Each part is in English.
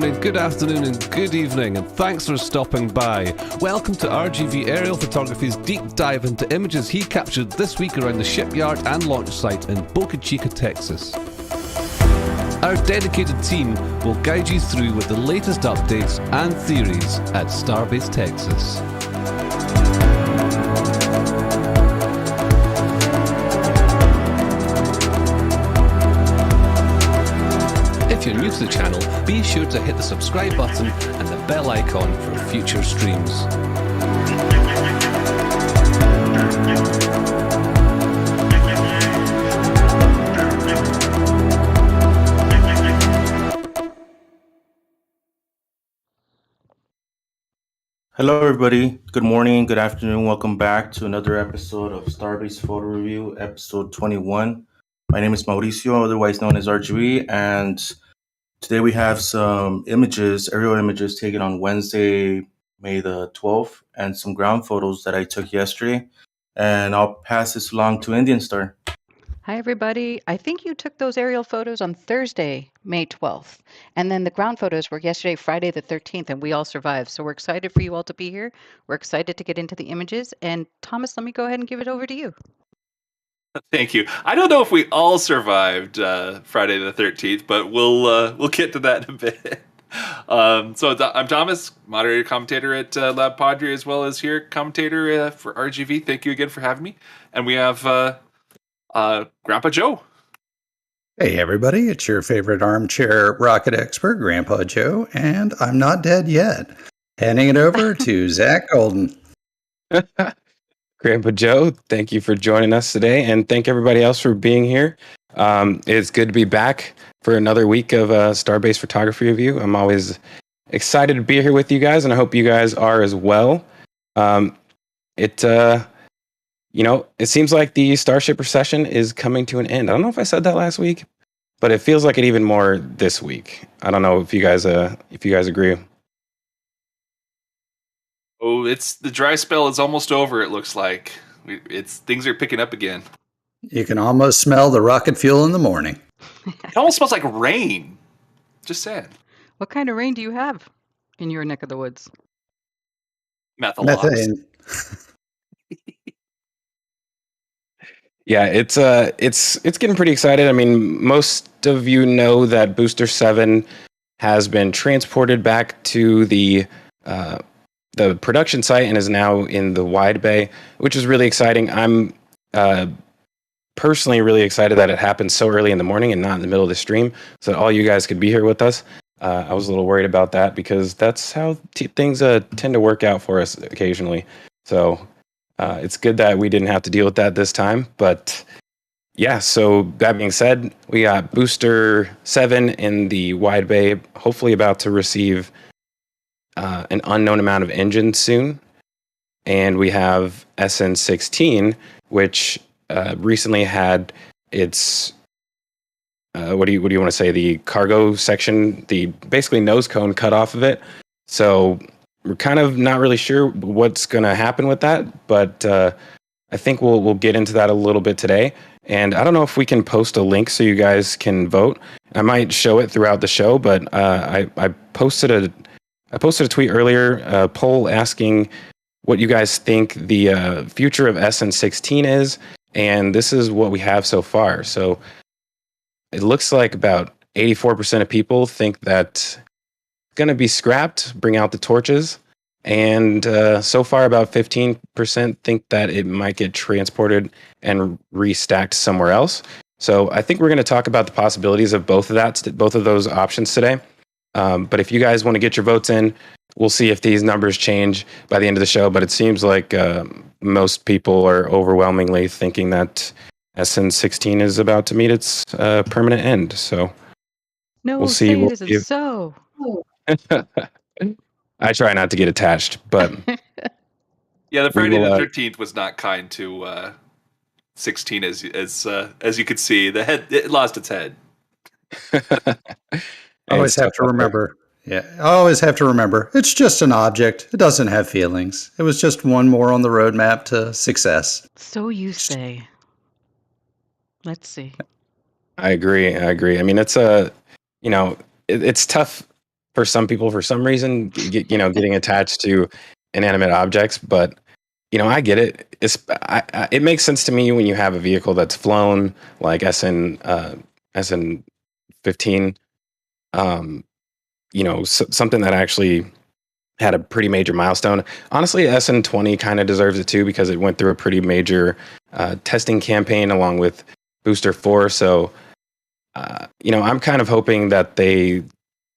morning, good afternoon, and good evening, and thanks for stopping by. Welcome to RGV Aerial Photography's deep dive into images he captured this week around the shipyard and launch site in Boca Chica, Texas. Our dedicated team will guide you through with the latest updates and theories at Starbase, Texas. If you're new to the channel, be sure to hit the subscribe button and the bell icon for future streams. Hello everybody, good morning, good afternoon, welcome back to another episode of Starbase Photo Review, episode 21. My name is Mauricio, otherwise known as RGV, and today we have some images, aerial images taken on Wednesday, May the 12th, and some ground photos that I took yesterday. And I'll pass this along to Indian Star. Hi, everybody. I think you took those aerial photos on Thursday, May 12th. And then the ground photos were yesterday, Friday the 13th, and we all survived. So we're excited for you all to be here. We're excited to get into the images. And Thomas, let me go ahead and give it over to you. Thank you. I don't know if we all survived Friday the 13th, but we'll get to that in a bit. I'm Thomas, moderator commentator at Lab Padre, as well as here commentator for RGV. Thank you again for having me. And we have Grandpa Joe. Hey everybody, it's your favorite armchair rocket expert, Grandpa Joe, and I'm not dead yet. Handing it over to Zach Golden. Grandpa Joe, thank you for joining us today, and thank everybody else for being here. It's good to be back for another week of Starbase Photography Review. I'm always excited to be here with you guys, and I hope you guys are as well. It seems like the Starship recession is coming to an end. I don't know if I said that last week, but it feels like it even more this week. I don't know if you guys agree. Oh, it's the dry spell is almost over. It looks like things are picking up again. You can almost smell the rocket fuel in the morning. It almost smells like rain. Just saying. What kind of rain do you have in your neck of the woods? Methane. Yeah, it's getting pretty excited. I mean, most of you know that Booster 7 has been transported back to the production site and is now in the wide bay, which is really exciting. I'm personally really excited that it happened so early in the morning and not in the middle of the stream, so that all you guys could be here with us. I was a little worried about that because that's how things tend to work out for us occasionally. So it's good that we didn't have to deal with that this time. But yeah, so that being said, we got Booster 7 in the wide bay, hopefully about to receive an unknown amount of engines soon. And we have SN16, which recently had its what do you want to say, the cargo section, the basically nose cone cut off of it. So we're kind of not really sure what's going to happen with that, but I think we'll get into that a little bit today. And I don't know if we can post a link so you guys can vote. I might show it throughout the show, but I posted a tweet earlier, a poll asking what you guys think the future of SN16 is, and this is what we have so far. So it looks like about 84% of people think that it's going to be scrapped, bring out the torches, and so far about 15% think that it might get transported and restacked somewhere else. So I think we're going to talk about the possibilities of both of those options today. But if you guys want to get your votes in, we'll see if these numbers change by the end of the show. But it seems like most people are overwhelmingly thinking that SN16 is about to meet its permanent end. So we'll see. It isn't so. I try not to get attached, but yeah, the Friday the 13th was not kind to 16, as you could see. The head, it lost its head. I always have to remember. Yeah, I always have to remember. It's just an object. It doesn't have feelings. It was just one more on the roadmap to success. So you say. Let's see. I agree. I mean, it's it's tough for some people, for some reason, getting attached to inanimate objects. But I get it. It makes sense to me when you have a vehicle that's flown, like SN 15. Something that actually had a pretty major milestone. Honestly, SN 20 kind of deserves it too, because it went through a pretty major testing campaign along with Booster 4. So, I'm kind of hoping that they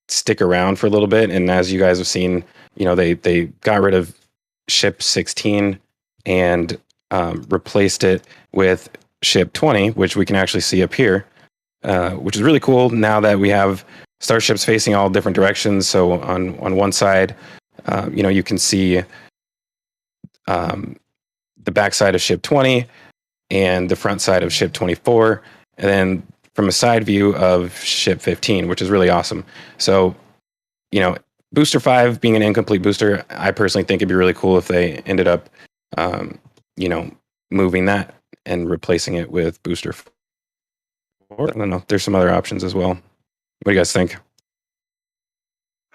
stick around for a little bit. And as you guys have seen, they got rid of Ship 16 and replaced it with Ship 20, which we can actually see up here, which is really cool now that we have starships facing all different directions. So on one side, you can see the backside of Ship 20 and the front side of Ship 24, and then from a side view of Ship 15, which is really awesome. So, Booster 5 being an incomplete booster, I personally think it'd be really cool if they ended up, moving that and replacing it with Booster 4. I don't know. There's some other options as well. What do you guys think?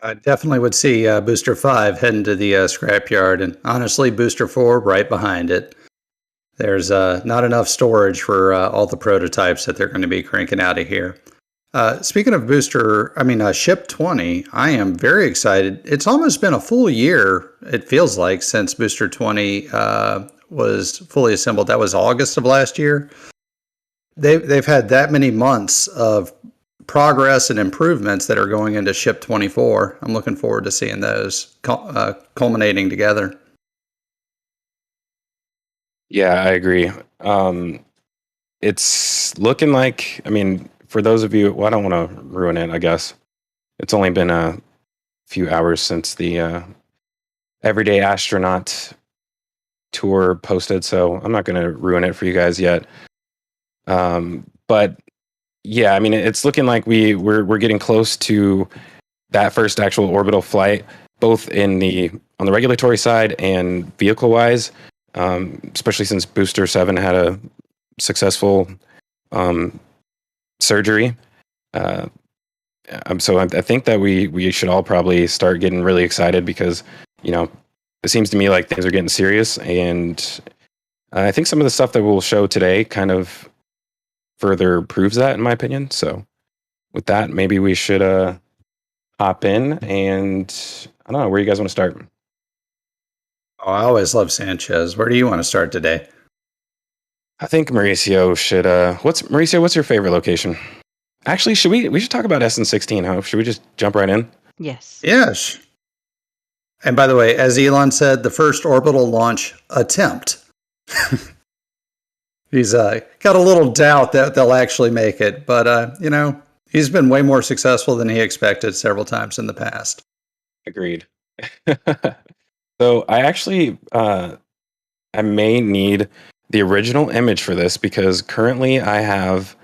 I definitely would see Booster 5 heading to the scrapyard, and honestly, Booster 4 right behind it. There's not enough storage for all the prototypes that they're going to be cranking out of here. Speaking of Ship 20, I am very excited. It's almost been a full year, it feels like, since Booster 20 was fully assembled. That was August of last year. They've had that many months of progress and improvements that are going into Ship 24. I'm looking forward to seeing those culminating together. Yeah, I agree. It's looking like, for those of you, well, I don't want to ruin it, I guess. It's only been a few hours since the Everyday Astronaut tour posted, so I'm not going to ruin it for you guys yet. But yeah, it's looking like we're getting close to that first actual orbital flight, both on the regulatory side and vehicle-wise, especially since Booster 7 had a successful surgery. So I think that we should all probably start getting really excited, because it seems to me like things are getting serious, and I think some of the stuff that we'll show today kind of further proves that, in my opinion. So with that, maybe we should hop in, and I don't know, where you guys want to start? Oh, I always love Sanchez. Where do you want to start today? I think Mauricio should. What's your favorite location? Actually, we should talk about SN16, huh? Should we just jump right in? Yes. Yes. And by the way, as Elon said, the first orbital launch attempt. He's got a little doubt that they'll actually make it, but he's been way more successful than he expected several times in the past. Agreed. So I actually I may need the original image for this, because currently I have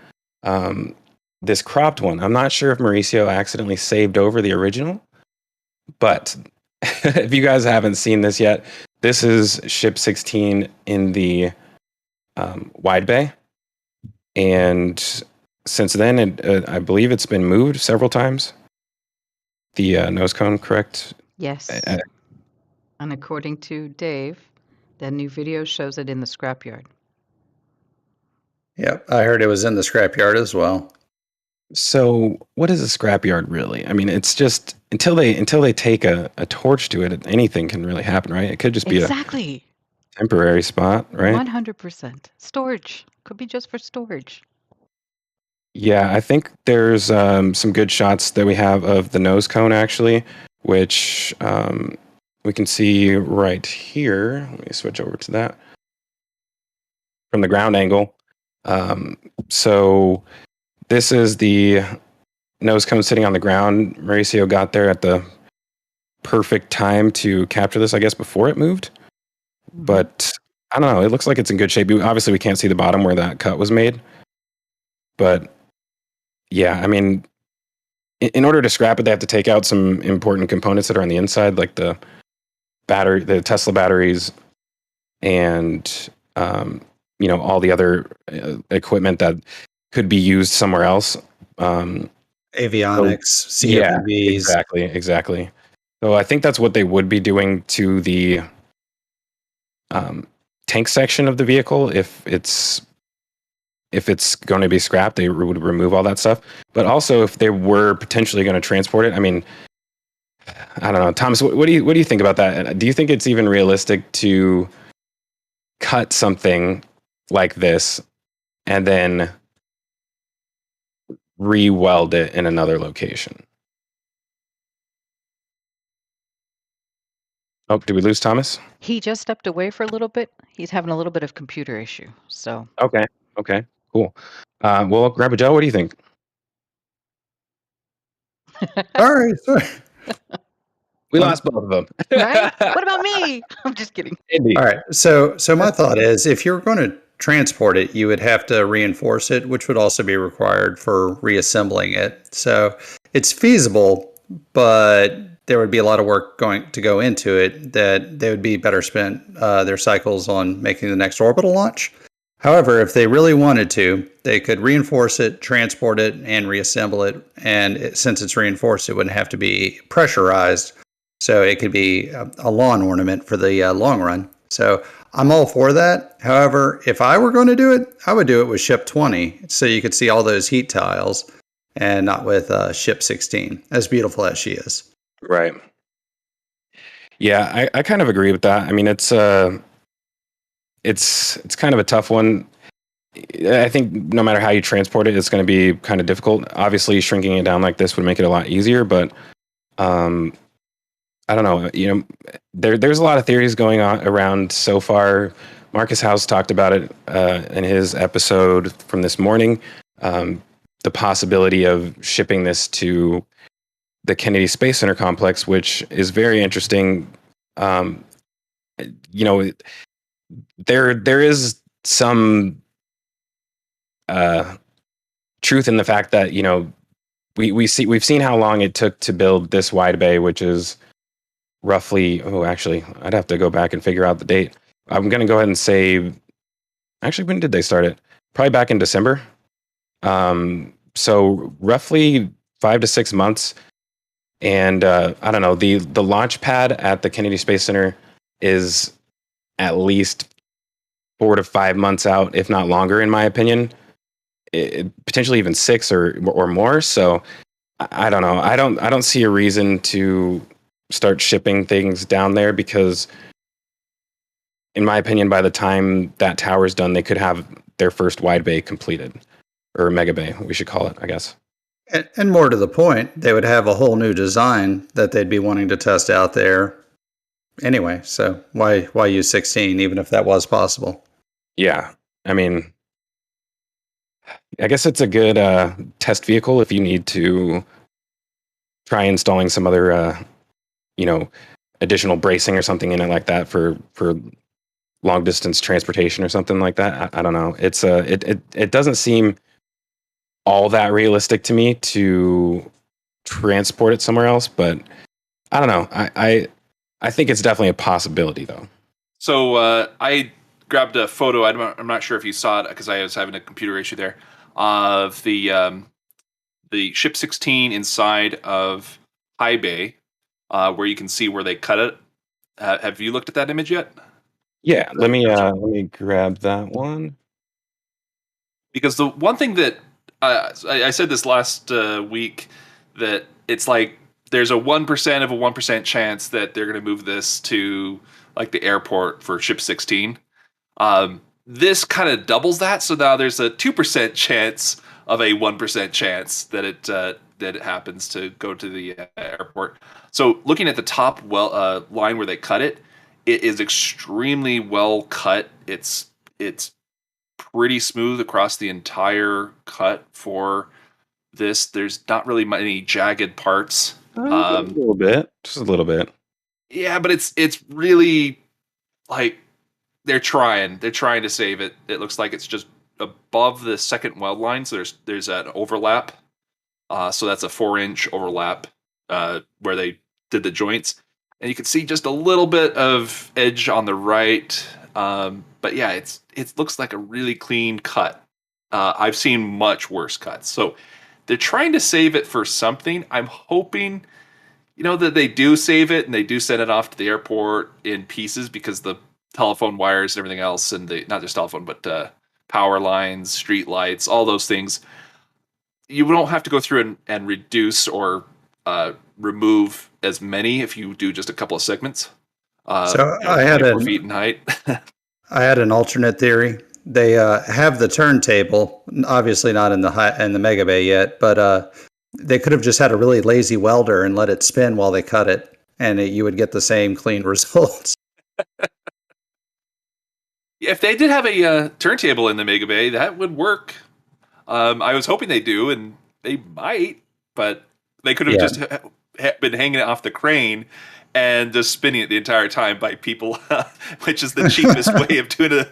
this cropped one. I'm not sure if Mauricio accidentally saved over the original, but if you guys haven't seen this yet, this is Ship 16 in the wide bay, and since then I believe it's been moved several times. The nose cone, correct? Yes. And according to Dave, the new video shows it in the scrapyard. Yep, I heard it was in the scrapyard as well. So what is a scrapyard really? It's just until they take a torch to it, anything can really happen, right? It could just be exactly a temporary spot, right? 100%. Storage. Could be just for storage. Yeah, I think there's some good shots that we have of the nose cone, actually, which we can see right here. Let me switch over to that. From the ground angle. So this is the nose cone sitting on the ground. Mauricio got there at the perfect time to capture this, I guess, before it moved. But I don't know. It looks like it's in good shape. Obviously, we can't see the bottom where that cut was made. But yeah, in order to scrap it, they have to take out some important components that are on the inside, like the battery, the Tesla batteries, and all the other equipment that could be used somewhere else. Avionics, Yeah, CFVs. exactly. So I think that's what they would be doing to the tank section of the vehicle if it's going to be scrapped. They would remove all that stuff. But also, if they were potentially going to transport it, I mean, I don't know, Thomas. What do you think about that? Do you think it's even realistic to cut something like this and then re-weld it in another location? Oh, did we lose Thomas? He just stepped away for a little bit. He's having a little bit of computer issue. So Okay, cool. Well, Joe, what do you think? Sorry. We lost both of them. right? What about me? I'm just kidding. Indeed. All right. So my thought is, if you're going to transport it, you would have to reinforce it, which would also be required for reassembling it. So it's feasible, but there would be a lot of work going to go into it that they would be better spent their cycles on making the next orbital launch. However, if they really wanted to, they could reinforce it, transport it, and reassemble it. And since it's reinforced, it wouldn't have to be pressurized. So it could be a lawn ornament for the long run. So I'm all for that. However, if I were going to do it, I would do it with Ship 20 so you could see all those heat tiles and not with Ship 16, as beautiful as she is. Right. Yeah, I kind of agree with that. I mean, it's kind of a tough one. I think no matter how you transport it, it's going to be kind of difficult. Obviously, shrinking it down like this would make it a lot easier, but I don't know. You know, there's a lot of theories going on around so far. Marcus House talked about it in his episode from this morning. The possibility of shipping this to the Kennedy Space Center complex, which is very interesting. You know, there is some truth in the fact that, you know, we've seen how long it took to build this wide bay, which is roughly, actually, I'd have to go back and figure out the date. I'm going to go ahead and say, actually, when did they start it? Probably back in December. So roughly 5 to 6 months. And I don't know, the launch pad at the Kennedy Space Center is at least 4 to 5 months out, if not longer, in my opinion. Potentially even 6 or more. So I don't know. I don't see a reason to start shipping things down there because, in my opinion, by the time that tower's done, they could have their first wide bay completed, or mega bay, we should call it, I guess. And more to the point, they would have a whole new design that they'd be wanting to test out there anyway. So why use 16, even if that was possible? Yeah, I mean, I guess it's a good test vehicle if you need to try installing some other, additional bracing or something in it like that for long distance transportation or something like that. I don't know. It's it doesn't seem all that realistic to me to transport it somewhere else, but I don't know. I think it's definitely a possibility though. So I grabbed a photo. I'm not sure if you saw it because I was having a computer issue there of the Ship 16 inside of High Bay, where you can see where they cut it. Have you looked at that image yet? Yeah, let me grab that one. Because the one thing that I said this last week, that it's like there's a 1% of a 1% chance that they're going to move this to like the airport for Ship 16. This kind of doubles that, so now there's a 2% chance of a 1% chance that it happens to go to the airport. So looking at the top line where they cut it, it is extremely well cut. It's pretty smooth across the entire cut for this. There's not really many jagged parts. A little bit, just a little bit. Yeah, but it's really like they're trying to save it. It looks like it's just above the second weld line, so there's an overlap. So that's a 4-inch overlap where they did the joints, and you can see just a little bit of edge on the right. But yeah, it looks like a really clean cut. I've seen much worse cuts. So they're trying to save it for something. I'm hoping, that they do save it and they do send it off to the airport in pieces, because the telephone wires and everything else, and not just telephone, but power lines, street lights, all those things, you don't have to go through and reduce or remove as many if you do just a couple of segments. So I had 24 feet in height. I had an alternate theory. They have the turntable, obviously not in the Mega Bay yet, but they could have just had a really lazy welder and let it spin while they cut it, and you would get the same clean results. If they did have a turntable in the Mega Bay, that would work. I was hoping they do, and they might, but they could have just been hanging it off the crane and just spinning it the entire time by people, which is the cheapest way of doing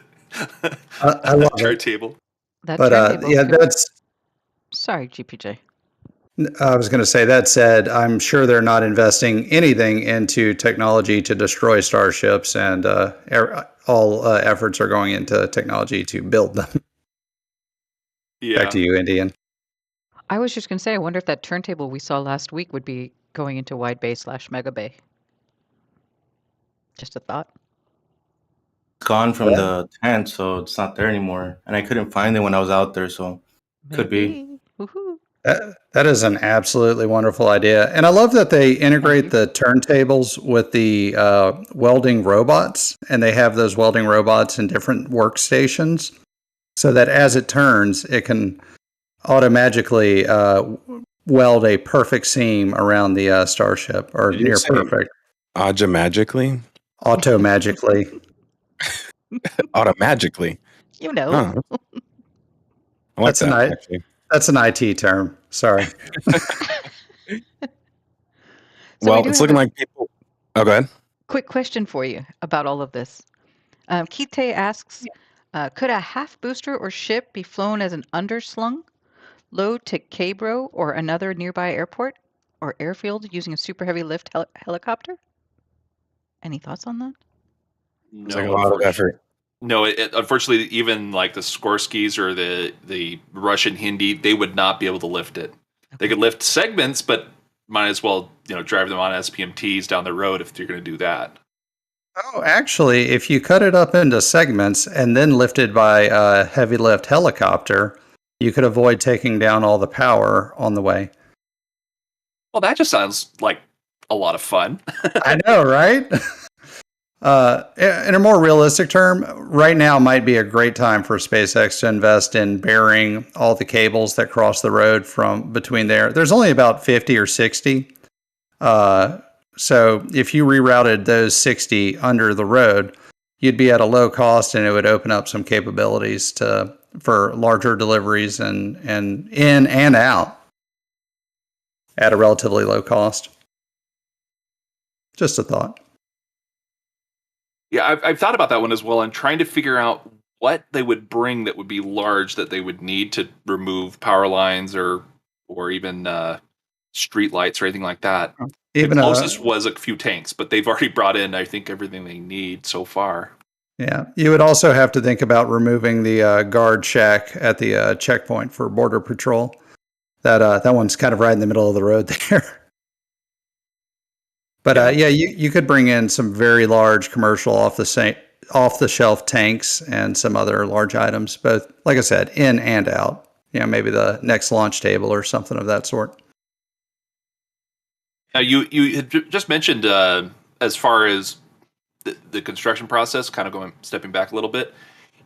I love turntable. That but turntable that's. Sorry, GPJ. I was going to say, that said, I'm sure they're not investing anything into technology to destroy starships, and all efforts are going into technology to build them. Yeah. Back to you, Indian. I was just going to say, I wonder if that turntable we saw last week would be going into wide bay / mega bay. Just a thought. It's gone from the tent, so it's not there anymore. And I couldn't find it when I was out there, so could be. Maybe. Woohoo. That is an absolutely wonderful idea. And I love that they integrate the turntables with the welding robots, and they have those welding robots in different workstations so that as it turns, it can automatically weld a perfect seam around the Starship, or Did you near say perfect. Magically? Auto-magically. Automagically. You know. Huh. I like that, actually. That's an IT term. Sorry. Well, it's looking like people... Oh, go ahead. Quick question for you about all of this. Kite asks, could a half booster or ship be flown as an underslung load to Cabro or another nearby airport or airfield using a super heavy lift helicopter? Any thoughts on that? It's like a lot of effort. No, unfortunately, even like the Skorskys or the Russian Hindi, they would not be able to lift it. They could lift segments, but might as well drive them on SPMTs down the road if you're going to do that. Oh, actually, if you cut it up into segments and then lifted by a heavy lift helicopter, you could avoid taking down all the power on the way. Well, that just sounds like a lot of fun. I know, right? In a more realistic term, right now might be a great time for SpaceX to invest in burying all the cables that cross the road from between there. There's only about 50 or 60. So if you rerouted those 60 under the road, you'd be at a low cost, and it would open up some capabilities for larger deliveries and in and out at a relatively low cost. Just a thought. Yeah, I've thought about that one as well. I'm trying to figure out what they would bring that would be large that they would need to remove power lines or even street lights or anything like that. Even the closest was a few tanks, but they've already brought in, I think, everything they need so far. Yeah, you would also have to think about removing the guard shack at the checkpoint for Border Patrol. That one's kind of right in the middle of the road there. But you could bring in some very large commercial off-the-shelf tanks and some other large items, both, like I said, in and out. Maybe the next launch table or something of that sort. Now, you had just mentioned as far as the construction process, kind of stepping back a little bit.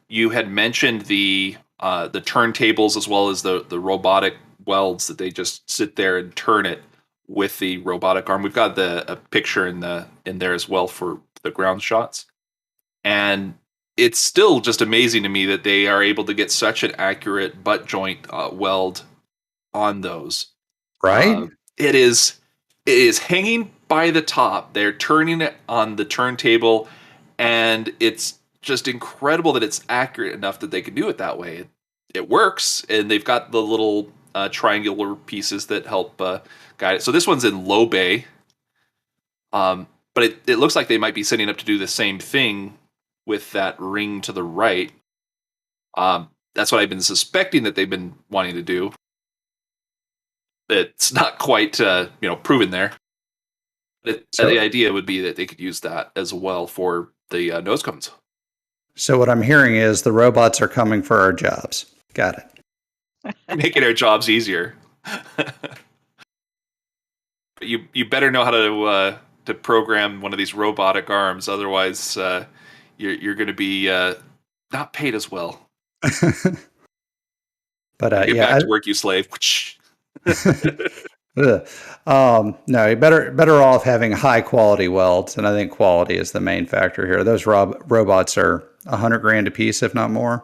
You had mentioned the turntables as well as the robotic welds that they just sit there and turn it with the robotic arm. We've got a picture in there as well for the ground shots, and it's still just amazing to me that they are able to get such an accurate butt joint weld on those. Right? It is hanging by the top. They're turning it on the turntable, and it's just incredible that it's accurate enough that they can do it that way. It works, and they've got the little triangular pieces that help guide it. So this one's in low bay, but it looks like they might be setting up to do the same thing with that ring to the right. That's what I've been suspecting that they've been wanting to do. it's not quite proven there. The idea would be that they could use that as well for the nose cones. So what I'm hearing is the robots are coming for our jobs. Got it. Making our jobs easier. But you better know how to program one of these robotic arms, otherwise you're going to be not paid as well. But get back to work, you slave. No, you're better off having high quality welds, and I think quality is the main factor here. Those robots are $100,000 a piece, if not more.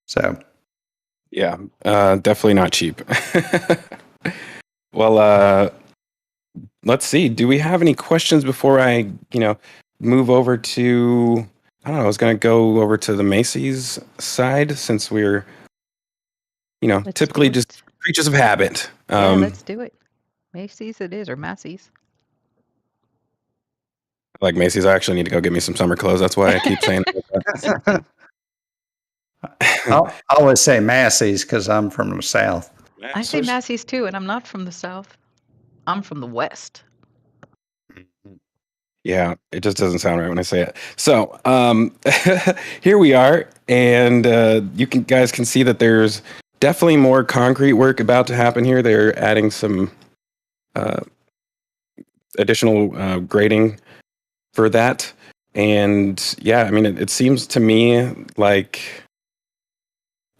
So, yeah, definitely not cheap. Well, let's see. Do we have any questions before I, move over to? I don't know. I was going to go over to the Macy's side since we're, typically just creatures of habit. Yeah, let's do it. Macy's it is, or Massey's. Like Macy's, I actually need to go get me some summer clothes. That's why I keep saying that. I always say Massey's because I'm from the South. I say Massey's too, and I'm not from the South. I'm from the West. Yeah, it just doesn't sound right when I say it. So here we are, and you guys can see that there's definitely more concrete work about to happen here. They're adding some additional grading for that. And yeah, I mean, it seems to me like,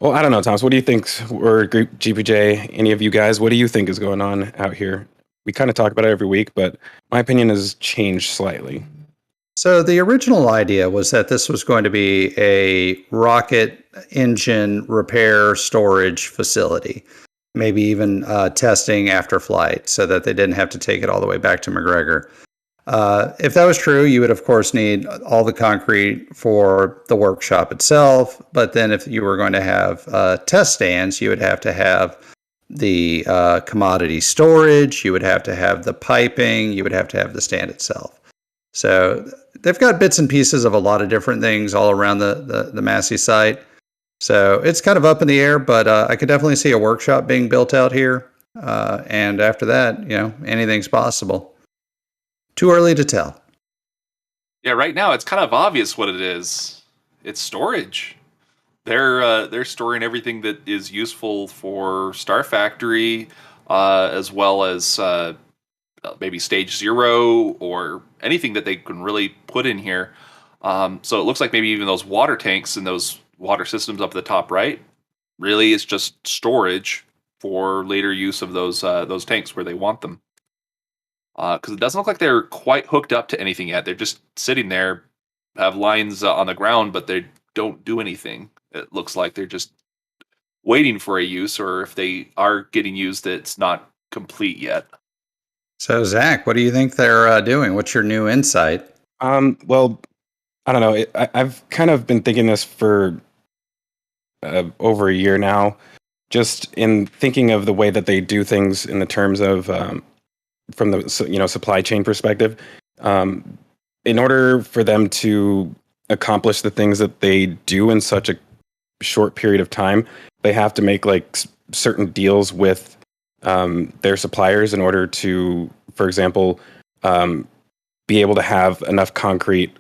well, I don't know, Thomas, what do you think, or GPJ, any of you guys, what do you think is going on out here? We kind of talk about it every week, but my opinion has changed slightly. So the original idea was that this was going to be a rocket engine repair storage facility, maybe even testing after flight so that they didn't have to take it all the way back to McGregor. If that was true, you would, of course, need all the concrete for the workshop itself. But then if you were going to have test stands, you would have to have the commodity storage, you would have to have the piping, you would have to have the stand itself. So they've got bits and pieces of a lot of different things all around the Massey site. So it's kind of up in the air, but I could definitely see a workshop being built out here. And after that, anything's possible. Too early to tell. Yeah, right now it's kind of obvious what it is. It's storage. They're storing everything that is useful for Star Factory, as well as maybe Stage 0 or anything that they can really put in here. So it looks like maybe even those water tanks and those water systems up at the top right really is just storage for later use of those tanks where they want them. Because it doesn't look like they're quite hooked up to anything yet. They're just sitting there, have lines on the ground, but they don't do anything. It looks like they're just waiting for a use, or if they are getting used, it's not complete yet. So, Zach, what do you think they're doing? What's your new insight? Well, I don't know. I've kind of been thinking this for over a year now, just in thinking of the way that they do things in the terms of from the supply chain perspective. In order for them to accomplish the things that they do in such a short period of time, they have to make like certain deals with their suppliers in order to, for example, be able to have enough concrete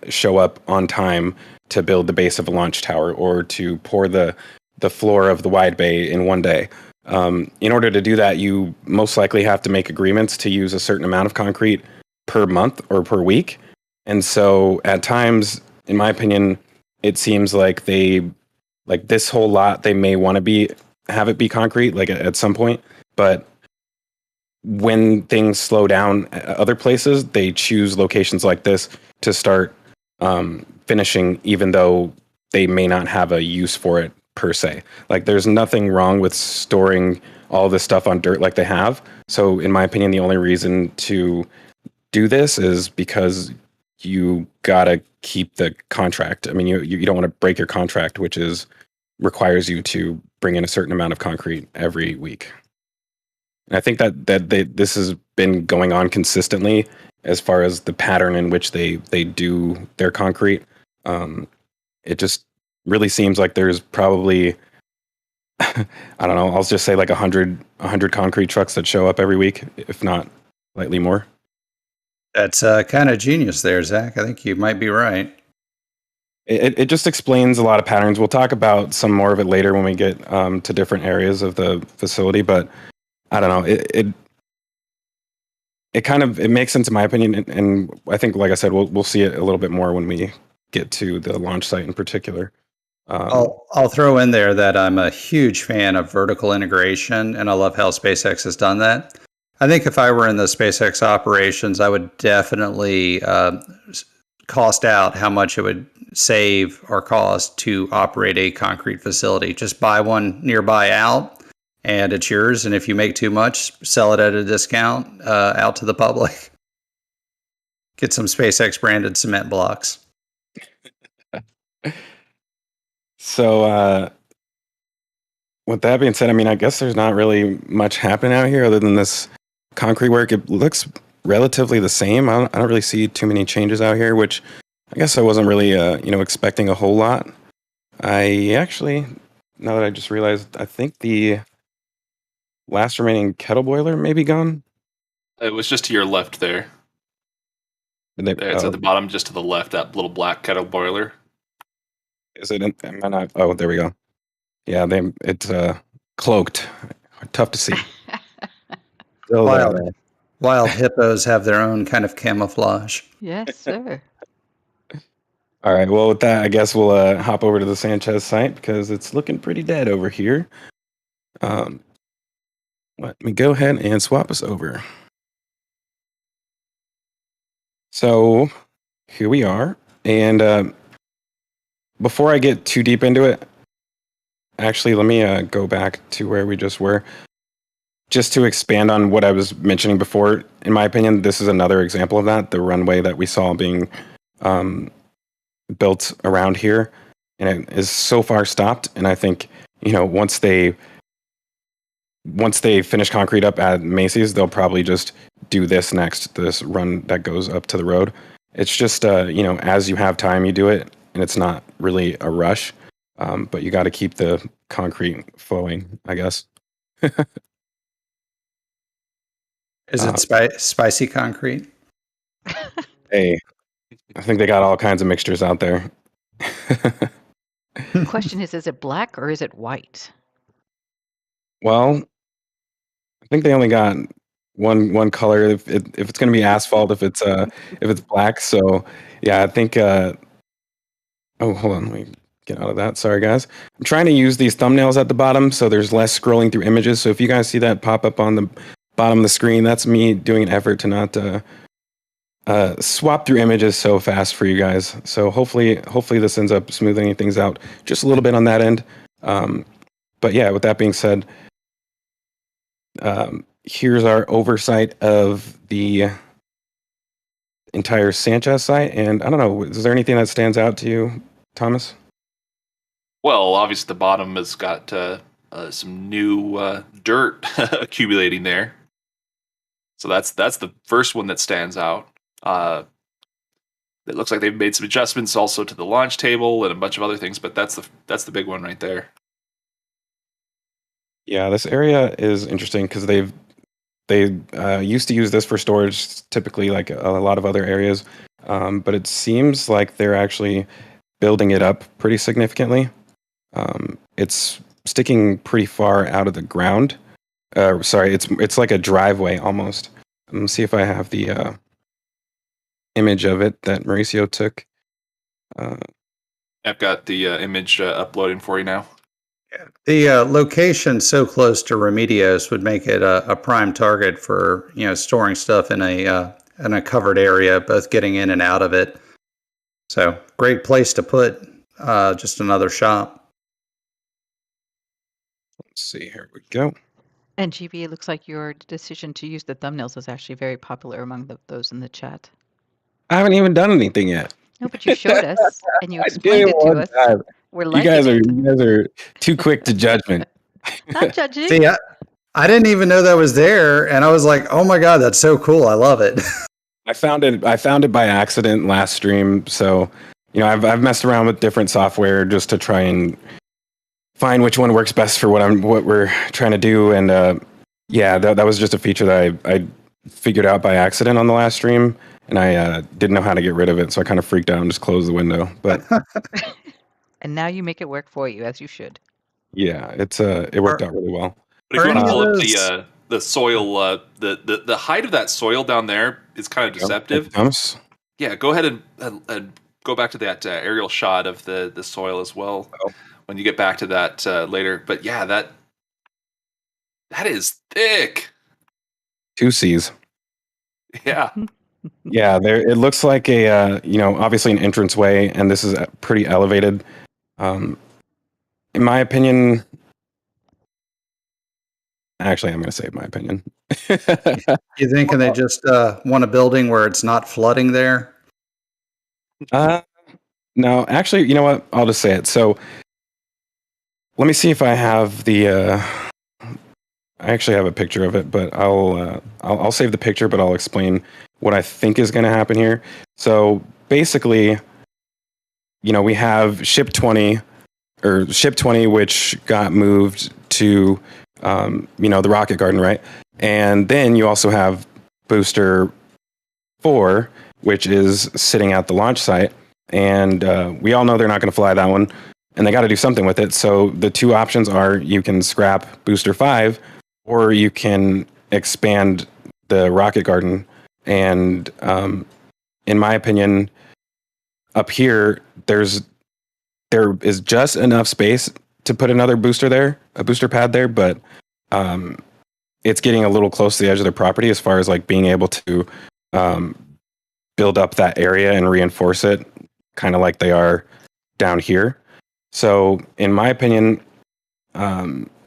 show up on time to build the base of a launch tower, or to pour the floor of the wide bay in one day. In order to do that, you most likely have to make agreements to use a certain amount of concrete per month or per week. And so at times, in my opinion, it seems like this whole lot, they may want to have it be concrete like at some point, but when things slow down at other places, they choose locations like this to start finishing, even though they may not have a use for it per se. Like, there's nothing wrong with storing all this stuff on dirt like they have. So in my opinion, the only reason to do this is because you gotta keep the contract. I mean, you don't want to break your contract, which requires you to bring in a certain amount of concrete every week. And I think that this has been going on consistently as far as the pattern in which they do their concrete. It just really seems like there's probably I don't know, I'll just say like 100 concrete trucks that show up every week, if not slightly more. That's kind of genius there, Zach. I think you might be right. It just explains a lot of patterns. We'll talk about some more of it later when we get to different areas of the facility, but I don't know. It kind of, it makes sense in my opinion, and I think, like I said, we'll see it a little bit more when we get to the launch site in particular. I'll throw in there that I'm a huge fan of vertical integration, and I love how SpaceX has done that. I think if I were in the SpaceX operations, I would definitely cost out how much it would save or cost to operate a concrete facility. Just buy one nearby out, and it's yours. And if you make too much, sell it at a discount out to the public. Get some SpaceX branded cement blocks. So, with that being said, I mean, I guess there's not really much happening out here other than this concrete work. It looks relatively the same. I don't really see too many changes out here, which I guess I wasn't really, expecting a whole lot. I actually, now that I just realized, I think the last remaining kettle boiler may be gone. It was just to your left there. It's at the bottom, just to the left, that little black kettle boiler. Is it? Am I not? Oh, there we go. Yeah, it's cloaked. Tough to see. Still there, though. Wild hippos have their own kind of camouflage. Yes, sir. All right. Well, with that, I guess we'll hop over to the Sanchez site because it's looking pretty dead over here. Let me go ahead and swap us over. So here we are, and before I get too deep into it, actually, let me go back to where we just were. Just to expand on what I was mentioning before, in my opinion, this is another example of that. The runway that we saw being built around here, and it is so far stopped. And I think, once they finish concrete up at Macy's, they'll probably just do this next, this run that goes up to the road. It's just, as you have time, you do it, and it's not really a rush. But you got to keep the concrete flowing, I guess. Is it spicy concrete? Hey, I think they got all kinds of mixtures out there. The question is it black or is it white? Well, I think they only got one color. If it's going to be asphalt, if it's black. So yeah, I think. Oh, hold on, let me get out of that. Sorry, guys. I'm trying to use these thumbnails at the bottom, so there's less scrolling through images. So if you guys see that pop up on the bottom of the screen, that's me doing an effort to not swap through images so fast for you guys. So hopefully this ends up smoothing things out just a little bit on that end. But yeah, with that being said, here's our oversight of the entire Sanchez site. And I don't know, is there anything that stands out to you, Thomas? Well, obviously the bottom has got some new dirt accumulating there. So that's the first one that stands out. It looks like they've made some adjustments also to the launch table and a bunch of other things, but that's the big one right there. Yeah, this area is interesting because they used to use this for storage, typically like a lot of other areas, but it seems like they're actually building it up pretty significantly. It's sticking pretty far out of the ground. Sorry, it's like a driveway almost. Let me see if I have the image of it that Mauricio took. I've got the image uploading for you now. The location so close to Remedios would make it a prime target for storing stuff in a covered area, both getting in and out of it. So great place to put just another shop. Let's see, here we go. And GB, it looks like your decision to use the thumbnails is actually very popular among those in the chat. I haven't even done anything yet. No, but you showed us and you explained it to us. Time. We're You liking guys it. are too quick to judgment. Not judging. See, I didn't even know that was there, and I was like, "Oh my god, that's so cool! I love it." I found it by accident last stream. So I've messed around with different software just to try and find which one works best for what we're trying to do. And yeah, that was just a feature that I figured out by accident on the last stream, and I didn't know how to get rid of it, so I kind of freaked out and just closed the window. But And now you make it work for you, as you should. yeah, it worked out really well. But if you Are want to any pull of up those- the soil, the height of that soil down there is kind of deceptive. Thomas? Yeah, go ahead and go back to that aerial shot of the soil as well when you get back to that later. But yeah, that is thick. 2 C's. Yeah. Yeah, there. It looks like a obviously an entranceway, and this is pretty elevated. In my opinion, actually, I'm going to save my opinion. You thinking they just want a building where it's not flooding there? No, actually, you know what? I'll just say it. So, let me see if I have the. I actually have a picture of it, but I'll save the picture, but I'll explain what I think is going to happen here. So basically, we have Ship 20, which got moved to, the Rocket Garden, right? And then you also have Booster 4, which is sitting at the launch site. And we all know they're not going to fly that one, and they got to do something with it. So the two options are you can scrap Booster 5, or you can expand the Rocket Garden. And in my opinion, up here, there is just enough space to put another booster there, a booster pad there, but it's getting a little close to the edge of their property as far as like being able to build up that area and reinforce it, kind of like they are down here. So in my opinion,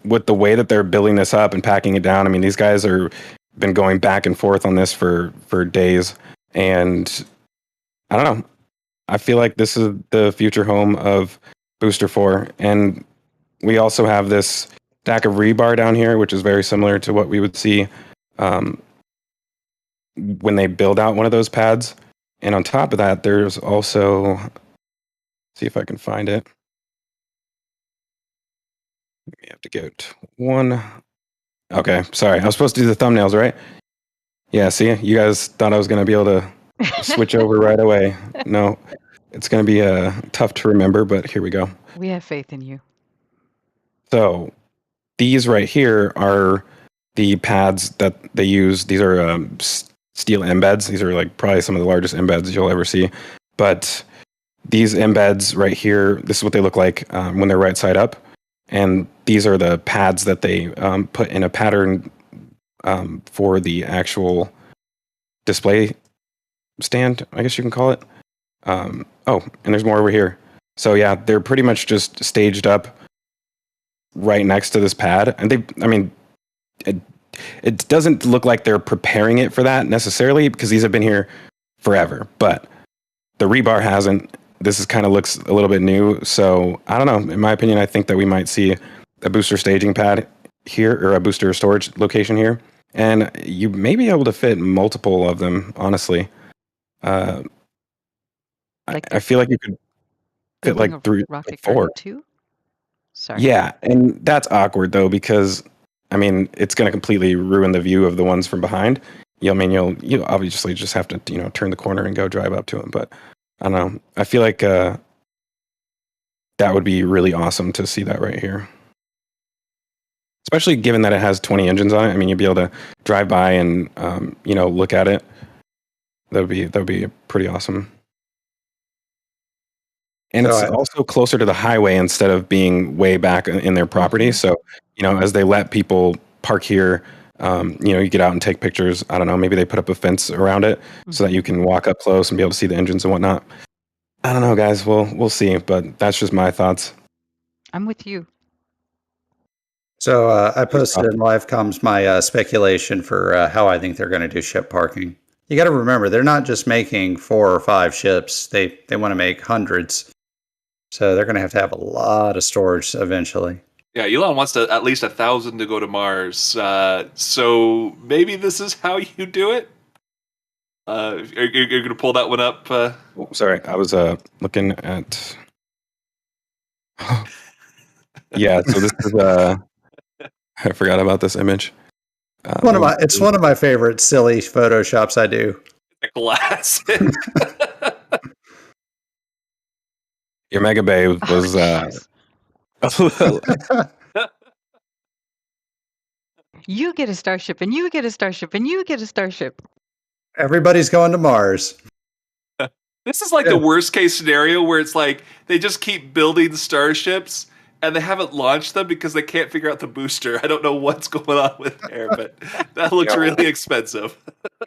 with the way that they're building this up and packing it down, I mean, these guys are been going back and forth on this for days, and I don't know. I feel like this is the future home of Booster 4, and we also have this stack of rebar down here, which is very similar to what we would see when they build out one of those pads. And on top of that, there's also, see if I can find it. We have to get one. Okay, sorry. I was supposed to do the thumbnails, right? Yeah, see, you guys thought I was going to be able to switch over right away. No, it's going to be tough to remember, but here we go. We have faith in you. So these right here are the pads that they use. These are steel embeds. These are like probably some of the largest embeds you'll ever see. But these embeds right here, this is what they look like when they're right side up. And these are the pads that they put in a pattern for the actual display stand, I guess you can call it. And there's more over here. So yeah, they're pretty much just staged up right next to this pad. And it doesn't look like they're preparing it for that necessarily, because these have been here forever. But the rebar hasn't. This is kind of looks a little bit new. So I don't know. In my opinion, I think that we might see a booster staging pad here, or a booster storage location here. And you may be able to fit multiple of them, honestly. I feel like you could fit like 3 or 4. Too? Sorry. Yeah, and that's awkward though, because I mean it's going to completely ruin the view of the ones from behind. You'll obviously just have to turn the corner and go drive up to them. But I don't know. I feel like that would be really awesome to see that right here, especially given that it has 20 engines on it. I mean, you'd be able to drive by and look at it. That would be pretty awesome. And it's also closer to the highway instead of being way back in their property. So, as they let people park here, you get out and take pictures. I don't know, maybe they put up a fence around it so that you can walk up close and be able to see the engines and whatnot. I don't know, guys. We'll see, but that's just my thoughts. I'm with you. So I posted in Livecoms my speculation for how I think they're going to do ship parking. You got to remember, they're not just making 4 or 5 ships. They want to make hundreds. So they're going to have a lot of storage eventually. Yeah, Elon wants to at least 1,000 to go to Mars. So maybe this is how you do it. You're going to pull that one up? Sorry, I was looking at. Yeah, so this is I forgot about this image. It's one of my favorite silly photoshops I do. A classic. Your Mega Bay was jeez. You get a starship, and you get a starship, and you get a starship. Everybody's going to Mars. This is like the worst case scenario where it's like they just keep building starships and they haven't launched them because they can't figure out the booster. I don't know what's going on with there, but that looks really expensive.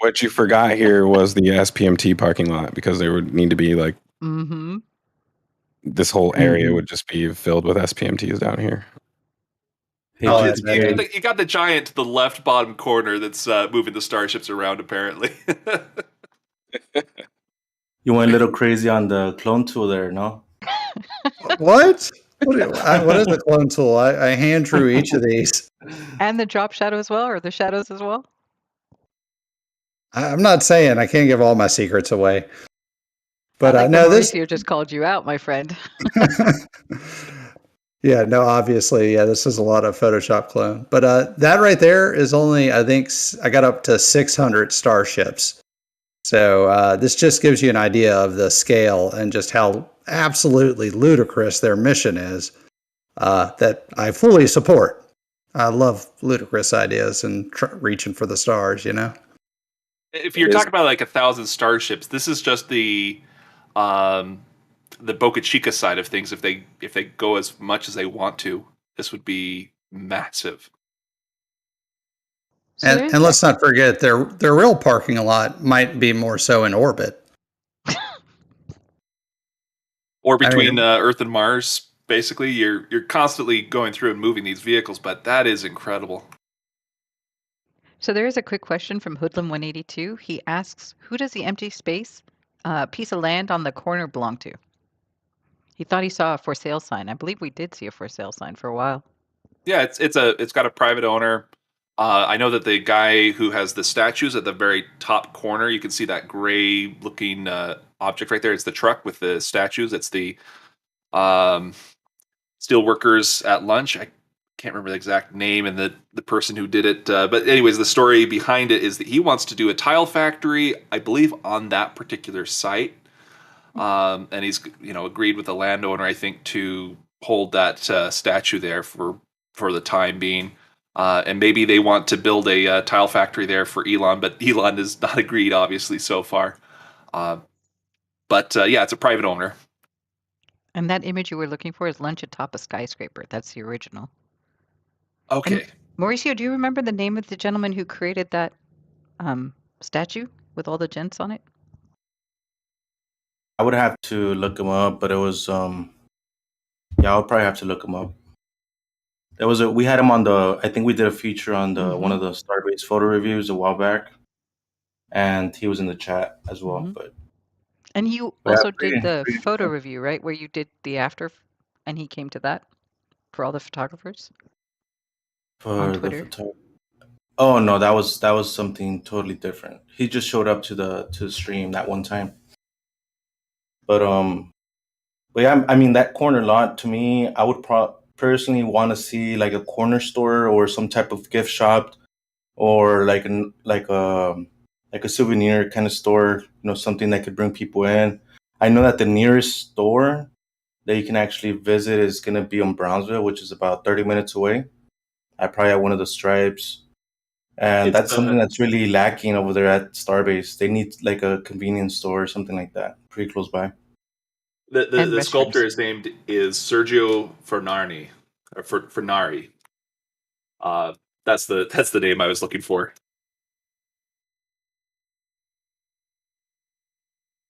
What you forgot here was the SPMT parking lot, because there would need to be like this whole area would just be filled with SPMTs down here. You got the giant to the left bottom corner that's moving the starships around, apparently. You went a little crazy on the clone tool there, no? What? What is a clone tool? I hand drew each of these. And the drop shadow as well, or the shadows as well? I'm not saying I can't give all my secrets away. But I like no, Mauricio just called you out, my friend. Yeah, no, obviously, yeah, this is a lot of Photoshop clone. But that right there is only, I think, I got up to 600 starships. So this just gives you an idea of the scale and just how absolutely ludicrous their mission is, that I fully support. I love ludicrous ideas and reaching for the stars, you know? If you're talking about like 1,000 starships, this is just the Boca Chica side of things. If they go as much as they want to, this would be massive. So and let's not forget their real parking lot might be more so in orbit. Or between Earth and Mars, basically. You're constantly going through and moving these vehicles, but that is incredible. So there is a quick question from Hoodlum182. He asks, who does the empty space piece of land on the corner belong to? He thought he saw a for sale sign. I believe we did see a for sale sign for a while. Yeah, it's got a private owner. I know that the guy who has the statues at the very top corner, you can see that gray looking object right there. It's the truck with the statues. It's the steel workers at lunch. I can't remember the exact name and the person who did it. But anyways, the story behind it is that he wants to do a tile factory, I believe, on that particular site. And he's agreed with the landowner, I think, to hold that statue there for the time being. And maybe they want to build a tile factory there for Elon, but Elon has not agreed, obviously, so far. But yeah, it's a private owner. And that image you were looking for is lunch atop a skyscraper. That's the original. Okay. And Mauricio, do you remember the name of the gentleman who created that statue with all the gents on it? I would have to look him up, but it was I would probably have to look him up. We had him on I think we did a feature on one of the Starbase photo reviews a while back, and he was in the chat as well. But and you also did the photo review, right, where you did the after, and he came to that for all the photographers on Twitter. Oh no, that was something totally different. He just showed up to the stream that one time. But yeah, I mean, that corner lot, to me, I would personally want to see like a corner store or some type of gift shop, or like a souvenir kind of store, something that could bring people in. I know that the nearest store that you can actually visit is going to be in Brownsville, which is about 30 minutes away. I probably have one of the Stripes. And that's something that's really lacking over there at Starbase. They need like a convenience store or something like that, pretty close by. The sculptor is named Sergio Fornari. Fornari. That's the name I was looking for.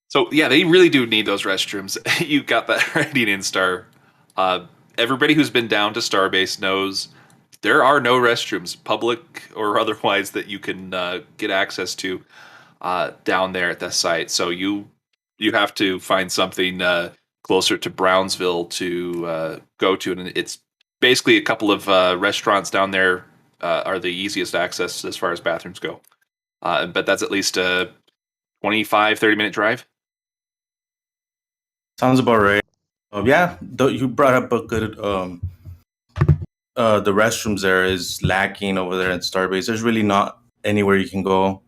So yeah, they really do need those restrooms. You got that right in Star. Everybody who's been down to Starbase knows there are no restrooms, public or otherwise, that you can get access to down there at the site. So you have to find something closer to Brownsville to go to, and it's basically a couple of restaurants down there are the easiest access as far as bathrooms go. But that's at least a 25-30-minute drive. Sounds about right. Yeah, you brought up a good the restrooms there is lacking over there at Starbase. There's really not anywhere you can go.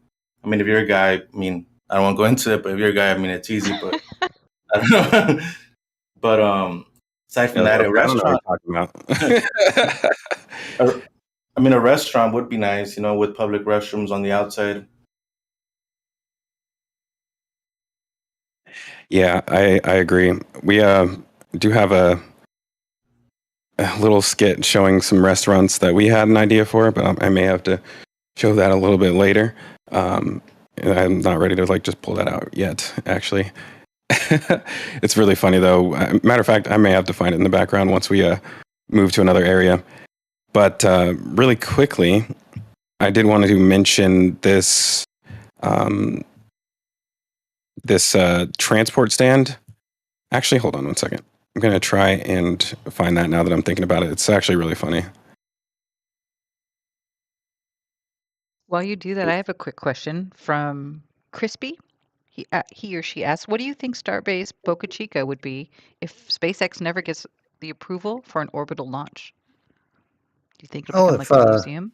I mean, if you're a guy, I mean, I don't want to go into it, but if you're a guy, I mean, it's easy, but I don't know. But aside from that, a I don't know restaurant, what you're talking about. I mean, a restaurant would be nice, with public restrooms on the outside. Yeah, I agree. We do have a little skit showing some restaurants that we had an idea for, but I may have to show that a little bit later. I'm not ready to just pull that out yet, actually. It's really funny though. Matter of fact, I may have to find it in the background once we move to another area. But really quickly, I did want to mention this transport stand. Actually, hold on one second. I'm going to try and find that now that I'm thinking about it. It's actually really funny. While you do that, I have a quick question from Crispy. He or she asks, what do you think Starbase Boca Chica would be if SpaceX never gets the approval for an orbital launch? Do you think it'll become like a museum?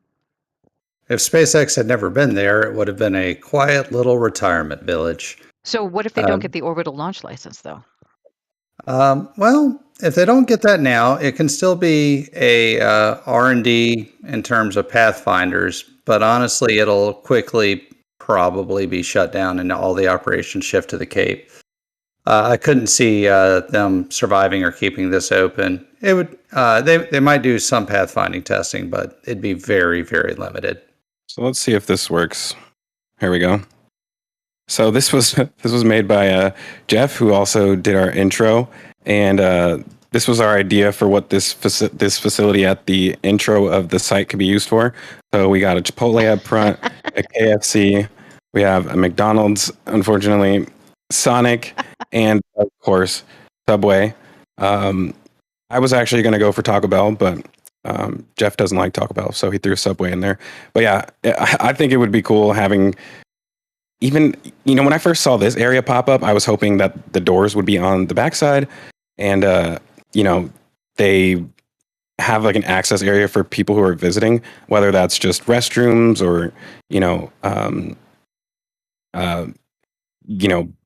If SpaceX had never been there, it would have been a quiet little retirement village. So what if they don't get the orbital launch license, though? Well, if they don't get that now, it can still be a R&D in terms of pathfinders, but honestly, it'll quickly probably be shut down and all the operations shift to the Cape. I couldn't see them surviving or keeping this open. It would they might do some pathfinding testing, but it'd be very, very limited. So let's see if this works. Here we go. So this was made by Jeff, who also did our intro, and this was our idea for what this facility at the intro of the site could be used for. So we got a Chipotle up front, a KFC, we have a McDonald's, unfortunately, Sonic, and of course Subway. I was actually going to go for Taco Bell, but Jeff doesn't like Taco Bell, so he threw Subway in there. But yeah, I think it would be cool having. Even, when I first saw this area pop up, I was hoping that the doors would be on the backside and, they have an access area for people who are visiting, whether that's just restrooms or,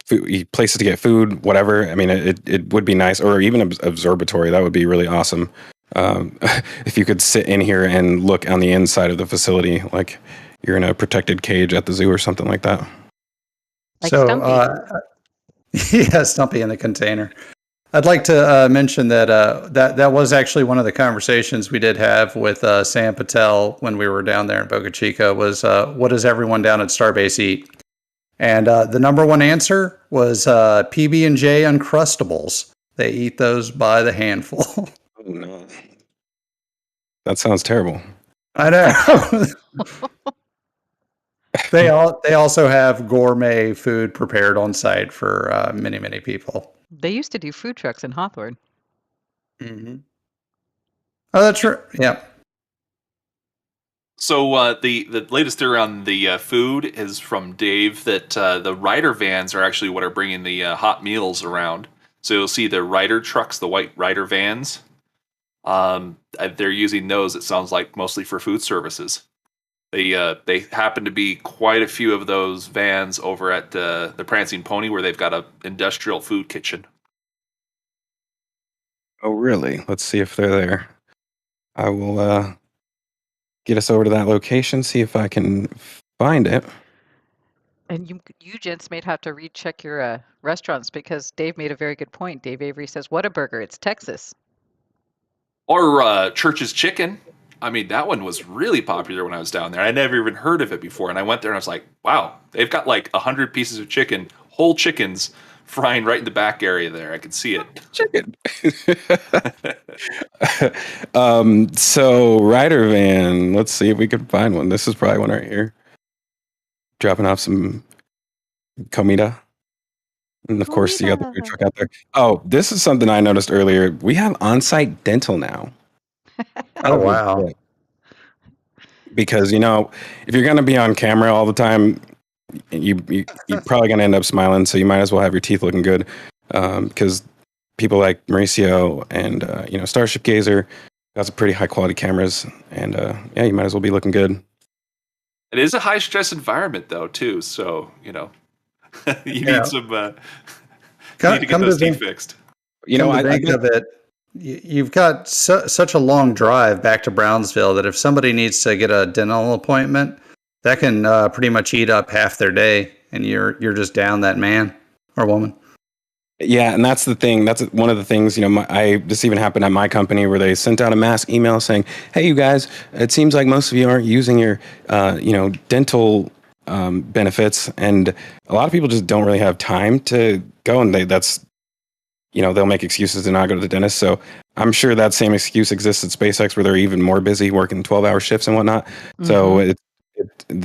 food, places to get food, whatever. I mean, it would be nice, or even observatory. That would be really awesome. If you could sit in here and look on the inside of the facility, like you're in a protected cage at the zoo or something like that. Like Stumpy. Yeah, Stumpy in the container. I'd like to mention that that was actually one of the conversations we did have with Sam Patel when we were down there in Boca Chica was, what does everyone down at Starbase eat? And the number one answer was PB&J Uncrustables. They eat those by the handful. Oh, no. That sounds terrible. I know. They also have gourmet food prepared on site for many, many people. They used to do food trucks in Hawthorne. Mm-hmm. Oh, that's true. Yeah. So the latest theory on the food is from Dave that the Ryder vans are actually what are bringing the hot meals around. So you'll see the Ryder trucks, the white Ryder vans. They're using those, it sounds like, mostly for food services. They happen to be quite a few of those vans over at the Prancing Pony, where they've got a industrial food kitchen. Oh, really? Let's see if they're there. I will get us over to that location, see if I can find it. And you gents may have to recheck your restaurants, because Dave made a very good point. Dave Avery says, "Whataburger, it's Texas." Or Church's Chicken. I mean, that one was really popular when I was down there. I never even heard of it before, and I went there and I was like, "Wow, they've got 100 pieces of chicken, whole chickens, frying right in the back area there. I could see it." Chicken. So Ryder van. Let's see if we can find one. This is probably one right here. Dropping off some comida. And of course, you got the food truck out there. Oh, this is something I noticed earlier. We have on-site dental now. Oh, wow. Because, if you're going to be on camera all the time, you're probably going to end up smiling. So you might as well have your teeth looking good. Because people like Mauricio and, Starship Gazer, got some pretty high quality cameras, and yeah, you might as well be looking good. It is a high stress environment though too, so you Yeah. need some need Come, to get come to those teeth think, fixed. You come know, to I think get of it, you've got such a long drive back to Brownsville that if somebody needs to get a dental appointment, that can pretty much eat up half their day, and you're just down that man or woman. Yeah, and that's the thing. That's one of the things. This even happened at my company where they sent out a mass email saying, "Hey, you guys, it seems like most of you aren't using your, dental benefits, and a lot of people just don't really have time to go, and they'll make excuses to not go to the dentist." So I'm sure that same excuse exists at SpaceX, where they're even more busy working 12-hour shifts and whatnot. So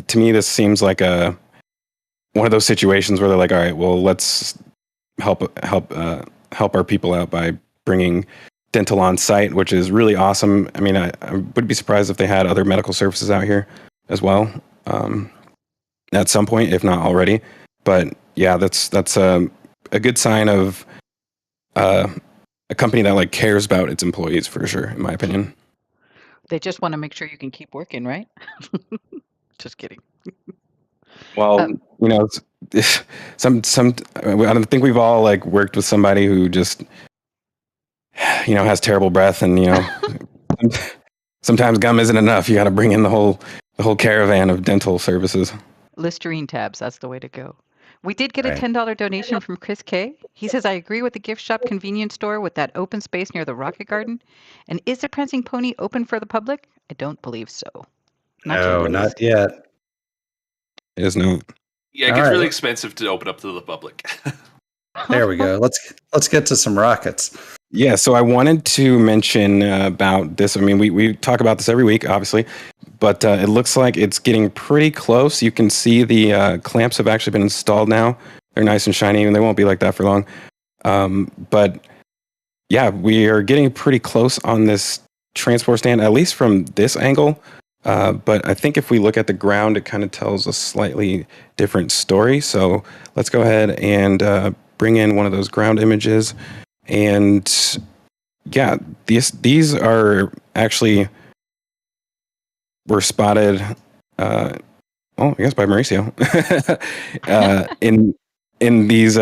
to me, this seems like one of those situations where they're like, "All right, well, let's help our people out by bringing dental on site," which is really awesome. I mean, I would be surprised if they had other medical services out here as well at some point, if not already. But yeah, that's a good sign of a company that cares about its employees, for sure, in my opinion. They just want to make sure you can keep working, right? Just kidding. Well, Um, some I don't think we've all worked with somebody who just has terrible breath, and sometimes gum isn't enough. You got to bring in the whole caravan of dental services. Listerine tabs, that's the way to go. We did get a Right. $10 donation from Chris K. He says, I agree with the gift shop convenience store with that open space near the Rocket Garden. And is the Prancing Pony open for the public? I don't believe so. Not yet, No, at not least. yet. It is not. Yeah, it All gets right, really expensive to open up to the public. there we go. Let's get to some rockets. Yeah, so I wanted to mention about this. I mean, we talk about this every week, obviously, but it looks like it's getting pretty close. You can see the clamps have actually been installed now. They're nice and shiny, and they won't be like that for long. But yeah, we are getting pretty close on this transport stand, at least from this angle. But I think if we look at the ground, it kind of tells a slightly different story. So let's go ahead and bring in one of those ground images. And yeah, these are actually were spotted. I guess by Mauricio in these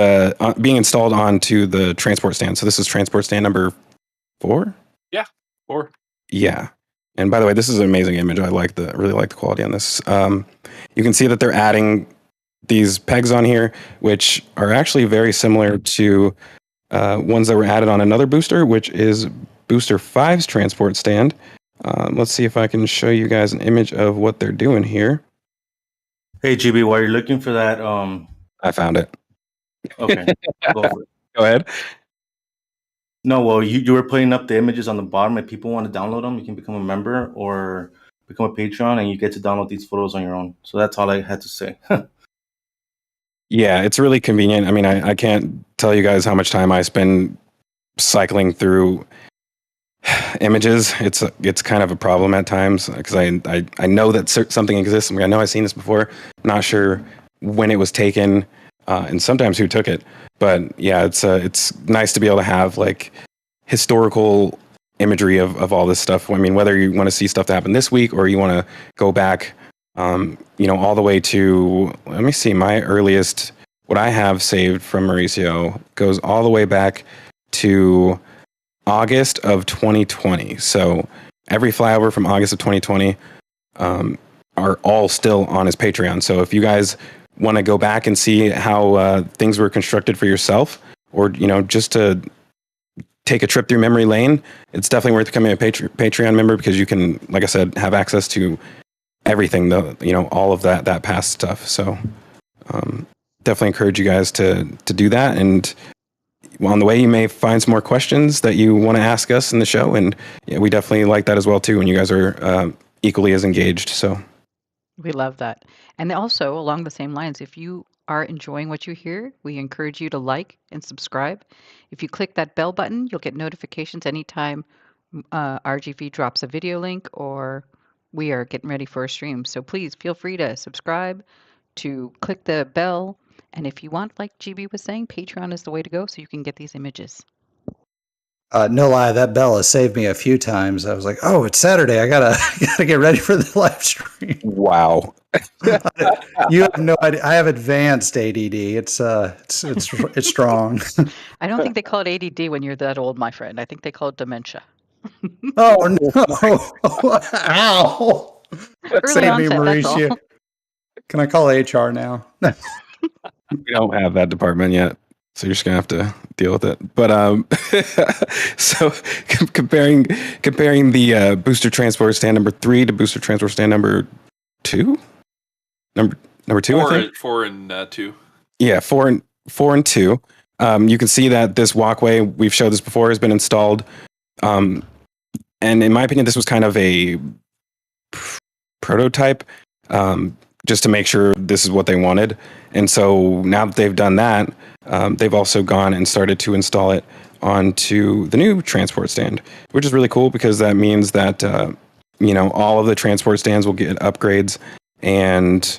being installed onto the transport stand. So this is transport stand number 4. Yeah, 4. Yeah. And by the way, this is an amazing image. I really like the quality on this. You can see that they're adding these pegs on here, which are actually very similar to ones that were added on another booster, which is Booster 5's transport stand. Let's see if I can show you guys an image of what they're doing here. Hey, GB, while you're looking for that, I found it. okay, go for it. Go ahead. No, well, you were putting up the images on the bottom. If people want to download them, you can become a member or become a Patreon, and you get to download these photos on your own. So that's all I had to say. Yeah, it's really convenient. I mean, I can't tell you guys how much time I spend cycling through images. It's kind of a problem at times because I know that something exists. I mean, I know I've seen this before. I'm not sure when it was taken and sometimes who took it. But yeah, it's nice to be able to have historical imagery of all this stuff. I mean, whether you want to see stuff that happened this week or you want to go back, all the way to, let me see, my earliest, what I have saved from Mauricio goes all the way back to August of 2020. So every flyover from August of 2020 are all still on his Patreon. So if you guys want to go back and see how things were constructed for yourself, or just to take a trip through memory lane, it's definitely worth becoming a Patreon member because you can, like I said, have access to everything, all of that past stuff. So definitely encourage you guys to do that. And on the way, you may find some more questions that you want to ask us in the show, and yeah, we definitely like that as well too. And you guys are equally as engaged. So We love that. And also, along the same lines, if you are enjoying what you hear, we encourage you to like and subscribe. If you click that bell button, you'll get notifications anytime RGV drops a video link or we are getting ready for a stream. So please feel free to subscribe, to click the bell. And if you want, like GB was saying, Patreon is the way to go so you can get these images. No lie, that bell has saved me a few times. I was like, "Oh, it's Saturday. I gotta gotta get ready for the live stream." Wow. You have no idea. I have advanced ADD. It's strong. I don't think they call it ADD when you're that old, my friend. I think they call it dementia. Oh no! Ow! Early Save me, onset, that's all. Mauricio. Can I call HR now? We don't have that department yet, so you're just gonna have to deal with it. But so comparing the booster transport stand number 3 to booster transport stand number 2, number 2, I think. 4 and 2. Yeah, 4 and 2. You can see that this walkway, we've showed this before, has been installed. And in my opinion, this was kind of a prototype, just to make sure this is what they wanted. And so now that they've done that, they've also gone and started to install it onto the new transport stand, which is really cool because that means that all of the transport stands will get upgrades, and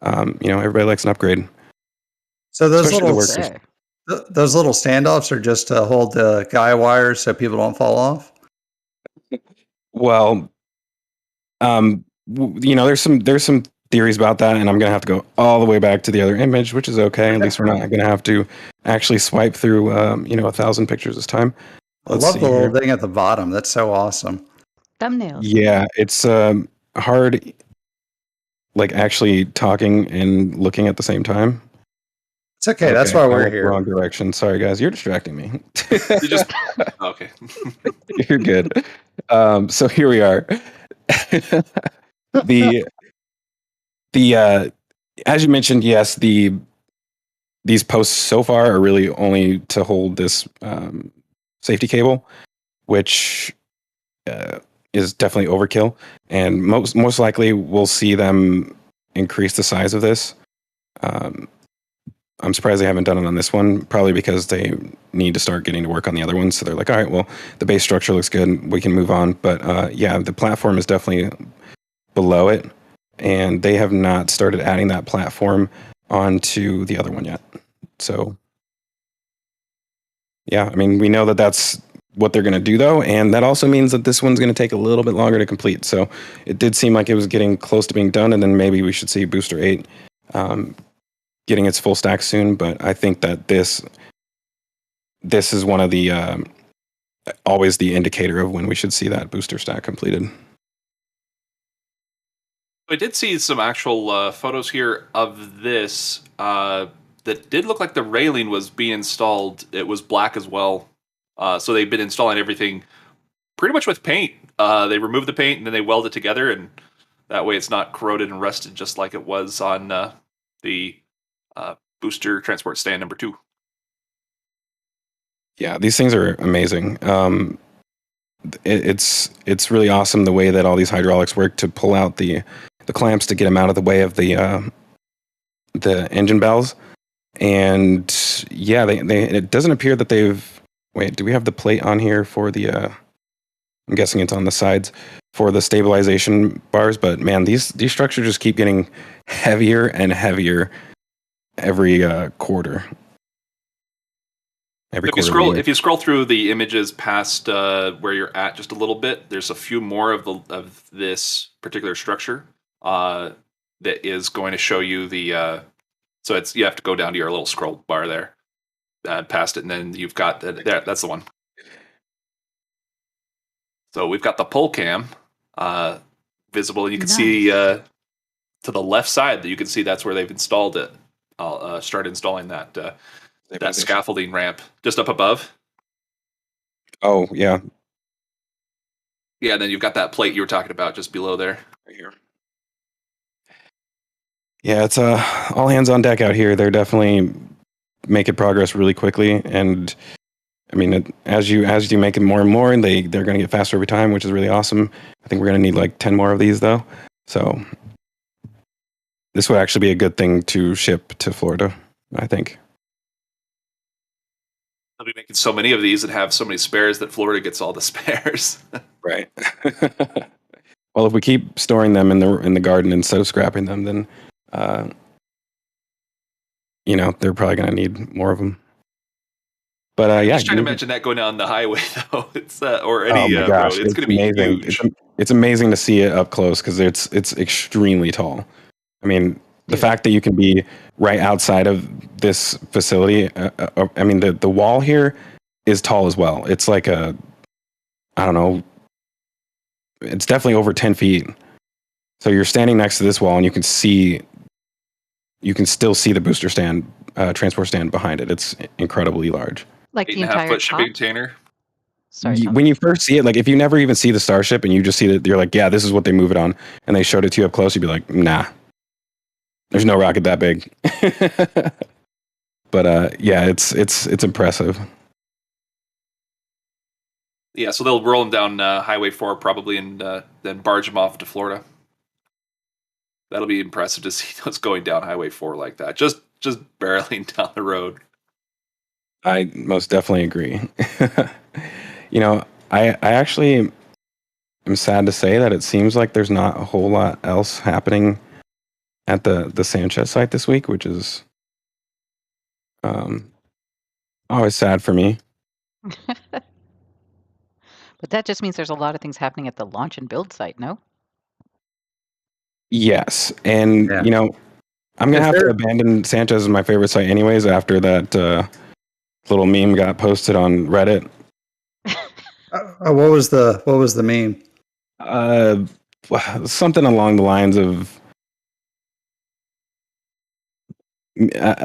everybody likes an upgrade. So those Especially the little workers. those little standoffs are just to hold the guy wires so people don't fall off. Well, there's some theories about that, and I'm gonna have to go all the way back to the other image, which is okay. At least we're not gonna have to actually swipe through 1,000 pictures this time. I love the little thing at the bottom. That's so awesome. Thumbnails. Yeah, it's hard, like actually talking and looking at the same time. It's okay. That's why we're here. Wrong direction. Sorry, guys. You're distracting me. You just okay. You're good. So here we are. The as you mentioned, yes, these posts so far are really only to hold this safety cable, which is definitely overkill, and most likely we'll see them increase the size of this. I'm surprised they haven't done it on this one, probably because they need to start getting to work on the other ones. So they're like, all right, well, the base structure looks good, we can move on. But yeah, the platform is definitely below it, and they have not started adding that platform onto the other one yet. So yeah, I mean, we know that that's what they're going to do, though, and that also means that this one's going to take a little bit longer to complete. So it did seem like it was getting close to being done, and then maybe we should see Booster 8 getting its full stack soon. But I think that this is one of the always the indicator of when we should see that booster stack completed. I did see some actual photos here of this that did look like the railing was being installed. It was black as well. So they've been installing everything pretty much with paint. They removed the paint and then they weld it together, and that way it's not corroded and rusted just like it was on the booster transport stand number 2. Yeah, these things are amazing. It's really awesome the way that all these hydraulics work to pull out the clamps to get them out of the way of the engine bells. And yeah, it doesn't appear that they've. Wait, do we have the plate on here for the? I'm guessing it's on the sides for the stabilization bars. But man, these structures just keep getting heavier and heavier every quarter. If you scroll through the images past where you're at just a little bit, there's a few more of this particular structure that is going to show you the. So you have to go down to your little scroll bar there, past it, and then you've got that's the one. So we've got the pole cam visible, and you can see to the left side that you can see that's where they've installed it. I'll start installing that scaffolding ramp just up above. Oh, yeah. Yeah, and then you've got that plate you were talking about just below there. Right here. Yeah, it's all hands on deck out here. They're definitely making progress really quickly, and I mean, as you make it more and more, and they're going to get faster every time, which is really awesome. I think we're going to need like 10 more of these, though. So this would actually be a good thing to ship to Florida, I think. They'll be making so many of these and have so many spares that Florida gets all the spares. Right. Well, if we keep storing them in the garden instead of scrapping them, then they're probably going to need more of them. yeah, Just trying to mention that going down the highway though. It's or any oh my gosh, road. It's going to be amazing. huge. It's amazing to see it up close because it's extremely tall. I mean, the fact that you can be right outside of this facility. I mean, the wall here is tall as well. It's like I don't know. It's definitely over 10 feet. So you're standing next to this wall, and you can still see the booster stand, transport stand behind it. It's incredibly large. Like the 8.5 entire foot top. shipping container. Sorry, Tom. When you first see it, like if you never even see the Starship and you just see that, you're like, yeah, this is what they move it on, and they showed it to you up close, you'd be like, nah, there's no rocket that big. But yeah, it's impressive. Yeah, so they'll roll them down Highway 4 probably, and then barge them off to Florida. That'll be impressive to see those going down Highway 4 like that, just barreling down the road. I most definitely agree. I actually am sad to say that it seems like there's not a whole lot else happening at the Sanchez site this week, which is always sad for me. But that just means there's a lot of things happening at the launch and build site, no? Yes, and Yeah. I'm gonna If have to there- abandon Sanchez as my favorite site anyways after that little meme got posted on Reddit. What was the meme? Something along the lines of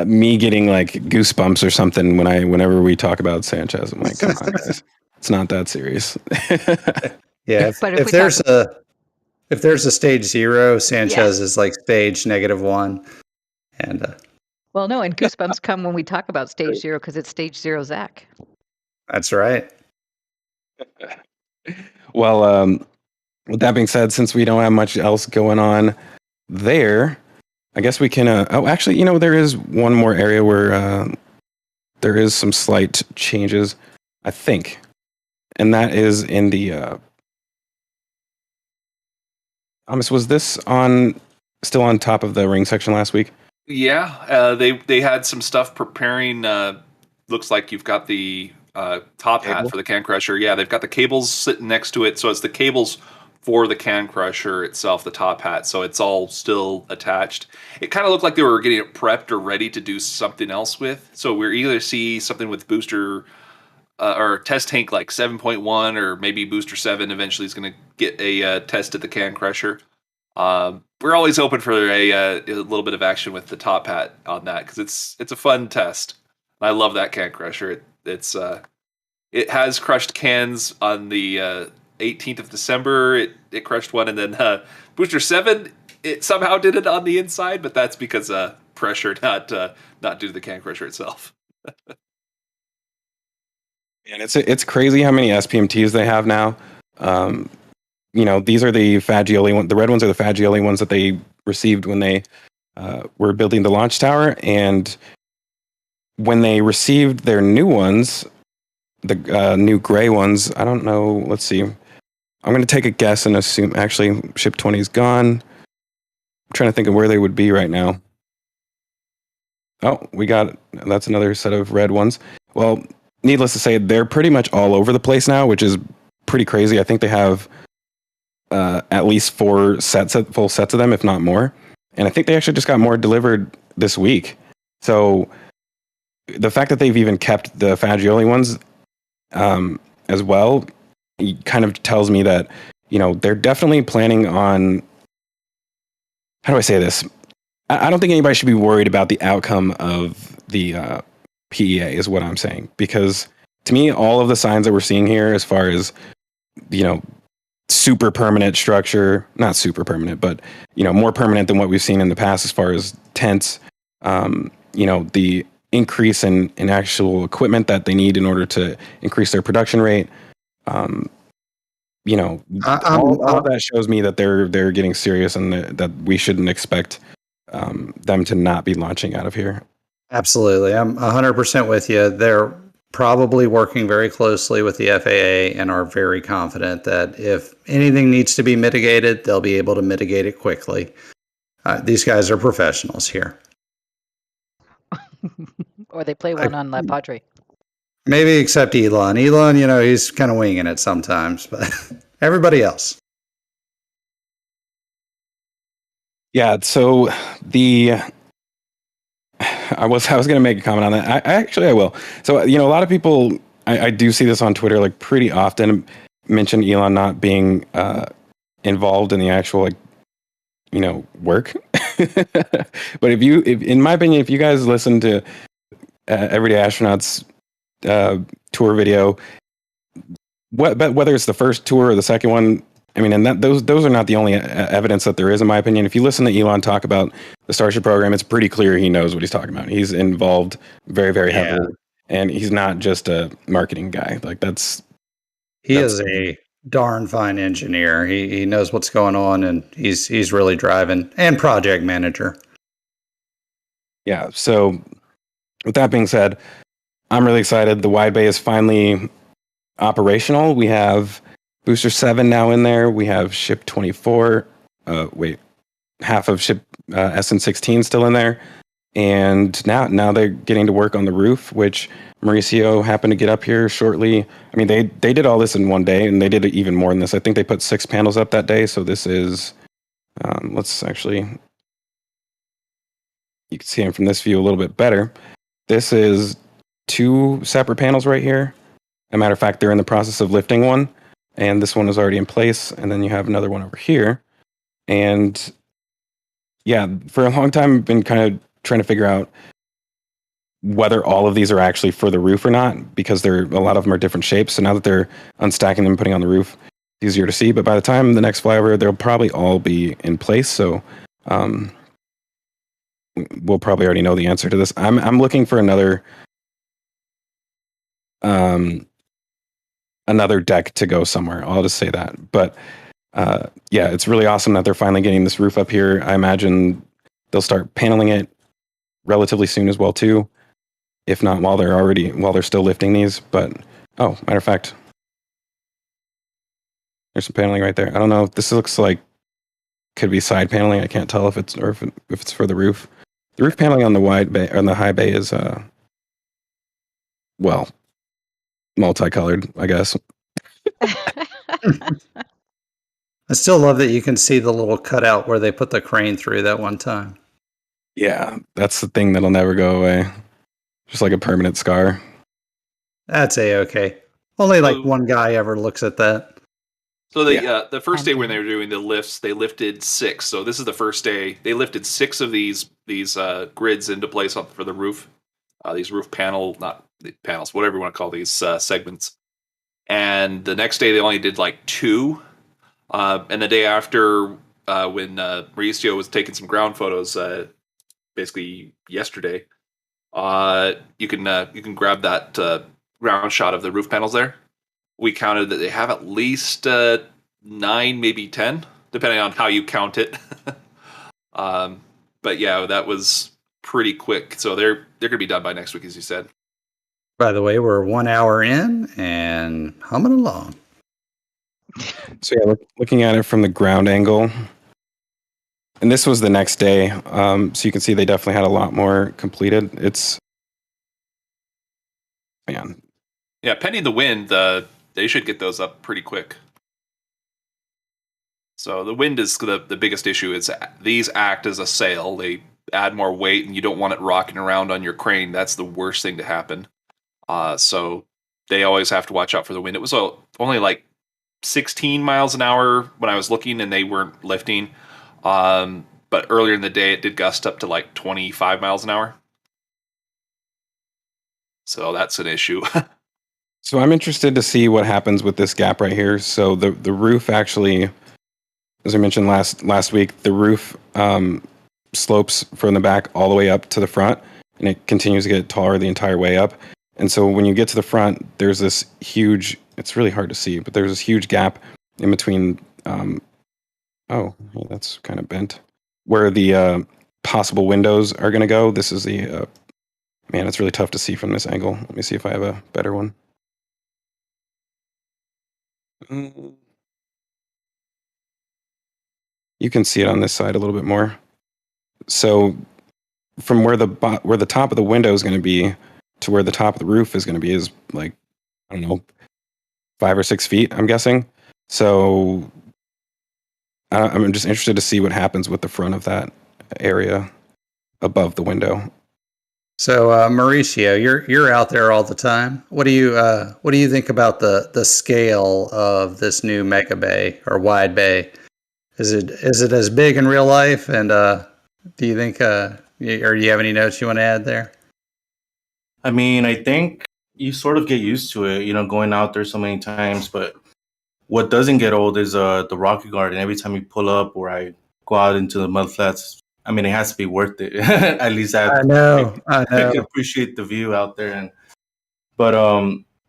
me getting like goosebumps or something whenever we talk about Sanchez. I'm like, come on, guys, it's not that serious. Yeah, But if there's a stage 0, Sanchez is like stage -1, and Well, no, and goosebumps come when we talk about stage 0 because it's stage 0 Zach. that's right. Well, with that being said, since we don't have much else going on there, I guess we can. Actually, there is one more area where there is some slight changes, I think, and that is in the. Thomas, was this still on top of the ring section last week? Yeah, they had some stuff preparing. Looks like you've got the top hat for the can crusher. Yeah, they've got the cables sitting next to it, so it's the cables for the can crusher itself, the top hat. So it's all still attached. It kind of looked like they were getting it prepped or ready to do something else with. So we're either see something with booster or test tank like 7.1, or maybe booster 7 eventually is going to get a test at the can crusher. We're always open for a little bit of action with the top hat on that because it's a fun test. I love that can crusher. It has crushed cans on the 18th of December. It crushed one, and then booster 7 it somehow did it on the inside, but that's because pressure, not due to the can crusher itself. And it's crazy how many SPMTs they have now. These are the Fagioli ones. The red ones are the Fagioli ones that they received when they were building the launch tower. And when they received their new ones, the new gray ones, I don't know. Let's see. I'm going to take a guess and assume actually ship 20 is gone. I'm trying to think of where they would be right now. Oh, that's another set of red ones. Well, needless to say, they're pretty much all over the place now, which is pretty crazy. I think they have at least 4 full sets of them, if not more. And I think they actually just got more delivered this week. So the fact that they've even kept the Fagioli ones as well kind of tells me that, they're definitely planning on, how do I say this? I don't think anybody should be worried about the outcome of the PEA is what I'm saying. Because to me, all of the signs that we're seeing here as far as, super permanent structure, not super permanent, but, more permanent than what we've seen in the past as far as tents, the increase in actual equipment that they need in order to increase their production rate. All of that shows me that they're getting serious and that we shouldn't expect them to not be launching out of here. Absolutely. I'm 100% with you. They're probably working very closely with the FAA and are very confident that if anything needs to be mitigated, they'll be able to mitigate it quickly. These guys are professionals here. Or they play one on La Padre. Maybe except Elon. Elon, he's kind of winging it sometimes, but everybody else. Yeah, so I was going to make a comment on that. I will. So, a lot of people, I do see this on Twitter like pretty often, mention Elon not being involved in the actual work. But if in my opinion, if you guys listen to Everyday Astronauts tour video, whether it's the first tour or the second one, I mean, and those are not the only evidence that there is, in my opinion. If you listen to Elon talk about the Starship program, it's pretty clear he knows what he's talking about. He's involved very, very heavily, and he's not just a marketing guy. Like he is a darn fine engineer. He knows what's going on, and he's really driving and project manager. Yeah. So, with that being said, I'm really excited. The wide bay is finally operational. We have Booster 7 now in there. We have Ship 24. Half of Ship SN16 still in there. And now they're getting to work on the roof, which Mauricio happened to get up here shortly. I mean, they did all this in one day, and they did even more than this. I think they put 6 panels up that day. So this is, let's actually, you can see them from this view a little bit better. This is 2 separate panels right here. As a matter of fact, they're in the process of lifting one, and this one is already in place. And then you have another one over here. And yeah, for a long time, I've been kind of trying to figure out whether all of these are actually for the roof or not, because a lot of them are different shapes. So now that they're unstacking them and putting on the roof, it's easier to see. But by the time the next flyover, they'll probably all be in place. So we'll probably already know the answer to this. I'm looking for another deck to go somewhere. I'll just say that. But yeah, it's really awesome that they're finally getting this roof up here. I imagine they'll start paneling it relatively soon as well too. If not while they're still lifting these. But matter of fact, there's some paneling right there. I don't know if this looks like could be side paneling. I can't tell if it's for the roof. The roof paneling on the wide bay or on the high bay is multicolored, I guess. I still love that you can see the little cutout where they put the crane through that one time. Yeah, that's the thing that'll never go away. Just like a permanent scar. That's A-okay. Only like one guy ever looks at that. So the first day when they were doing the lifts, they lifted 6. So this is the first day. They lifted 6 of these grids into place for the roof. These roof not the panels, whatever you want to call these segments. And the next day they only did like 2. And the day after, when Mauricio was taking some ground photos, basically yesterday, you can grab that ground shot of the roof panels there. We counted that they have at least 9, maybe 10, depending on how you count it. But yeah, that was pretty quick. So they're going to be done by next week, as you said. By the way, we're 1 hour in and humming along. So yeah, looking at it from the ground angle, and this was the next day, so you can see they definitely had a lot more completed. Yeah, pending the wind, they should get those up pretty quick. So the wind is the biggest issue. Is these act as a sail. They add more weight, and you don't want it rocking around on your crane. That's the worst thing to happen. So they always have to watch out for the wind. It was only like 16 miles an hour when I was looking, and they weren't lifting. But earlier in the day, it did gust up to like 25 miles an hour. So that's an issue. So I'm interested to see what happens with this gap right here. So the roof actually, as I mentioned last week, the roof slopes from the back all the way up to the front, and it continues to get taller the entire way up. And so when you get to the front, there's this huge, it's really hard to see, but there's this huge gap in between, that's kind of bent, where the possible windows are going to go. This is the, it's really tough to see from this angle. Let me see if I have a better one. You can see it on this side a little bit more. So from where the top of the window is going to be, to where the top of the roof is going to be is like, I don't know, 5 or 6 feet, I'm guessing. So I'm just interested to see what happens with the front of that area above the window. So Mauricio, you're out there all the time. What do you think about the scale of this new mega bay or wide bay? Is it as big in real life? And do you think or do you have any notes you want to add there? I mean, I think you sort of get used to it, going out there so many times. But what doesn't get old is the rocket garden. Every time you pull up or I go out into the mud flats, I mean, it has to be worth it. At least I know. I can appreciate the view out there. But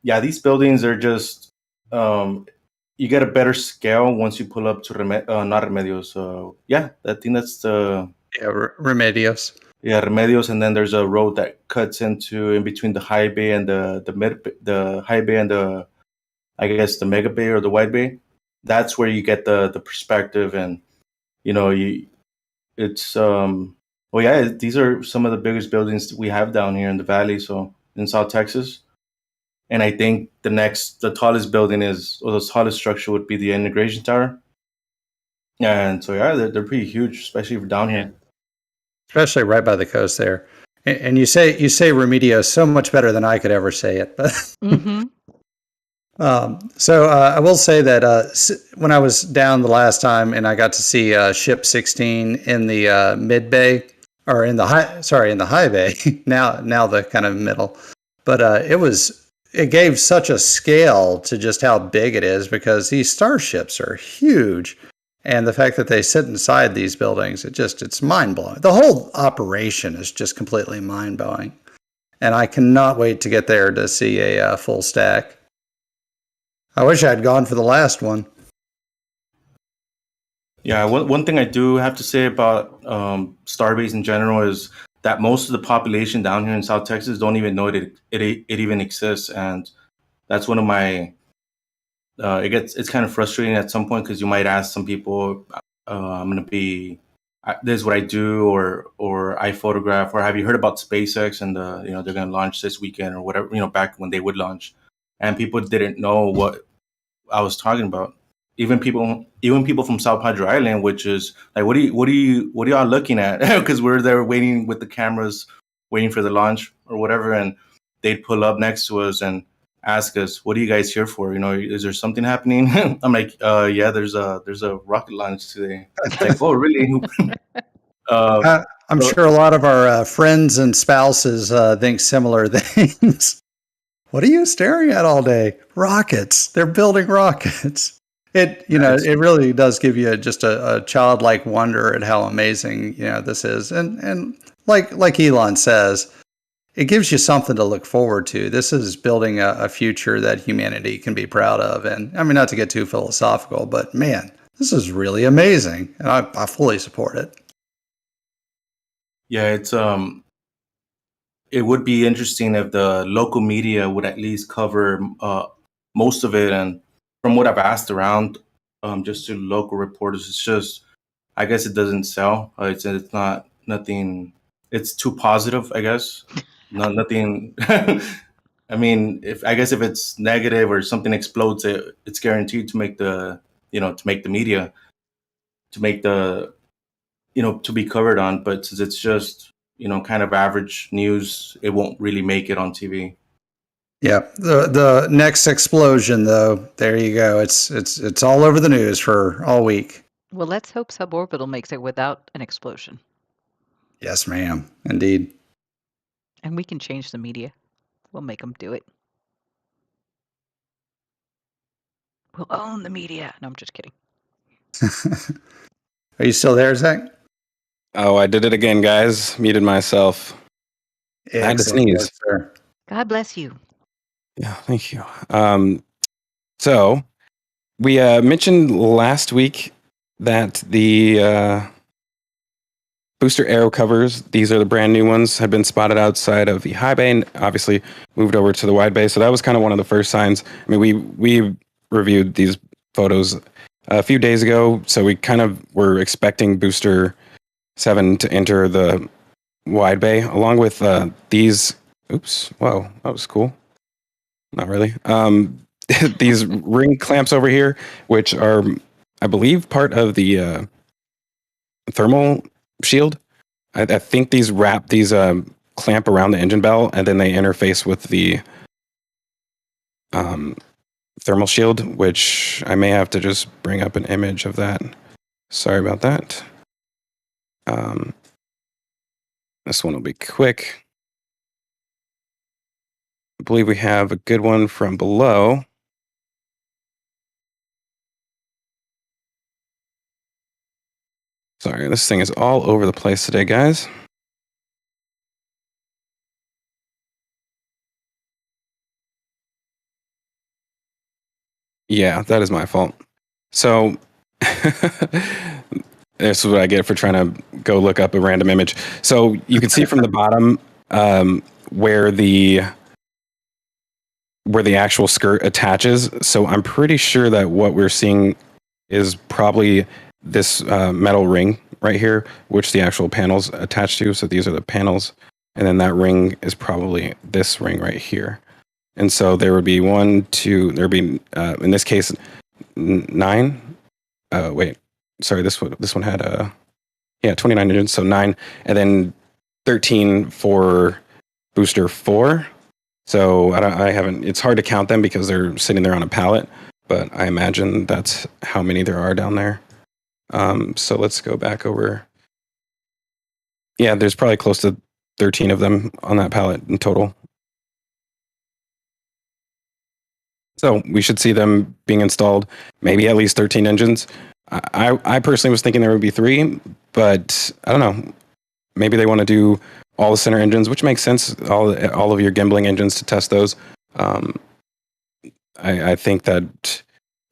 yeah, these buildings are just you get a better scale once you pull up to not Remedios. Yeah, I think that's the Remedios. Yeah, Remedios, and then there's a road that cuts in between the high bay and the high bay and the, I guess, the mega bay or the wide bay. That's where you get the perspective, and it's well, yeah, these are some of the biggest buildings we have down here in the valley, so in South Texas. And I think the tallest building or the tallest structure would be the integration tower. And so yeah, they're pretty huge, especially for down here. Especially right by the coast there. And you say Remedio so much better than I could ever say it. But so I will say that when I was down the last time and I got to see Ship 16 in the mid bay or in the high bay, now the kind of middle, but it gave such a scale to just how big it is because these starships are huge. And the fact that they sit inside these buildings, it's mind-blowing. The whole operation is just completely mind-blowing. And I cannot wait to get there to see a full stack. I wish I had gone for the last one. Yeah, one thing I do have to say about Starbase in general is that most of the population down here in South Texas don't even know it even exists. And that's one of my... it's kind of frustrating at some point because you might ask some people, I'm going to be, this is what I do, or I photograph, or have you heard about SpaceX and they're going to launch this weekend or whatever, back when they would launch, and people didn't know what I was talking about. Even people from South Padre Island, which is like, what are y'all looking at? Because we're there waiting with the cameras, waiting for the launch or whatever, and they'd pull up next to us and ask us, what are you guys here for? Is there something happening? I'm like, yeah, there's a rocket launch today. It's like, oh, really? I'm sure a lot of our friends and spouses think similar things. What are you staring at all day? Rockets. They're building rockets. It really does give you just a childlike wonder at how amazing, this is. And like Elon says, it gives you something to look forward to. This is building a future that humanity can be proud of. And I mean, not to get too philosophical, but man, this is really amazing. And I fully support it. Yeah, it would be interesting if the local media would at least cover most of it. And from what I've asked around, just to local reporters, it's just, I guess it doesn't sell. It's not nothing. It's too positive, I guess. Nothing. I mean, if it's negative or something explodes, it's guaranteed to make the media, to make the, to be covered on. But since it's just, kind of average news, it won't really make it on TV. Yeah. The next explosion, though, there you go. It's all over the news for all week. Well, let's hope Suborbital makes it without an explosion. Yes, ma'am. Indeed. And we can change the media. We'll make them do it. We'll own the media. No, I'm just kidding. Are you still there, Zach? Oh, I did it again, guys. Muted myself. I had to sneeze. Yes, God bless you. Yeah, thank you. So we mentioned last week that the booster aero covers, these are the brand new ones, have been spotted outside of the high bay and obviously moved over to the wide bay. So that was kind of one of the first signs. I mean, we reviewed these photos a few days ago, so we kind of were expecting booster 7 to enter the wide bay along with these Oops. Whoa, that was cool. Not really. These ring clamps over here, which are, I believe, part of the thermal shield. I think these clamp around the engine bell, and then they interface with the thermal shield, which I may have to just bring up an image of that. Sorry about that. This one will be quick. I believe we have a good one from below. Sorry, this thing is all over the place today, guys. Yeah, that is my fault. So this is what I get for trying to go look up a random image. So you can see from the bottom where the actual skirt attaches. So I'm pretty sure that what we're seeing is probably this metal ring right here, which the actual panels attach to. So these are the panels, and then that ring is probably this ring right here. And so there would be there'd be in this case 9. Wait, sorry, this one had 29 engines, so 9, and then 13 for booster 4. So I haven't. It's hard to count them because they're sitting there on a pallet, but I imagine that's how many there are down there. So let's go back over. Yeah, there's probably close to 13 of them on that pallet in total. So we should see them being installed, maybe at least 13 engines. I personally was thinking there would be 3, but I don't know. Maybe they want to do all the center engines, which makes sense. All of your gimbling engines to test those. I think that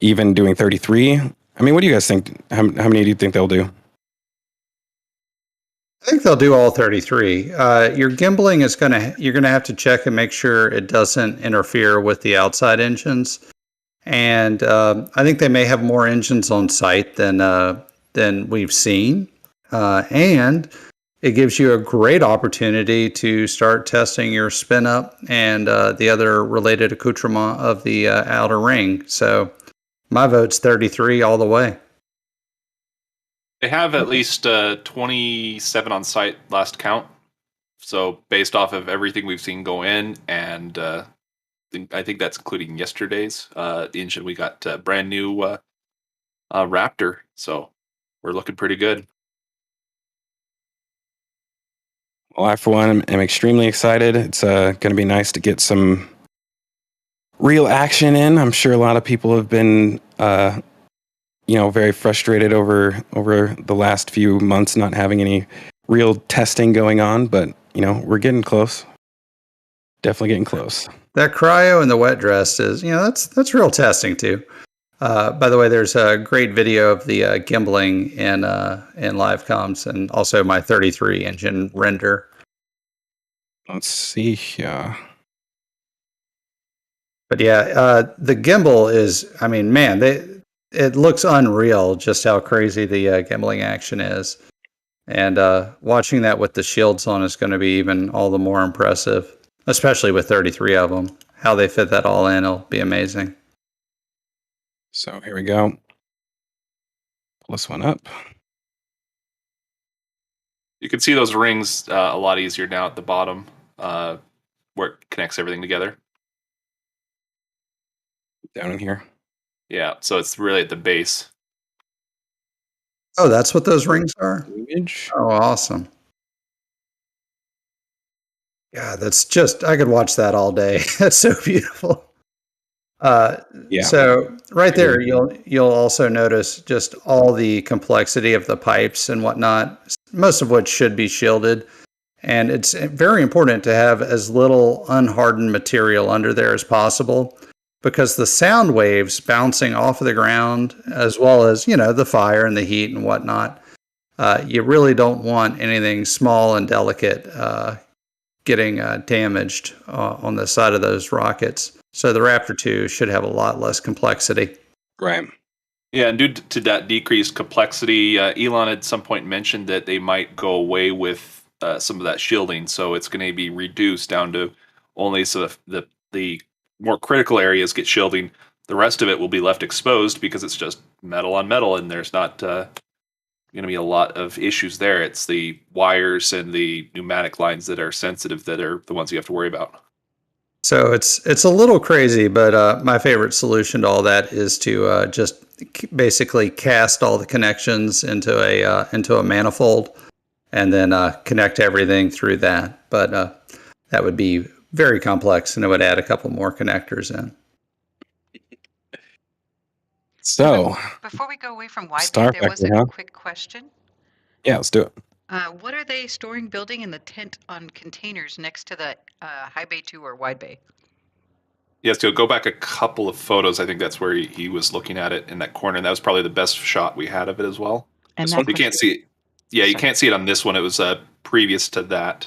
even doing 33. I mean, what do you guys think? How many do you think they'll do? I think they'll do all 33. Your gimbling is you're gonna have to check and make sure it doesn't interfere with the outside engines. And I think they may have more engines on site than we've seen. And it gives you a great opportunity to start testing your spin up and the other related accoutrement of the outer ring. So my vote's 33 all the way. They have at least 27 on site last count. So based off of everything we've seen go in, and I think that's including yesterday's the engine, we got brand new Raptor. So we're looking pretty good. Well, I, for one, am extremely excited. It's going to be nice to get some real action in. I'm sure a lot of people have been very frustrated over the last few months not having any real testing going on, but we're getting close. Definitely getting close. That cryo and the wet dress is, that's real testing too. By the way, there's a great video of the gimbling in live comms, and also my 33 engine render. Let's see here. But yeah, the gimbal is, I mean, man, it looks unreal just how crazy the gimbling action is. And watching that with the shields on is going to be even all the more impressive, especially with 33 of them. How they fit that all in will be amazing. So here we go. Pull this one up. You can see those rings a lot easier now at the bottom where it connects everything together. Down in here. Yeah, so it's really at the base. Oh, that's what those rings are? Image. Oh, awesome. God, that's just, I could watch that all day. That's so beautiful. Yeah. So right there, you'll also notice just all the complexity of the pipes and whatnot, most of which should be shielded. And it's very important to have as little unhardened material under there as possible, because the sound waves bouncing off of the ground, as well as, the fire and the heat and whatnot, you really don't want anything small and delicate getting damaged on the side of those rockets. So the Raptor 2 should have a lot less complexity. Right. Yeah, and due to that decreased complexity, Elon at some point mentioned that they might go away with some of that shielding, so it's going to be reduced down to only so the more critical areas get shielding. The rest of it will be left exposed because it's just metal on metal, and there's not going to be a lot of issues there. It's the wires and the pneumatic lines that are sensitive that are the ones you have to worry about. So it's a little crazy, but my favorite solution to all that is to just basically cast all the connections into a manifold, and then connect everything through that. But that would be very complex, and it would add a couple more connectors in. So, Before we go away from wide bay, Star there was Factor, a huh? quick question. Yeah, let's do it. What are they storing, building in the tent on containers next to the high bay 2 or wide bay? Yes, to go back a couple of photos, I think that's where he was looking at it in that corner, and that was probably the best shot we had of it as well. And This that one, you can't see it. Yeah, you Sorry. can't see it on this one. It was previous to that.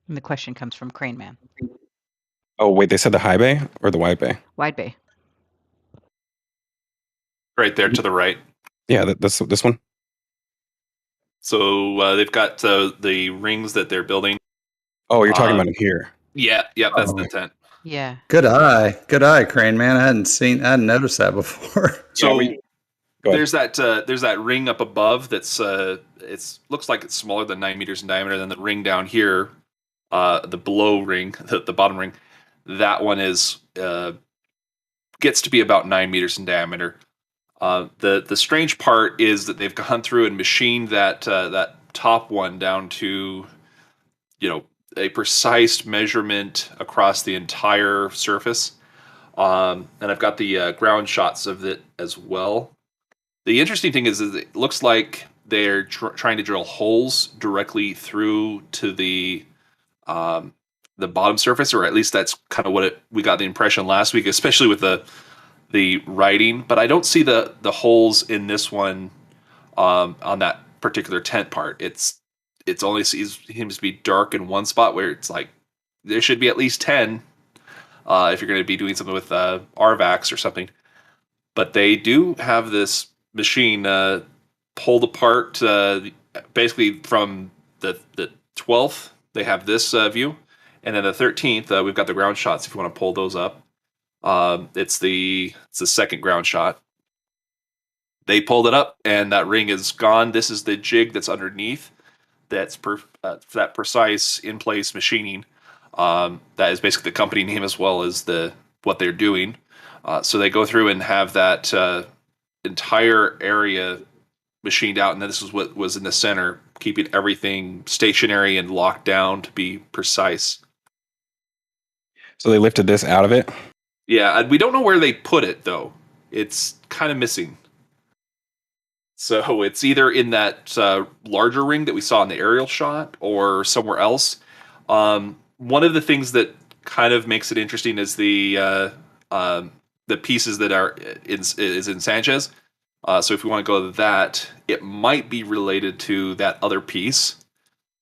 And the question comes from Crane Man. Oh, wait, they said the high bay or the wide bay? Wide bay. Right there to the right. Yeah, that's this one. So they've got the rings that they're building. Oh, you're talking about it here. Yeah, that's the tent. Yeah. Good eye, Crane Man. I hadn't noticed that before. So Yeah, go ahead. there's that ring up above that's it's looks like it's smaller than 9 meters in diameter. Then the ring down here, the below ring, the bottom ring, that one is gets to be about 9 meters in diameter. The strange part is that they've gone through and machined that top one down to, a precise measurement across the entire surface. And I've got the ground shots of it as well. The interesting thing is it looks like they're trying to drill holes directly through to the bottom surface, or at least that's kind of what we got the impression last week, especially with the writing. But I don't see the holes in this one on that particular tent part. It's only seems to be dark in one spot where it's like there should be at least 10 if you're going to be doing something with RVAX or something. But they do have this machine pulled apart basically from the 12th. They have this view, and then the 13th we've got the ground shots if you want to pull those up. It's the second ground shot. They pulled it up, and that ring is gone. This is the jig that's underneath. That's that precise in place machining. That is basically the company name as well as what they're doing. So they go through and have that entire area machined out, and then this is what was in the center, keeping everything stationary and locked down to be precise. So they lifted this out of it? Yeah, and we don't know where they put it, though. It's kind of missing. So it's either in that larger ring that we saw in the aerial shot or somewhere else. One of the things that kind of makes it interesting is the pieces that are in Sanchez. So if we want to go to that, it might be related to that other piece.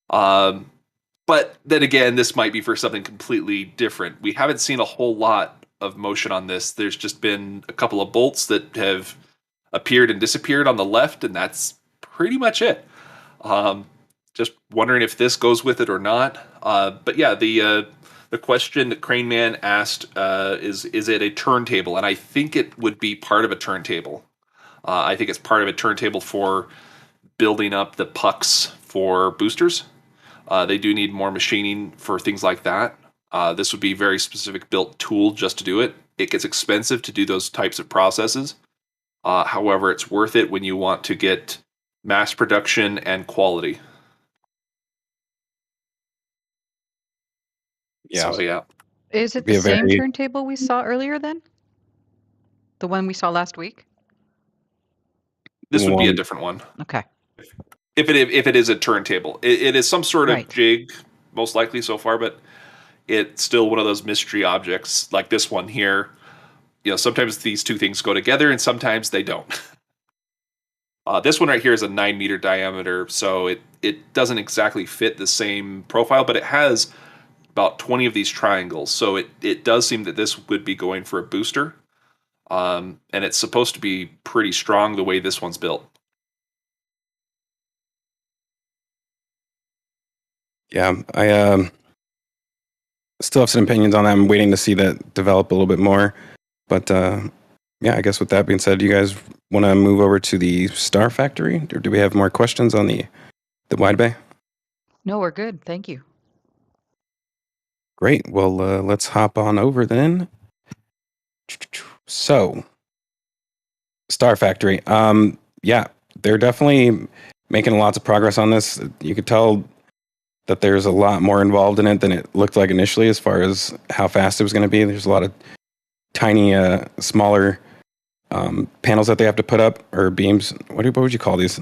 But then again, this might be for something completely different. We haven't seen a whole lot of motion on this. There's just been a couple of bolts that have appeared and disappeared on the left, and that's pretty much it. Just wondering if this goes with it or not. But yeah, the question that Crane Man asked is it a turntable? And I think it would be part of a turntable. I think it's part of a turntable for building up the pucks for boosters. They do need more machining for things like that. This would be a very specific built tool just to do it. It gets expensive to do those types of processes. However, it's worth it when you want to get mass production and quality. Yeah. So, yeah. Is it Be the a same very- turntable we saw earlier then? The one we saw last week? This would be a One- different one. Okay. If it is a turntable. It is some sort of Right. jig, most likely so far, but it's still one of those mystery objects like this one here. Sometimes these two things go together and sometimes they don't. This one right here is a 9 meter diameter, so it doesn't exactly fit the same profile, but it has about 20 of these triangles. So it does seem that this would be going for a booster. And it's supposed to be pretty strong the way this one's built. Yeah, I still have some opinions on that. I'm waiting to see that develop a little bit more. But yeah, I guess with that being said, do you guys want to move over to the Star Factory, or do we have more questions on the wide bay? No, we're good. Thank you. Great. Well, let's hop on over then. So, Star Factory. Yeah, they're definitely making lots of progress on this. You could tell that there's a lot more involved in it than it looked like initially, as far as how fast it was going to be. There's a lot of tiny, smaller panels that they have to put up, or beams. What would you call these?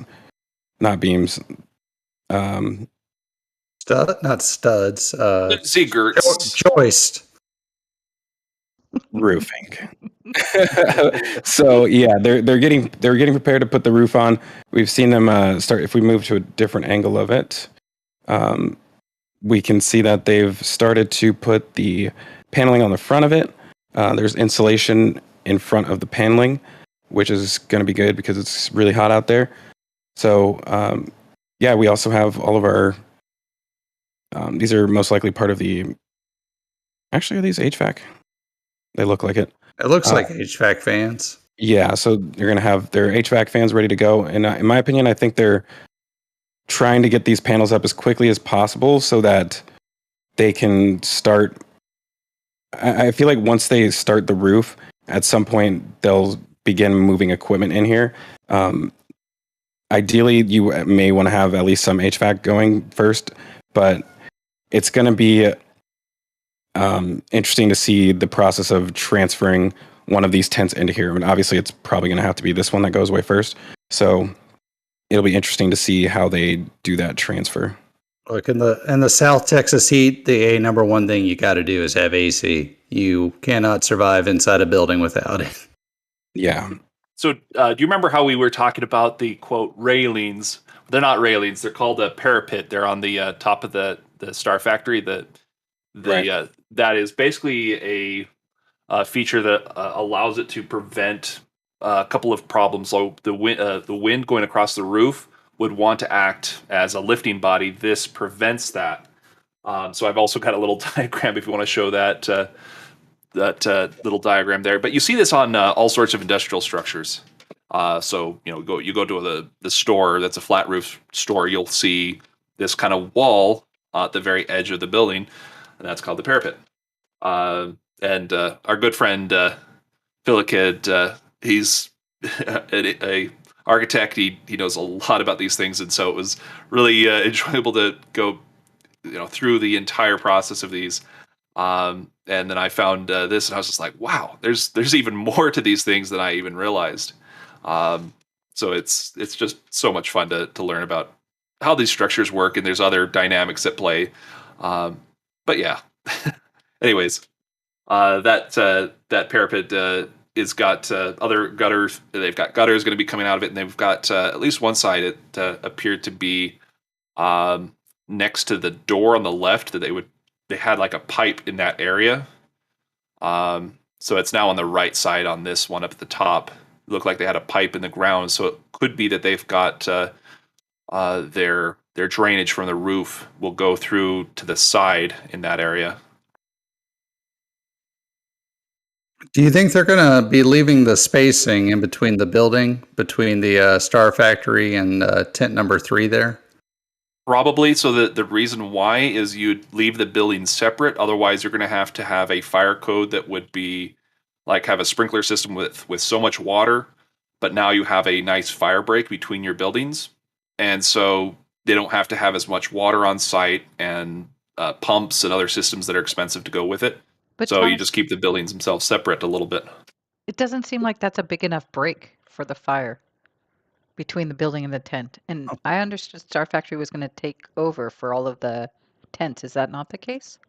Not beams. Not studs. Lindsay Gertz. Joist. Roofing. So yeah, they're getting prepared to put the roof on. We've seen them start. If we move to a different angle of it, we can see that they've started to put the paneling on the front of it. There's insulation in front of the paneling, which is going to be good because it's really hot out there. So yeah, we also have all of our. These are most likely part of the. Actually, are these HVAC? They look like it. It looks like HVAC fans. Yeah, so they're going to have their HVAC fans ready to go. And in my opinion, I think they're trying to get these panels up as quickly as possible so that they can start. I feel like once they start the roof, at some point, they'll begin moving equipment in here. Ideally, you may want to have at least some HVAC going first, but it's going to be interesting to see the process of transferring one of these tents into here. I mean, obviously, it's probably going to have to be this one that goes away first. So it'll be interesting to see how they do that transfer. Look, in the South Texas heat, the number one thing you got to do is have AC. You cannot survive inside a building without it. Yeah. So do you remember how we were talking about the, quote, railings? They're not railings. They're called a parapet. They're on the top of the Star Factory. Right. That is basically a feature that allows it to prevent a couple of problems. So the wind going across the roof would want to act as a lifting body. This prevents that. So I've also got a little diagram if you want to show that little diagram there. But you see this on all sorts of industrial structures. So you go to the store that's a flat roof store. You'll see this kind of wall at the very edge of the building, and that's called the parapet. And our good friend Philakid, he's a architect. He knows a lot about these things, and so it was really enjoyable to go through the entire process of these. And then I found this, and I was just like, wow, there's even more to these things than I even realized. So it's just so much fun to learn about how these structures work, and there's other dynamics at play. But yeah, anyways, that parapet is got other gutters. They've got gutters going to be coming out of it, and they've got at least one side it appeared to be next to the door on the left that they had like a pipe in that area. So it's now on the right side on this one up at the top. It looked like they had a pipe in the ground, so it could be that they've got their drainage from the roof will go through to the side in that area. Do you think they're going to be leaving the spacing in between the building, between the Star Factory and tent number 3 there? Probably. So the reason why is you'd leave the building separate. Otherwise, you're going to have a fire code that would be like have a sprinkler system with so much water, but now you have a nice fire break between your buildings. And so they don't have to have as much water on site and pumps and other systems that are expensive to go with it. But So Thomas, you just keep the buildings themselves separate a little bit. it doesn't seem like that's a big enough break for the fire between the building and the tent. And I understood Star Factory was going to take over for all of the tents. Is that not the case?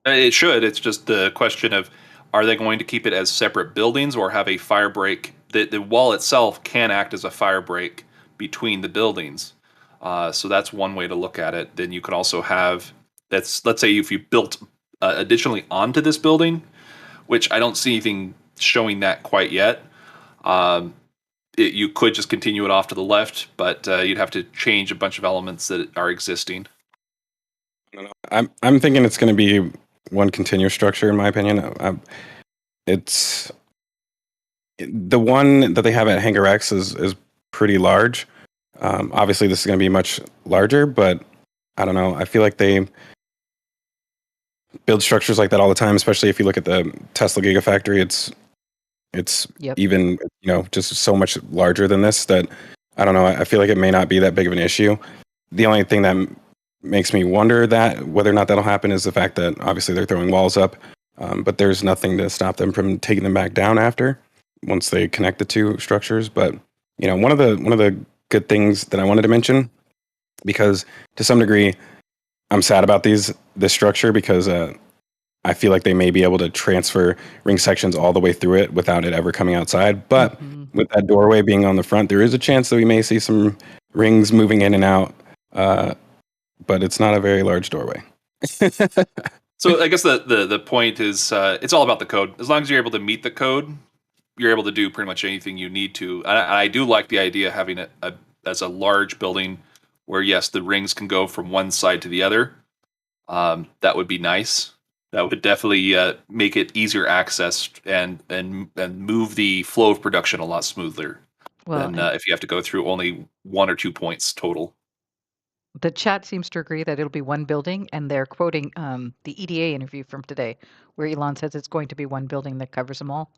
It should. It's just the question of, are they going to keep it as separate buildings or have a fire break? The wall itself can act as a fire break between the buildings. So that's one way to look at it. Then you can also have, let's say if you built additionally onto this building, which I don't see anything showing that quite yet. You could just continue it off to the left, but you'd have to change a bunch of elements that are existing. I'm thinking it's going to be one continuous structure, in my opinion. It's the one that they have at Hangar X is pretty large. Obviously, this is going to be much larger, but I don't know. I feel like they build structures like that all the time, especially if you look at the Tesla Gigafactory. It's Yep. even, just so much larger than this that I don't know. I feel like it may not be that big of an issue. The only thing that makes me wonder that whether or not that'll happen is the fact that obviously they're throwing walls up, but there's nothing to stop them from taking them back down after once they connect the two structures. But one of the good things that I wanted to mention, because to some degree I'm sad about this structure, because I feel like they may be able to transfer ring sections all the way through it without it ever coming outside. But with that doorway being on the front, there is a chance that we may see some rings moving in and out. But it's not a very large doorway. So I guess the point is it's all about the code. As long as you're able to meet the code, you're able to do pretty much anything you need to. And I do like the idea of having it as a large building where, yes, the rings can go from one side to the other. That would be nice. That would definitely make it easier access and move the flow of production a lot smoother than if you have to go through only 1 or 2 points total. The chat seems to agree that it'll be one building, and they're quoting the EDA interview from today, where Elon says it's going to be one building that covers them all.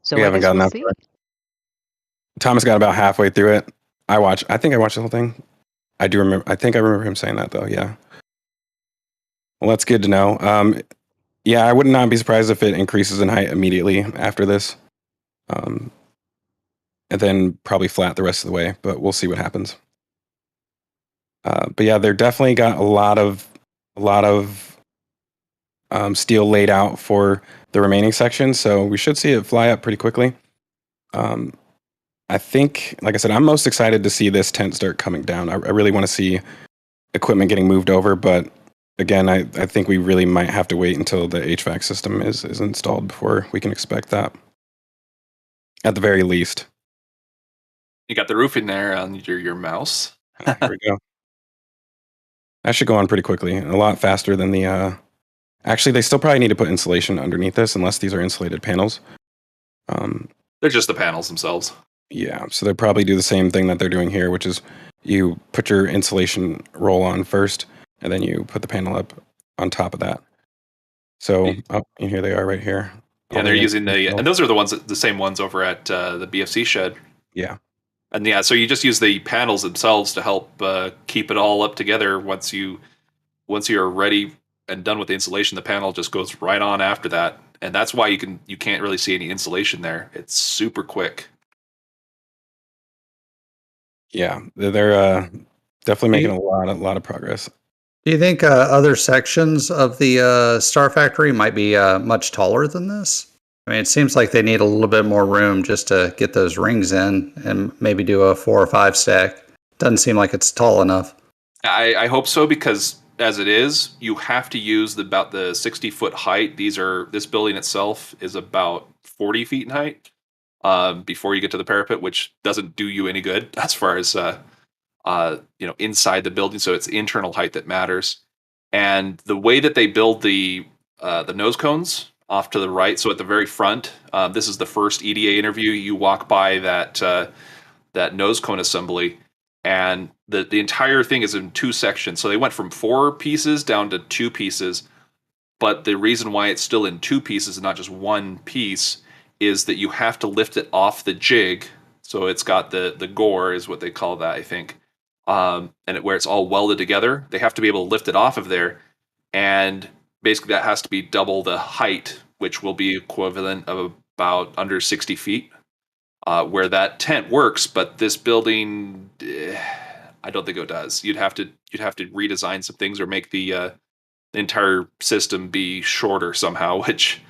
So We I haven't guess gotten we'll that see. far. Thomas got about halfway through it. I think I watched the whole thing. I think I remember him saying that, though. Yeah. Well, that's good to know. Yeah, I would not be surprised if it increases in height immediately after this. And then probably flat the rest of the way, but we'll see what happens. But yeah, they're definitely got a lot of steel laid out for the remaining sections, so we should see it fly up pretty quickly. I think, like I said, I'm most excited to see this tent start coming down. I really want to see equipment getting moved over, but again, I think we really might have to wait until the HVAC system is installed before we can expect that. At the very least. You got the roof in there on your mouse. Here we go. That should go on pretty quickly, a lot faster than the. Actually, they still probably need to put insulation underneath this, unless these are insulated panels. They're just the panels themselves. Yeah, so they probably do the same thing that they're doing here, which is you put your insulation roll on first, and then you put the panel up on top of that. So, and here they are right here. Yeah, they're using and those are the same ones over at the BFC shed. Yeah. And yeah, so you just use the panels themselves to help keep it all up together. Once you're ready and done with the insulation, the panel just goes right on after that. And that's why you can't really see any insulation there. It's super quick. Yeah, they're definitely making a lot of progress. Do you think other sections of the Star Factory might be much taller than this? I mean, it seems like they need a little bit more room just to get those rings in and maybe do a 4 or 5 stack. Doesn't seem like it's tall enough. I hope so, because as it is, you have to use about the 60-foot height. This building itself is about 40 feet in height before you get to the parapet, which doesn't do you any good as far as inside the building. So it's internal height that matters. And the way that they build the nose cones off to the right, so at the very front, this is the first EDA interview. You walk by that nose cone assembly, and the entire thing is in 2 sections. So they went from 4 pieces down to 2 pieces. But the reason why it's still in 2 pieces and not just 1 piece is that you have to lift it off the jig. So it's got the gore is what they call that, I think. Where it's all welded together, they have to be able to lift it off of there. And basically that has to be double the height, which will be equivalent of about under 60 feet. Where that tent works, but this building, I don't think it does. You'd have to redesign some things or make the entire system be shorter somehow, which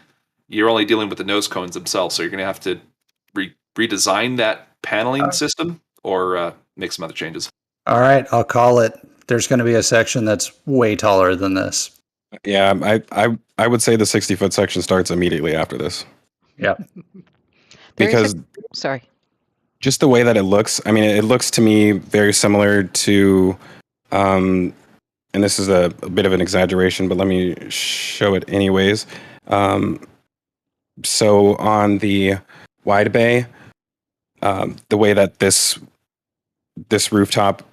you're only dealing with the nose cones themselves. So you're going to have to redesign that paneling system or make some other changes. All right, I'll call it. There's going to be a section that's way taller than this. Yeah, I would say the 60-foot section starts immediately after this. Yeah. Because sorry. Just the way that it looks, I mean, it looks to me very similar to and this is a bit of an exaggeration, but let me show it anyways. So on the wide bay, the way that this rooftop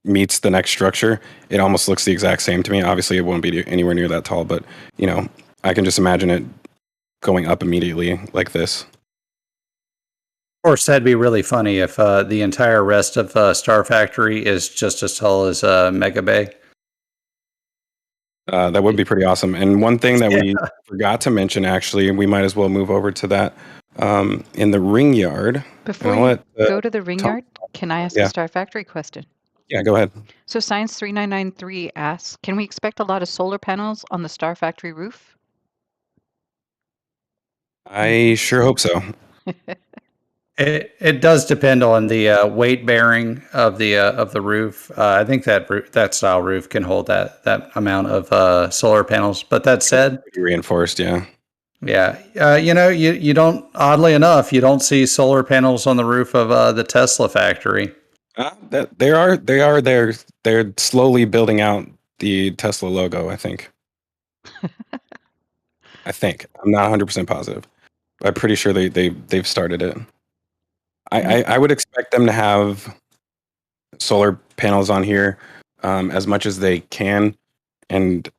meets the next structure, it almost looks the exact same to me. Obviously, it won't be anywhere near that tall, but I can just imagine it going up immediately like this. Of course, that'd be really funny if the entire rest of Star Factory is just as tall as Mega Bay. That would be pretty awesome. And one thing that we forgot to mention, actually, we might as well move over to that in the ring yard. Before you go to the ring yard, can I ask a Star Factory question? Yeah, go ahead. So Science 3993 asks, can we expect a lot of solar panels on the Star Factory roof? I sure hope so. It does depend on the weight bearing of the roof. I think that style roof can hold that amount of solar panels. But that said, Pretty reinforced, yeah. Yeah, you don't. Oddly enough, you don't see solar panels on the roof of the Tesla factory. They're slowly building out the Tesla logo, I think. I'm not 100% positive. I'm pretty sure they've started it. I would expect them to have solar panels on here as much as they can, and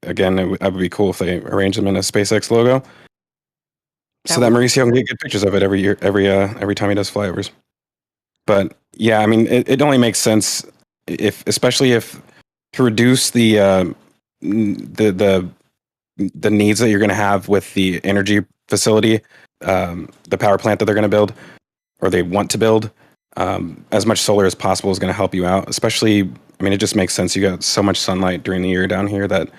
again, it would be cool if they arrange them in a SpaceX logo, so that Mauricio can get good pictures of it every year, every time he does flyovers. But yeah, I mean, it only makes sense especially if to reduce the needs that you're going to have with the energy facility, the power plant that they're going to build or they want to build. As much solar as possible is going to help you out. Especially, I mean, it just makes sense. You got so much sunlight during the year down here that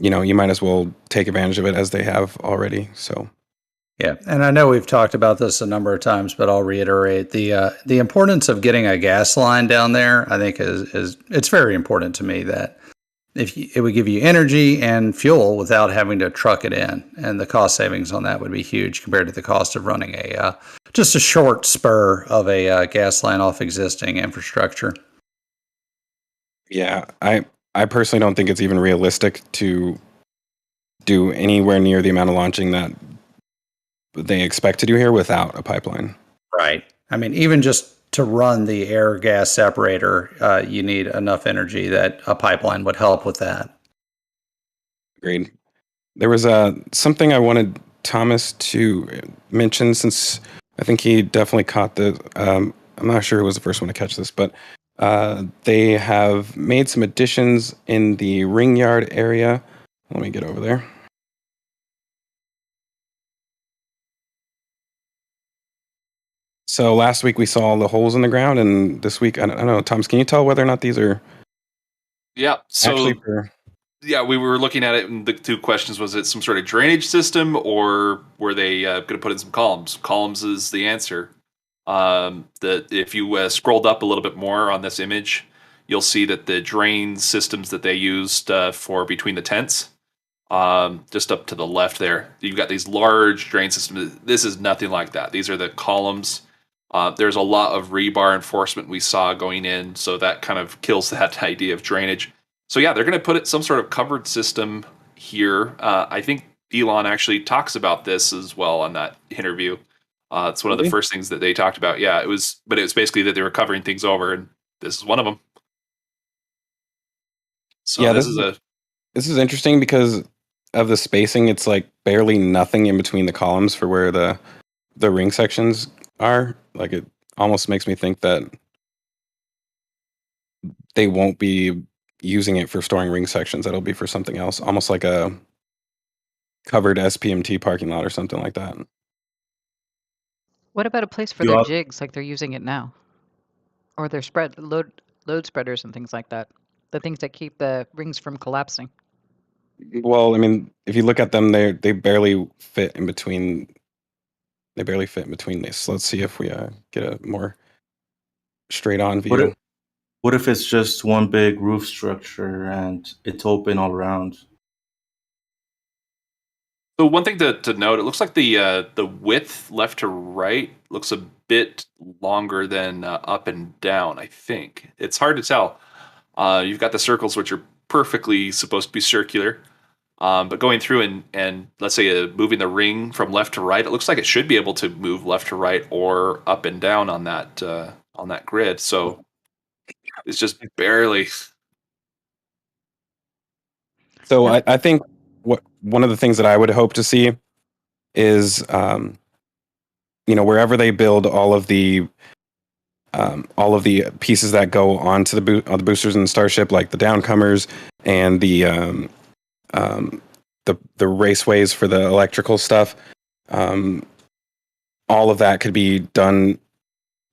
you might as well take advantage of it as they have already. So. Yeah, and I know we've talked about this a number of times, but I'll reiterate the importance of getting a gas line down there. I think is it's very important to me that it would give you energy and fuel without having to truck it in, and the cost savings on that would be huge compared to the cost of running just a short spur of a gas line off existing infrastructure. Yeah, I personally don't think it's even realistic to do anywhere near the amount of launching that they expect to do here without a pipeline. Right. I mean, even just to run the air gas separator, you need enough energy that a pipeline would help with that. Agreed. There was something I wanted Thomas to mention, since I think he definitely caught the. I'm not sure who was the first one to catch this, but they have made some additions in the ring yard area. Let me get over there. So last week we saw the holes in the ground, and this week, I don't know, Thomas, can you tell whether or not these are? Yeah. So yeah, we were looking at it, and the two questions: was it some sort of drainage system, or were they going to put in some columns? Columns is the answer. That if you scrolled up a little bit more on this image, you'll see that the drain systems that they used for between the tents, just up to the left there, you've got these large drain systems. This is nothing like that. These are the columns. There's a lot of rebar enforcement we saw going in, so that kind of kills that idea of drainage. So yeah, they're going to put some sort of covered system here. I think Elon actually talks about this as well on that interview. It's one of the first things that they talked about. Yeah, it was basically that they were covering things over, and this is one of them. So yeah, this is interesting because of the spacing. It's like barely nothing in between the columns for where the ring sections are. Like, it almost makes me think that they won't be using it for storing ring sections. That'll be for something else, almost like a covered SPMT parking lot or something like that. What about a place for their jigs, like they're using it now, or their load spreaders and things like that? The things that keep the rings from collapsing. Well, I mean, if you look at them, they barely fit in between. They barely fit in between this. Let's see if we get a more straight-on view. What if it's just one big roof structure and it's open all around? So one thing to note, it looks like the width left to right looks a bit longer than up and down. I think it's hard to tell. You've got the circles, which are perfectly supposed to be circular. But going through and let's say moving the ring from left to right, it looks like it should be able to move left to right or up and down on that grid. So it's just barely. So Yep. I think one of the things that I would hope to see is, wherever they build all of the pieces that go onto the boosters in the Starship, like the downcomers and the raceways for the electrical stuff. All of that could be done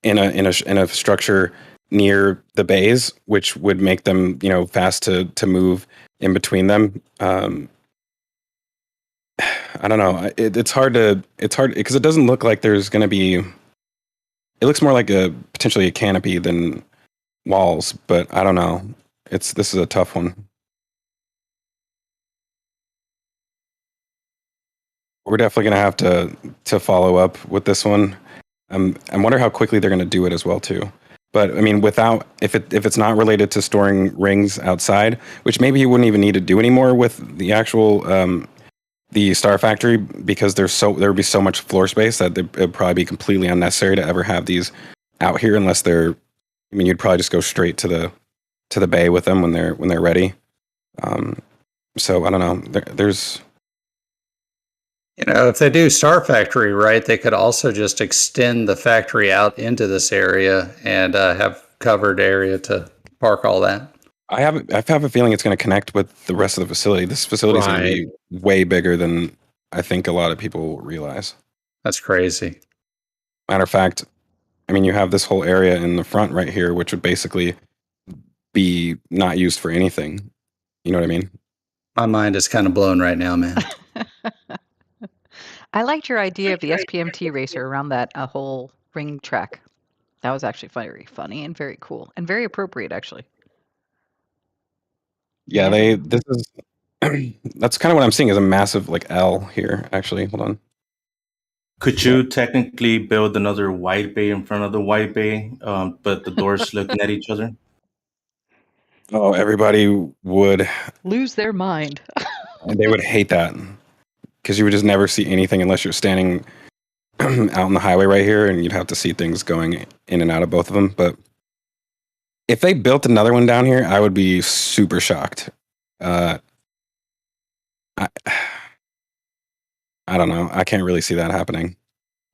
in a structure near the bays, which would make them fast to move in between them. I don't know. It's hard because it doesn't look like there's going to be. It looks more like potentially a canopy than walls, but I don't know. This is a tough one. We're definitely going to have to follow up with this one. I wonder how quickly they're going to do it as well too. But I mean, if it's not related to storing rings outside, which maybe you wouldn't even need to do anymore with the actual the Star Factory, because there would be so much floor space that it would probably be completely unnecessary to ever have these out here unless they're. I mean, you'd probably just go straight to the bay with them when they're ready. So I don't know. There's. If they do Star Factory right, they could also just extend the factory out into this area and have covered area to park all that. I have a feeling it's going to connect with the rest of the facility. This facility is going to be way bigger than I think a lot of people realize. That's crazy. Matter of fact, I mean, you have this whole area in the front right here, which would basically be not used for anything. You know what I mean? My mind is kind of blown right now, man. I liked your idea of the SPMT racer around that whole ring track. That was actually very funny and very cool and very appropriate, actually. Yeah, this is that's kind of what I'm seeing is a massive like L here. Actually, hold on. Could you technically build another wide bay in front of the wide bay, but the doors looking at each other? Oh, everybody would lose their mind. They would hate that because you would just never see anything unless you're standing out on the highway right here, and you'd have to see things going in and out of both of them. But if they built another one down here, I would be super shocked. I don't know. I can't really see that happening.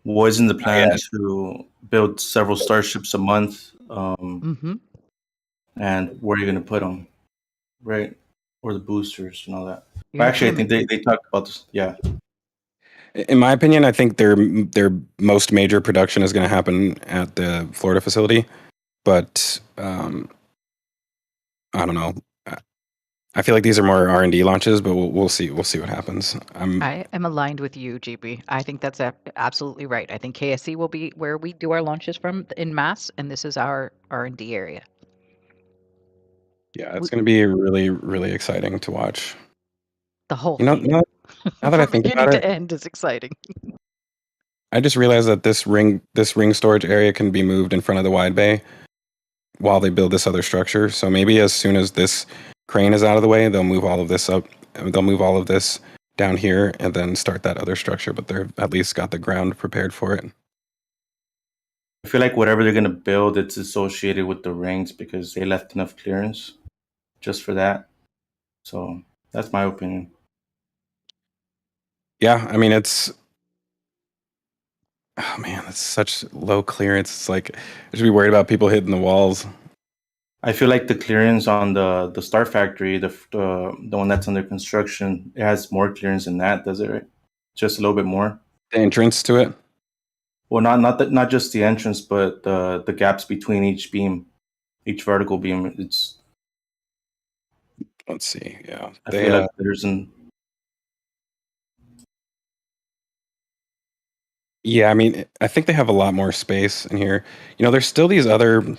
Wasn't the plan to build several starships a month? And where are you going to put them? Right? Or the boosters and all that. But actually, I think they talked about this. Yeah. In my opinion, I think their most major production is going to happen at the Florida facility. But I don't know. I feel like these are more R&D launches, but we'll see. We'll see what happens. I am aligned with you, GB. I think that's absolutely right. I think KSC will be where we do our launches from in mass, and this is our R&D area. Yeah, it's going to be really, really exciting to watch. The whole thing. Now that I think about it, to end is exciting. I just realized that this ring storage area can be moved in front of the wide bay while they build this other structure. So maybe as soon as this crane is out of the way, they'll move all of this up. They'll move all of this down here and then start that other structure. But they've at least got the ground prepared for it. I feel like whatever they're going to build, it's associated with the rings because they left enough clearance just for that. So that's my opinion. Yeah, I mean, it's such low clearance. It's like I should be worried about people hitting the walls. I feel like the clearance on the Star Factory, the one that's under construction, it has more clearance than that, does it? Right? Just a little bit more. The entrance to it. Well, not just the entrance, but the gaps between each beam, each vertical beam. Let's see. Yeah, I feel like there's an. Yeah, I mean, I think they have a lot more space in here. There's still these other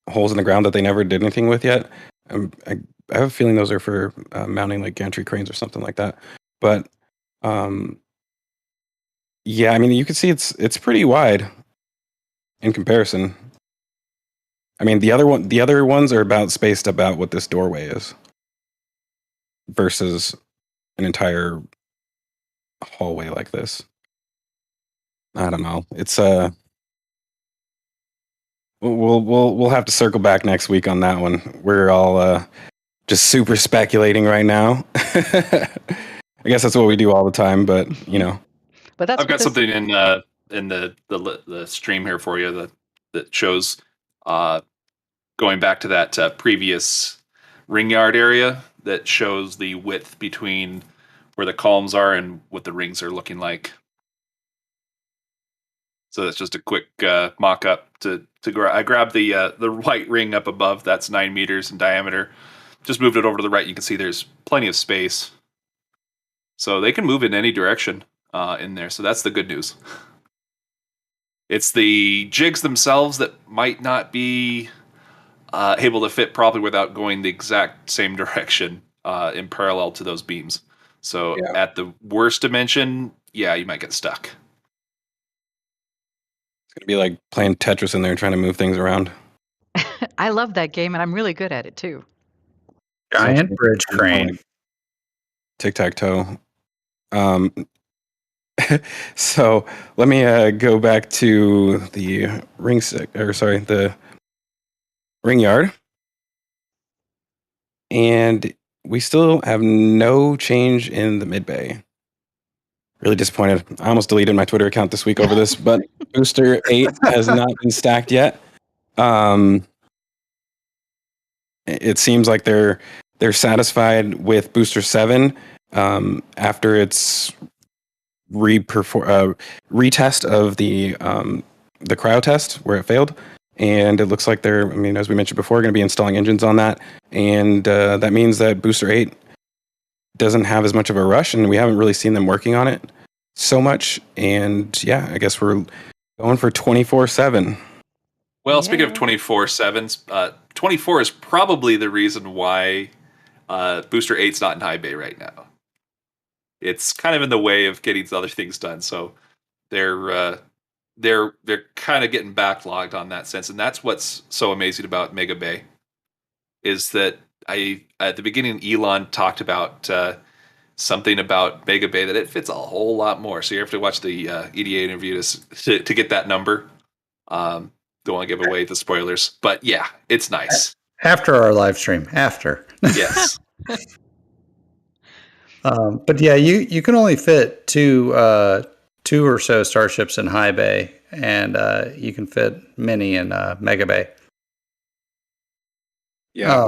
holes in the ground that they never did anything with yet. I have a feeling those are for mounting like gantry cranes or something like that. But yeah, I mean, you can see it's pretty wide in comparison. I mean, the other ones are about spaced about what this doorway is versus an entire hallway like this. I don't know. It's we'll have to circle back next week on that one. We're all just super speculating right now. I guess that's what we do all the time, but But that's I've got something in the stream here for you that shows going back to that previous ring yard area that shows the width between where the columns are and what the rings are looking like. So that's just a quick mock-up I grabbed the white ring up above. That's 9 meters in diameter. Just moved it over to the right. You can see there's plenty of space. So they can move in any direction in there. So that's the good news. It's the jigs themselves that might not be able to fit properly without going the exact same direction in parallel to those beams. So at the worst dimension, you might get stuck. It's gonna be like playing Tetris in there, trying to move things around. I love that game, and I'm really good at it too. Giant bridge crane. Tic-tac-toe. So let me go back to the the ring yard, and we still have no change in the mid bay. Really disappointed. I almost deleted my Twitter account this week over this, but Booster 8 has not been stacked yet. It seems like they're satisfied with Booster 7 after its retest of the cryo test where it failed. And it looks like they're, as we mentioned before, going to be installing engines on that. And that means that Booster 8 doesn't have as much of a rush, and we haven't really seen them working on it so much. And I guess we're going for 24/7. Well, speaking of 24/7s, 24 is probably the reason why Booster 8's not in high bay right now. It's kind of in the way of getting other things done, so they're kind of getting backlogged on that sense, and that's what's so amazing about Mega Bay is that at the beginning Elon talked about something about Mega Bay that it fits a whole lot more. So you have to watch the EDA interview to get that number. Don't want to give away the spoilers, but it's nice. After our live stream, after. Yes. But you can only fit two or so starships in high bay, and you can fit many in Mega Bay. Yeah.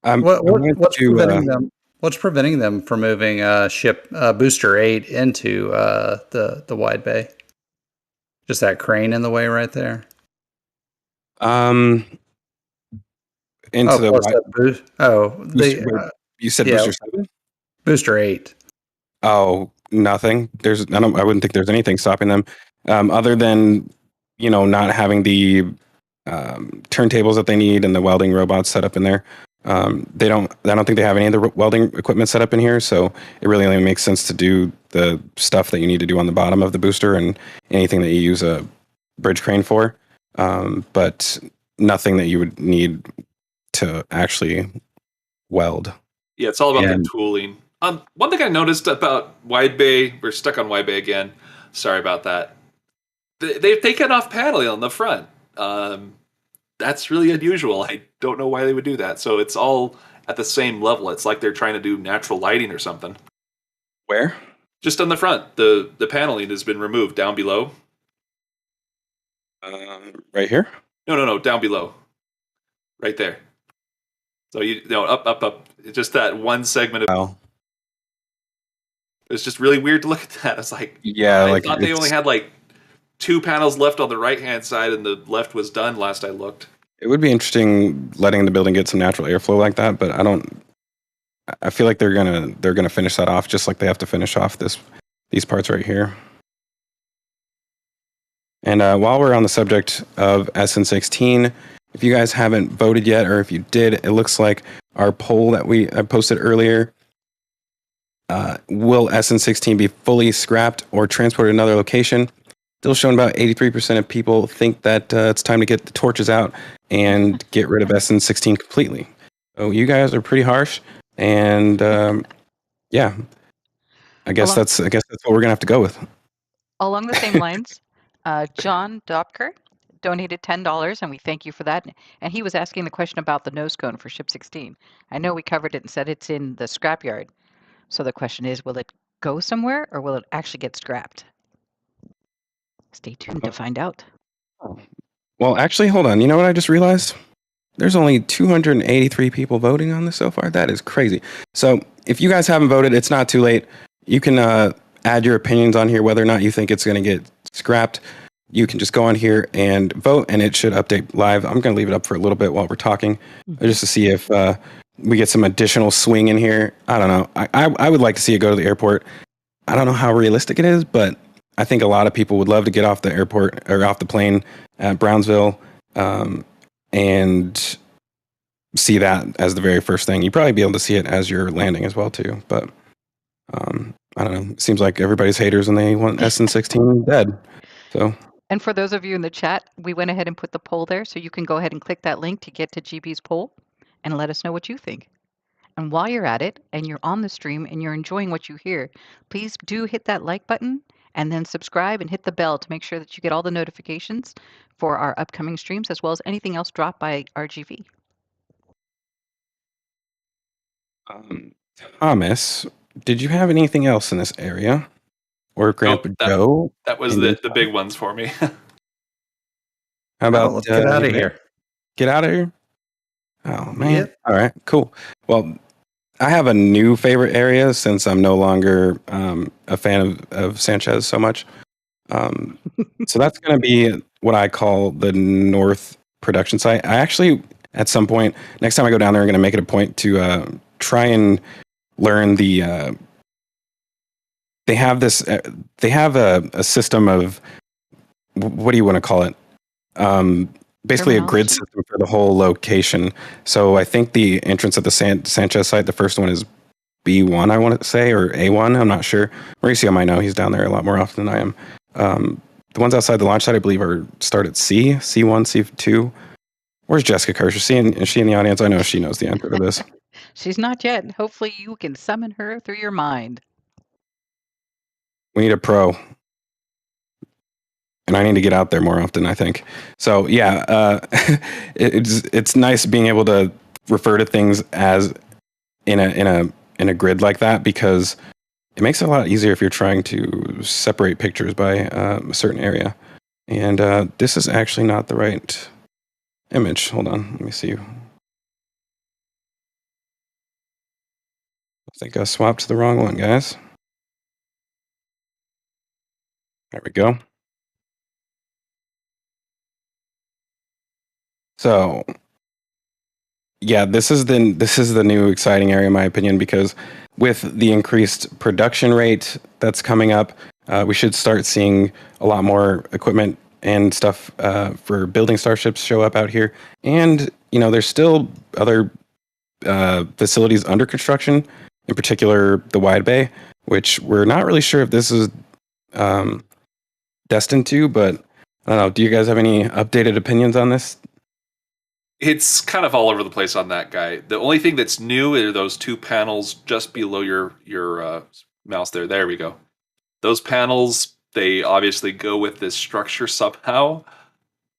What's preventing them from moving ship Booster 8 into the wide bay? Just that crane in the way right there. Into the you said Booster 7? Booster 8. Oh, nothing. I wouldn't think there's anything stopping them, other than not having the turntables that they need and the welding robots set up in there. I don't think they have any of the welding equipment set up in here, so it really only makes sense to do the stuff that you need to do on the bottom of the booster and anything that you use a bridge crane for, but nothing that you would need to actually weld. Yeah, it's all about the tooling. One thing I noticed about wide bay, we're stuck on wide bay again. Sorry about that. They've taken off paneling on the front. That's really unusual. I don't know why they would do that. So it's all at the same level. It's like they're trying to do natural lighting or something. Where? Just on the front. The paneling has been removed down below. Right here? No, down below. Right there. So up. It's just that one segment of. Wow. It's just really weird to look at that. It's like, I thought they only had like 2 panels left on the right-hand side, and the left was done last I looked. It would be interesting letting the building get some natural airflow like that, but I feel like they're gonna finish that off just like they have to finish off these parts right here. And while we're on the subject of SN16, if you guys haven't voted yet, or if you did, it looks like our poll that I posted earlier. Will SN16 be fully scrapped or transported to another location? still showing about 83% of people think that it's time to get the torches out and get rid of SN16 completely. So you guys are pretty harsh, and yeah, I guess Along, that's what we're gonna have to go with. along the same lines, John Dopker donated $10, and we thank you for that. And he was asking the question about the nose cone for Ship 16. I know we covered it and said it's in the scrapyard. So the question is, will it go somewhere or will it actually get scrapped? Stay tuned to find out. Well, actually, hold on. You know what I just realized? There's only 283 people voting on this so far. That is crazy. So if you guys haven't voted, it's not too late. You can add your opinions on here, whether or not you think it's going to get scrapped. You can just go on here and vote, and it should update live. I'm going to leave it up for a little bit while we're talking, just to see if we get some additional swing in here. I don't know. I would like to see it go to the airport. I don't know how realistic it is, but I think a lot of people would love to get off the airport or off the plane at Brownsville and see that as the very first thing. You'd probably be able to see it as you're landing as well too. But I don't know. It seems like everybody's haters and they want SN16 dead. So. And for those of you in the chat, we went ahead and put the poll there, so you can go ahead and click that link to get to GB's poll and let us know what you think. And while you're at it and you're on the stream and you're enjoying what you hear, please do hit that like button and then subscribe and hit the bell to make sure that you get all the notifications for our upcoming streams as well as anything else dropped by RGV. Thomas, did you have anything else in this area? Or Grandpa Joe? That was the big ones for me. How about let's get out of here? Get out of here? Oh, man. Yep. All right, cool. Well, I have a new favorite area since I'm no longer a fan of Sanchez so much. So that's going to be what I call the North production site. I actually, at some point, next time I go down there, I'm going to make it a point to try and learn the... They have this. They have a system of what do you want to call it? Basically, a grid system for the whole location. So I think the entrance at the Sanchez site, the first one is B1, I want to say, or A1. I'm not sure. Mauricio might know. He's down there a lot more often than I am. The ones outside the launch site, I believe, start at C, C1, C2. Where's Jessica Kirsch? Is she in the audience? I know she knows the answer to this. She's not yet. Hopefully, you can summon her through your mind. We need a pro. And I need to get out there more often, I think. So yeah, it's nice being able to refer to things as in a grid like that, because it makes it a lot easier if you're trying to separate pictures by a certain area. And this is actually not the right image. Hold on, let me see. I think I swapped to the wrong one, guys. There we go. So, yeah, this is the new exciting area, in my opinion, because with the increased production rate that's coming up, we should start seeing a lot more equipment and stuff for building starships show up out here. And there's still other facilities under construction, in particular the wide bay, which we're not really sure if this is destined to, but I don't know. Do you guys have any updated opinions on this? It's kind of all over the place on that guy. The only thing that's new are those two panels just below your mouse there. There we go. Those panels, they obviously go with this structure somehow,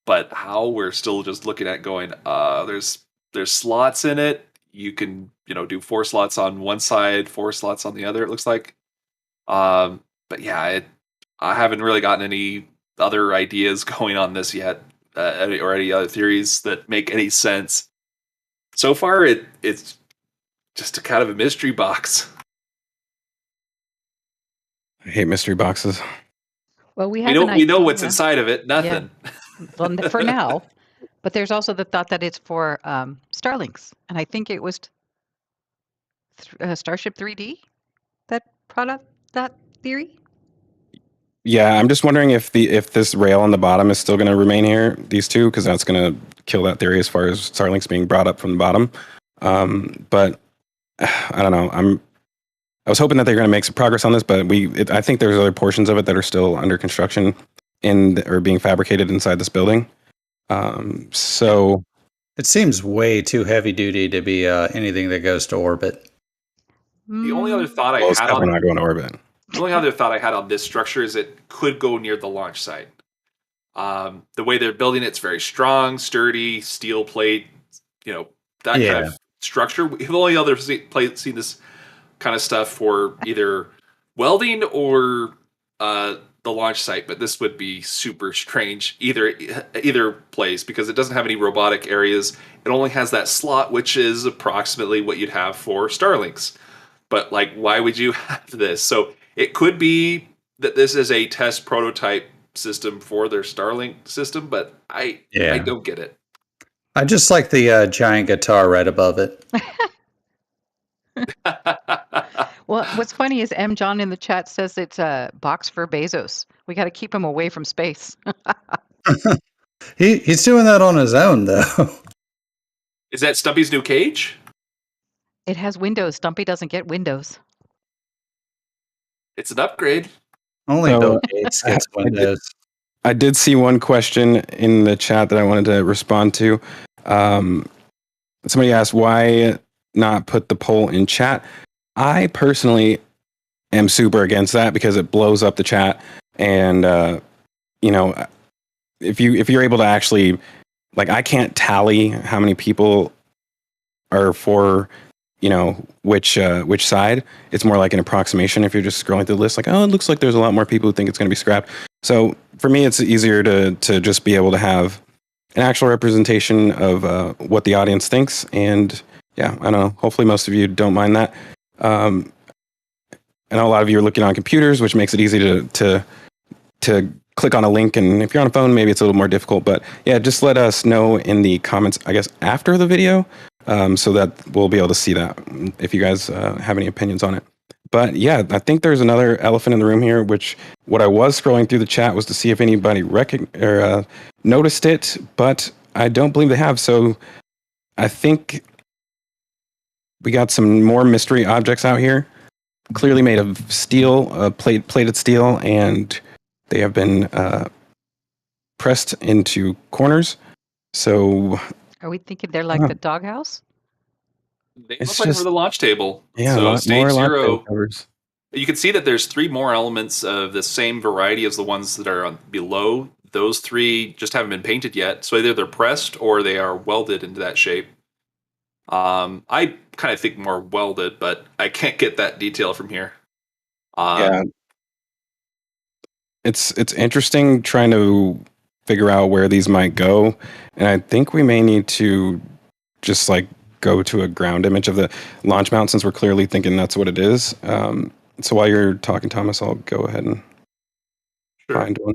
but how, we're still just looking at going, there's slots in it. You can, do 4 slots on one side, 4 slots on the other, it looks like. But yeah, I haven't really gotten any other ideas going on this yet, or any other theories that make any sense. So far, it's just a kind of a mystery box. I hate mystery boxes. Well, we know what's inside of it. Nothing. Yeah. Well, for now. But there's also the thought that it's for Starlinks, and I think it was Starship 3D that brought up that theory. Yeah, I'm just wondering if this rail on the bottom is still going to remain here, these two, because that's going to kill that theory as far as Starlinks being brought up from the bottom. But I don't know. I was hoping that they're going to make some progress on this, but I think there's other portions of it that are still under construction. or being fabricated inside this building. So It seems way too heavy duty to be anything that goes to orbit. The only other thought I well, it's had definitely on not going to orbit. the only other thought I had on this structure is it could go near the launch site. The way they're building it's very strong, sturdy, steel plate, that kind Yeah. of structure. We've only other seen this kind of stuff for either welding or the launch site, but this would be super strange either place because it doesn't have any robotic areas. It only has that slot, which is approximately what you'd have for Starlinks. But like, why would you have this? So it could be that this is a test prototype system for their Starlink system, but I don't get it. I just like the giant guitar right above it. Well, what's funny is M. John in the chat says it's a box for Bezos. We got to keep him away from space. He's doing that on his own, though. Is that Stumpy's new cage? It has Windows. Stumpy doesn't get Windows. It's an upgrade. Only So, Bill Gates gets Windows. I did see one question in the chat that I wanted to respond to. Somebody asked why not put the poll in chat. I personally am super against that because it blows up the chat, and if you're able to actually, like, I can't tally how many people are for which side. It's more like an approximation if you're just scrolling through the list, like, oh, it looks like there's a lot more people who think it's going to be scrapped. So for me, it's easier to just be able to have an actual representation of what the audience thinks. And yeah, I don't know, hopefully most of you don't mind that. I know a lot of you are looking on computers, which makes it easy to click on a link, and if you're on a phone, maybe it's a little more difficult. But yeah, just let us know in the comments, I guess, after the video, so that we'll be able to see that if you guys have any opinions on it. But yeah, I think there's another elephant in the room here, which what I was scrolling through the chat was to see if anybody noticed it, but I don't believe they have. So I think we got some more mystery objects out here, clearly made of steel, plated steel, and they have been pressed into corners. So Are we thinking they're like the doghouse? They It's look like just- for the launch table. yeah, So a lot stage more launch zero. table covers. You can see that there's 3 more elements of the same variety as the ones that are below. Those 3 just haven't been painted yet. So either they're pressed or they are welded into that shape. I kind of think more welded, but I can't get that detail from here. Yeah, it's interesting trying to figure out where these might go, and I think we may need to just like go to a ground image of the launch mount since we're clearly thinking that's what it is. So while you're talking, Thomas, I'll go ahead and find one.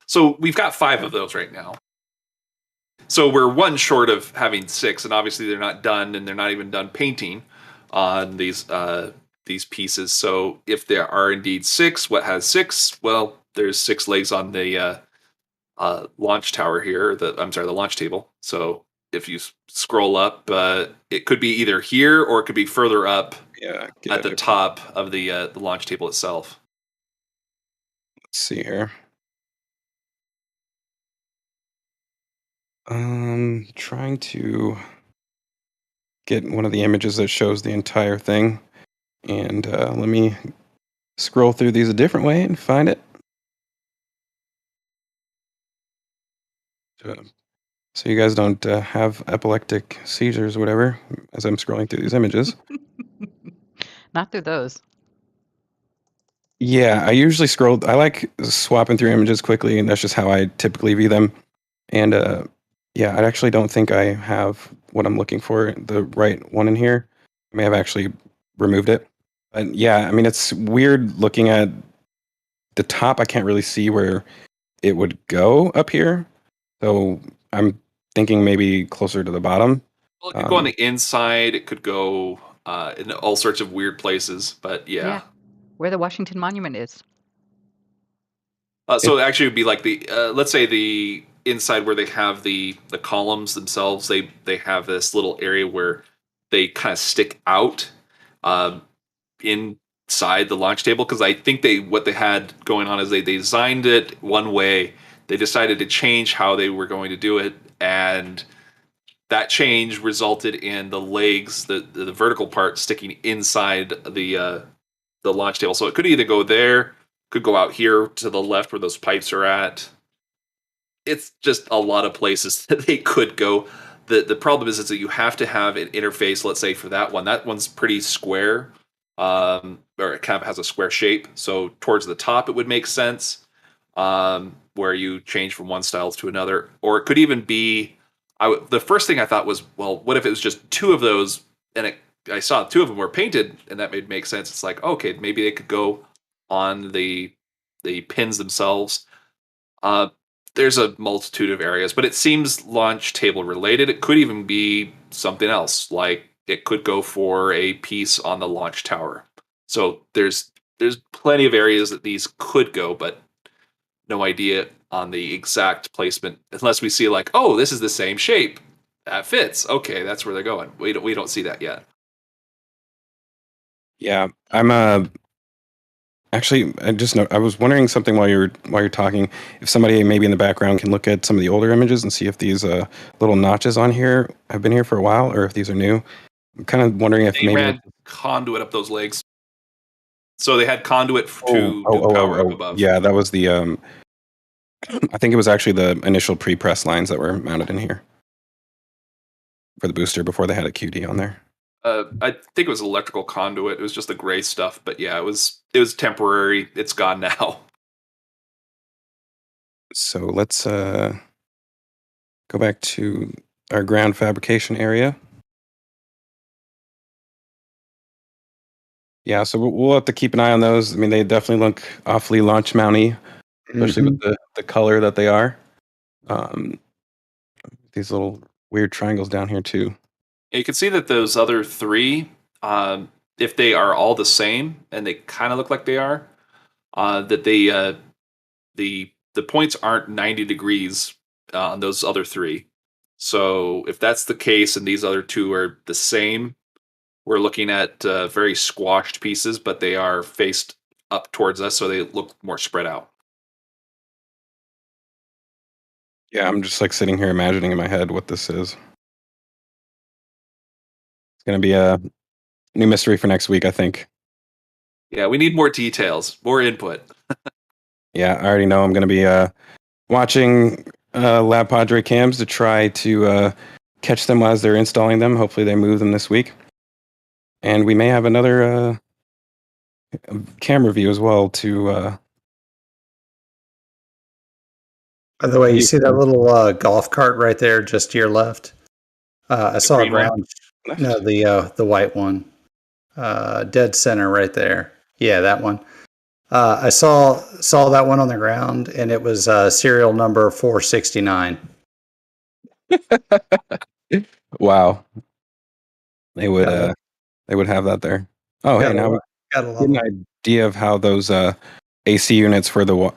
So we've got 5 of those right now. So we're 1 short of having 6, and obviously they're not done, and they're not even done painting on these pieces. So if there are indeed 6, what has 6? Well, there's 6 legs on the launch tower here. The launch table. So if you scroll up, it could be either here or it could be further up at the top of the launch table itself. Let's see here. Trying to get one of the images that shows the entire thing, and let me scroll through these a different way and find it. So you guys don't have epileptic seizures or whatever as I'm scrolling through these images. Not through those. Yeah, I usually scroll. I like swapping through images quickly, and that's just how I typically view them. And yeah, I actually don't think I have what I'm looking for, the right one in here. I may have actually removed it. But yeah, I mean, it's weird looking at the top. I can't really see where it would go up here. So I'm thinking maybe closer to the bottom. Well, it could go on the inside. It could go in all sorts of weird places. But yeah. Where the Washington Monument is. So actually, it would be like the let's say the inside where they have the columns themselves. They have this little area where they kind of stick out in inside the launch table, because I think what they had going on is they designed it one way. They decided to change how they were going to do it, and that change resulted in the legs, the vertical part, sticking inside the launch table. So it could either go there, could go out here to the left where those pipes are at. It's just a lot of places that they could go. The problem is that you have to have an interface. Let's say for that one, that one's pretty square, or it kind of has a square shape. So towards the top, it would make sense, where you change from one style to another. Or it could even be. The first thing I thought was, well, what if it was just two of those, and I saw two of them were painted, and that made make sense. It's like, okay, maybe they could go on the pins themselves. There's a multitude of areas, but it seems launch table related. It could even be something else, like it could go for a piece on the launch tower. So there's plenty of areas that these could go, but no idea on the exact placement, unless we see like, oh, this is the same shape. That fits. Okay, that's where they're going. We don't see that yet. Yeah, I'm actually, I was wondering something while you're talking. If somebody maybe in the background can look at some of the older images and see if these little notches on here have been here for a while, or if these are new. I'm kind of wondering if They maybe ran conduit up those legs, so they had conduit to do power up above. Yeah, that was the. I think it was actually the initial pre-press lines that were mounted in here for the booster before they had a QD on there. I think it was electrical conduit. It was just the gray stuff, but yeah, it was temporary. It's gone now. So let's go back to our ground fabrication area. Yeah, so we'll have to keep an eye on those. I mean, they definitely look awfully launch mounty, especially with the color that they are. These little weird triangles down here too. You can see that those other three, if they are all the same, and they kind of look like they are, that the points aren't 90 degrees on those other three. So if that's the case, and these other two are the same, we're looking at very squashed pieces, but they are faced up towards us, so they look more spread out. Yeah, I'm just like sitting here imagining in my head what this is. It's going to be a new mystery for next week, I think. Yeah, we need more details, more input. Yeah, I already know I'm going to be watching Lab Padre cams to try to catch them as they're installing them. Hopefully they move them this week. And we may have another cam review as well to... By the way, you see that little golf cart right there just to your left? I saw a ground. No, the white one. Dead center right there. Yeah, that one. I saw that one on the ground, and it was serial number 469. Wow. They would have that there. Oh, hey, now we got an idea of how those AC units for the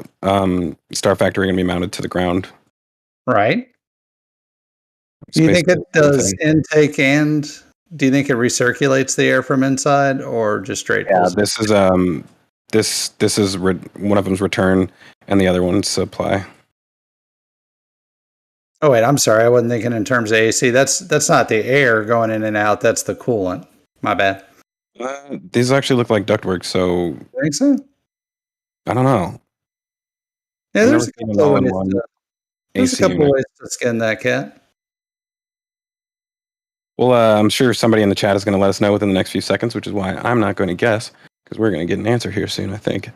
Star Factory are going to be mounted to the ground. Right. Do you think it does intake, and do you think it recirculates the air from inside, or just straight? Yeah, this is one of them's return, and the other one's supply. Oh wait, I'm sorry. I wasn't thinking in terms of AC. That's not the air going in and out. That's the coolant. My bad. These actually look like ductwork. So I think so. I don't know. Yeah, there's a couple of ways to skin that cat. Well, I'm sure somebody in the chat is going to let us know within the next few seconds, which is why I'm not going to guess, because we're going to get an answer here soon, I think.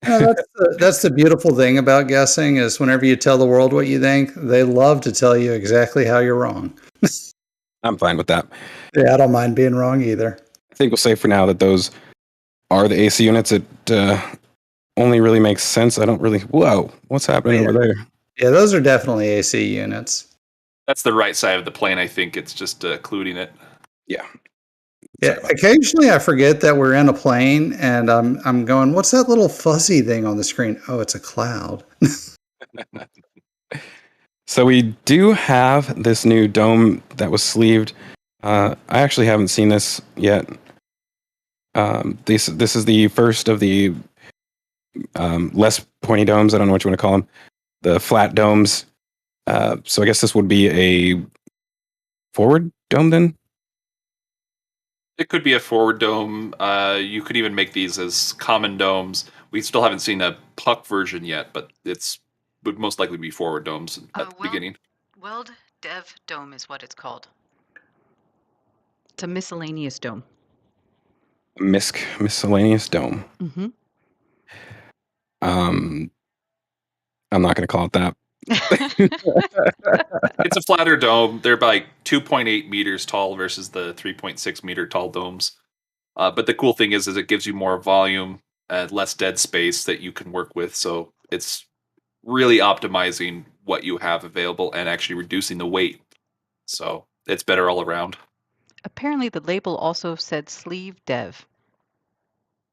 That's the beautiful thing about guessing, is whenever you tell the world what you think, they love to tell you exactly how you're wrong. I'm fine with that. Yeah, I don't mind being wrong either. I think we'll say for now that those are the AC units. It only really makes sense. I don't really... Whoa, what's happening over there? Yeah, those are definitely AC units. That's the right side of the plane. I think it's just occluding it. Yeah. Yeah. Occasionally, I forget that we're in a plane, and I'm going, "What's that little fuzzy thing on the screen?" Oh, it's a cloud. So we do have this new dome that was sleeved. I actually haven't seen this yet. This is the first of the less pointy domes. I don't know what you want to call them. The flat domes. So I guess this would be a forward dome then? It could be a forward dome. You could even make these as common domes. We still haven't seen a puck version yet, but it's would most likely be forward domes at the beginning. Weld Dev Dome is what it's called. It's a miscellaneous dome. Miscellaneous dome. Mm-hmm. I'm not going to call it that. It's a flatter dome. They're like 2.8 meters tall versus the 3.6 meter tall domes. But the cool thing is it gives you more volume and less dead space that you can work with. So it's really optimizing what you have available and actually reducing the weight. So it's better all around. Apparently, the label also said sleeve dev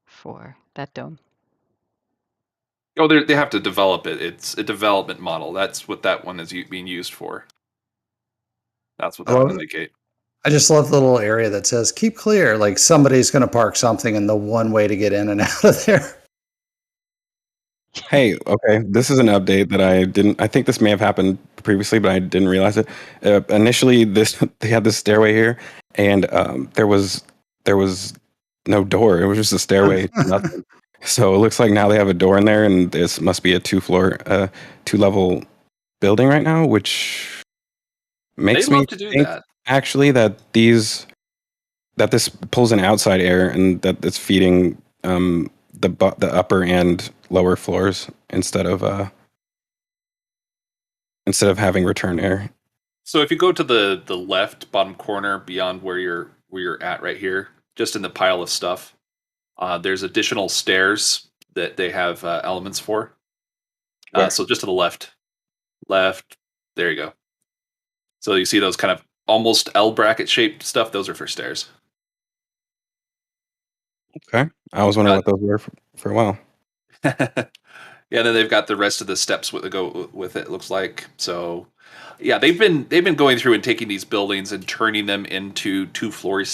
for that dome. Oh, they have to develop it. It's a development model. That's what that one is being used for. That's what that would indicate. I just love the little area that says keep clear. Like somebody's going to park something and the one way to get in and out of there. Hey, okay, this is an update that I think this may have happened previously, but I didn't realize it. Initially, they had this stairway here, and there was no door. It was just a stairway, nothing. So it looks like now they have a door in there, and this must be a two-level building right now, which makes me to do think that. actually that this pulls in outside air and that it's feeding the upper and lower floors instead of having return air. So if you go to the left bottom corner beyond where you're at right here, just in the pile of stuff, there's additional stairs that they have elements for. So just to the left, there you go. So you see those kind of almost L bracket shaped stuff. Those are for stairs. Okay, I was wondering what those were for a while. Yeah, then they've got the rest of the steps that go with it. Looks like so. Yeah, they've been going through and taking these buildings and turning them into two-story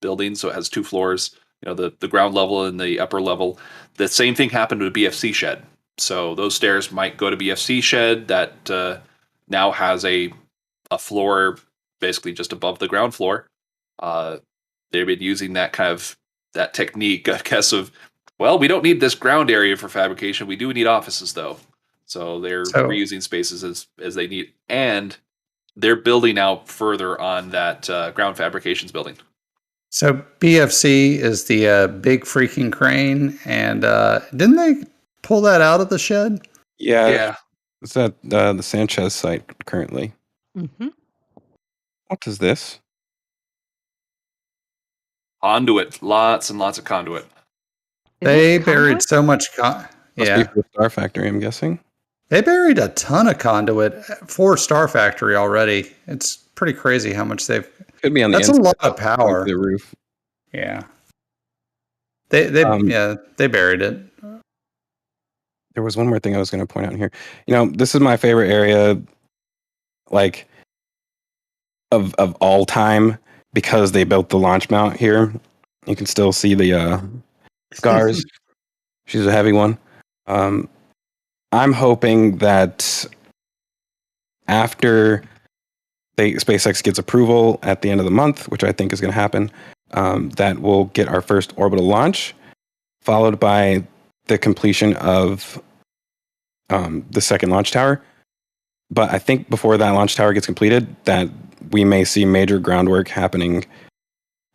buildings. So it has two floors. You know, the ground level and the upper level. The same thing happened to the BFC shed. So those stairs might go to BFC shed that now has a floor basically just above the ground floor. They've been using that technique, I guess, of, well, we don't need this ground area for fabrication. We do need offices, though. So they're reusing spaces as they need. And they're building out further on that ground fabrications building. So BFC is the big freaking crane. And didn't they pull that out of the shed? Yeah. It's at the Sanchez site currently. Mm-hmm. What is this? Conduit. Lots and lots of conduit. They buried so much Must be for the Star Factory, I'm guessing. They buried a ton of conduit for Star Factory already. It's pretty crazy how much they've. Could be on the That's a lot of power. The roof. Yeah. They buried it. There was one more thing I was going to point out here. You know, this is my favorite area, like of all time, because they built the launch mount here. You can still see the scars. She's a heavy one. I'm hoping that after SpaceX gets approval at the end of the month, which I think is going to happen, that we'll get our first orbital launch, followed by the completion of the second launch tower. But I think before that launch tower gets completed, that we may see major groundwork happening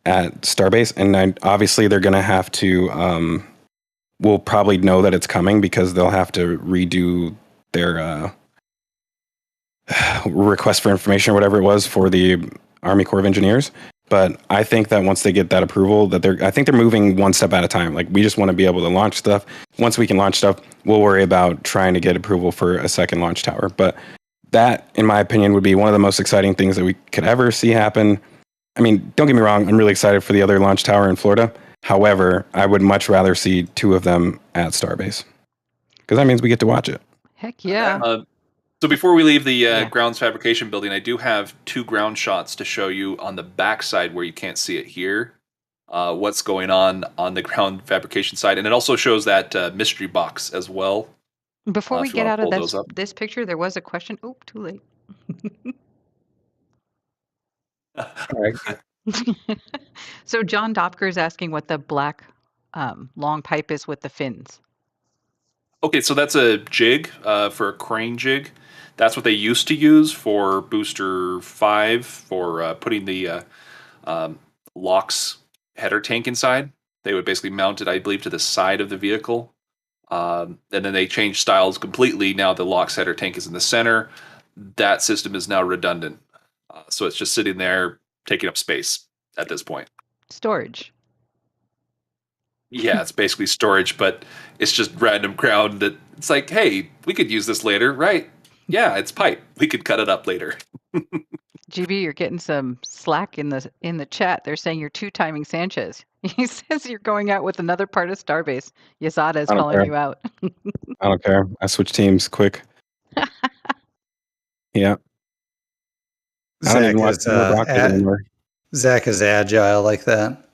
at Starbase. And obviously they're going to have to, we'll probably know that it's coming because they'll have to redo their request for information or whatever it was for the Army Corps of Engineers. But I think that once they get that approval, I think they're moving one step at a time. Like, we just want to be able to launch stuff. Once we can launch stuff, we'll worry about trying to get approval for a second launch tower. But that, in my opinion, would be one of the most exciting things that we could ever see happen. I mean, don't get me wrong, I'm really excited for the other launch tower in Florida. However, I would much rather see two of them at Starbase, because that means we get to watch it. Heck yeah. So before we leave the grounds fabrication building, I do have two ground shots to show you on the backside where you can't see it here. what's going on the ground fabrication side. And it also shows that mystery box as well. Before we If you get want out to of pull those up. this picture, there was a question. Oh, too late. All right. So John Dopker is asking what the black long pipe is with the fins. Okay, so that's a jig for a crane jig. That's what they used to use for Booster 5 for putting the LOX header tank inside. They would basically mount it, I believe, to the side of the vehicle. And then they changed styles completely. Now the LOX header tank is in the center. That system is now redundant. So it's just sitting there taking up space at this point. Storage. Yeah, it's basically storage, but it's just random ground that it's like, hey, we could use this later, right? Yeah, it's pipe. We could cut it up later. GB, you're getting some slack in the chat. They're saying you're two-timing Sanchez. He says you're going out with another part of Starbase. Yazada is I don't calling care. you out. I don't care. I switch teams quick. Yeah. I don't even watch Denver Broncos anymore. Zach is agile like that.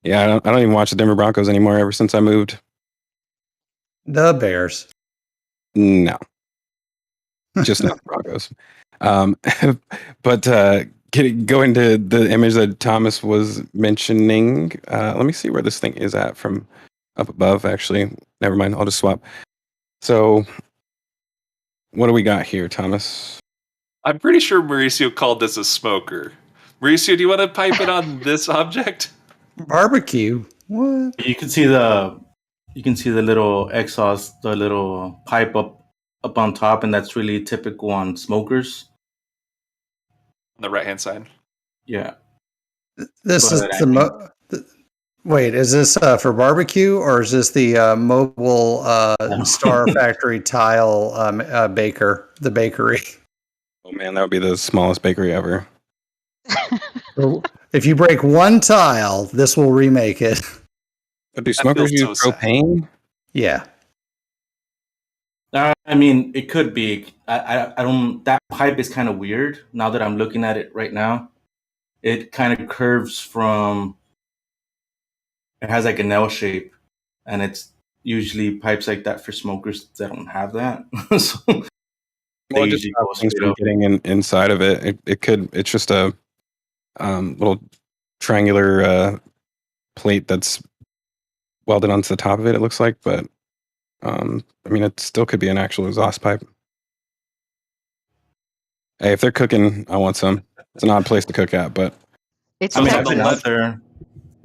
Yeah, I don't even watch the Denver Broncos anymore ever since I moved. The Bears. No. Just not the Broncos. But going to the image that Thomas was mentioning, let me see where this thing is at from up above, actually. Never mind, I'll just swap. So, what do we got here, Thomas? I'm pretty sure Mauricio called this a smoker. Mauricio, do you want to pipe it on this object? Barbecue. What? You can see the little exhaust, the little pipe up on top, and that's really typical on smokers. On the right-hand side. Yeah. This But is wait, is this for barbecue or is this the mobile Star Factory tile baker, the bakery? Oh man, that would be the smallest bakery ever. If you break one tile, this will remake it. But do smokers use so sad. propane? Yeah. I mean, it could be. I don't. That pipe is kind of weird. Now that I'm looking at it right now, it kind of curves from. It has like an L shape, and it's usually pipes like that for smokers that don't have that. So Well, they it just usually go stops things straight from up. getting inside of it. It could. It's just a little triangular plate that's welded onto the top of it. It looks like, but I mean, it still could be an actual exhaust pipe. Hey, if they're cooking, I want some. It's an odd place to cook at, but It's I mean, on I've the been left. out there.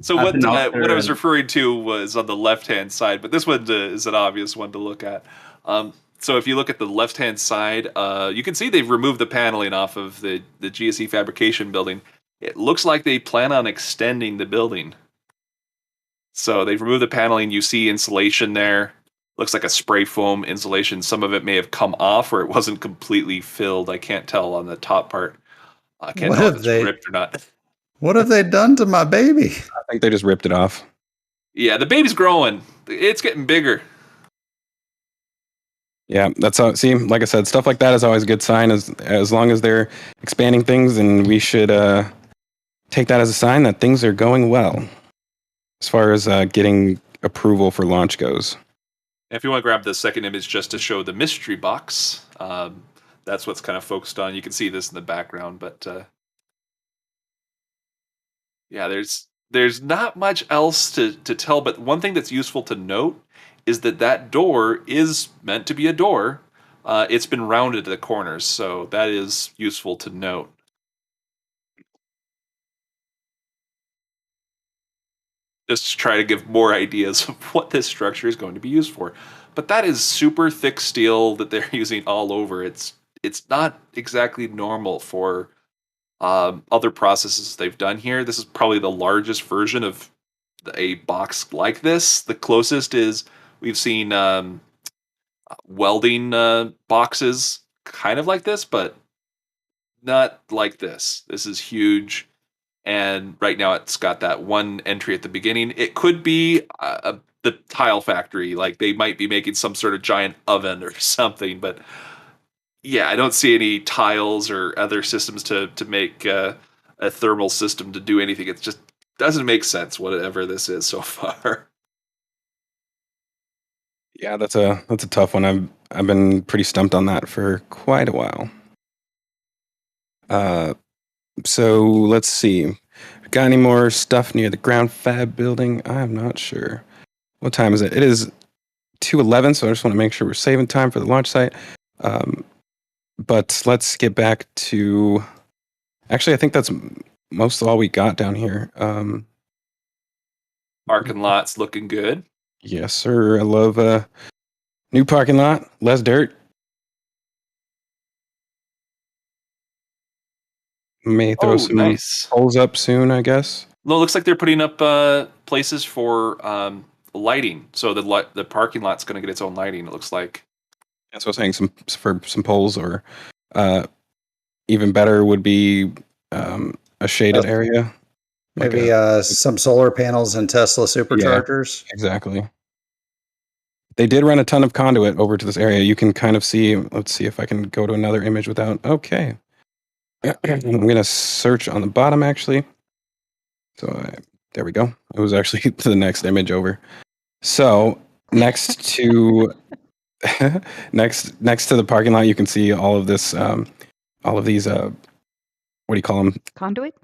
So I've what been out there what I was and- referring to was on the left-hand side, but this one is an obvious one to look at. So if you look at the left-hand side, you can see they've removed the paneling off of the GSE fabrication building. It looks like they plan on extending the building. So they've removed the paneling. You see insulation there. Looks like a spray foam insulation. Some of it may have come off or it wasn't completely filled. I can't tell on the top part. I can't What tell if have it's they- ripped or not. What have they done to my baby? I think they just ripped it off. Yeah, the baby's growing. It's getting bigger. Yeah, that's how. See, like I said, stuff like that is always a good sign. As long as they're expanding things, and we should take that as a sign that things are going well, as far as getting approval for launch goes. If you want to grab the second image just to show the mystery box, that's what's kind of focused on. You can see this in the background, but yeah, there's not much else to tell. But one thing that's useful to note is that door is meant to be a door. It's been rounded at the corners, so that is useful to note. Just to try to give more ideas of what this structure is going to be used for. But that is super thick steel that they're using all over. It's not exactly normal for other processes they've done here. This is probably the largest version of a box like this. The closest is we've seen welding boxes kind of like this, but not like this. This is huge. And right now it's got that one entry at the beginning. It could be the tile factory. Like they might be making some sort of giant oven or something. But yeah, I don't see any tiles or other systems to make a thermal system to do anything. It's just doesn't make sense, whatever this is so far. Yeah, that's a tough one. I've been pretty stumped on that for quite a while. So let's see. Got any more stuff near the ground fab building? I'm not sure. What time is it? It is 2:11, so I just want to make sure we're saving time for the launch site. But let's get back to. Actually, I think that's most of all we got down here. Parking lot's looking good. Yes, sir. I love new parking lot, less dirt. May throw some nice. poles up soon, I guess. No, it looks like they're putting up places for lighting. So the parking lot's going to get its own lighting, it looks like. That's what I was saying, for some poles, or even better would be a shaded area. Maybe some solar panels and Tesla superchargers. Yeah, exactly. They did run a ton of conduit over to this area. You can kind of see. Let's see if I can go to another image without. Okay. I'm going to search on the bottom, actually. So there we go. It was actually the next image over. So next to next to the parking lot, you can see all of this, all of these. What do you call them? Conduit?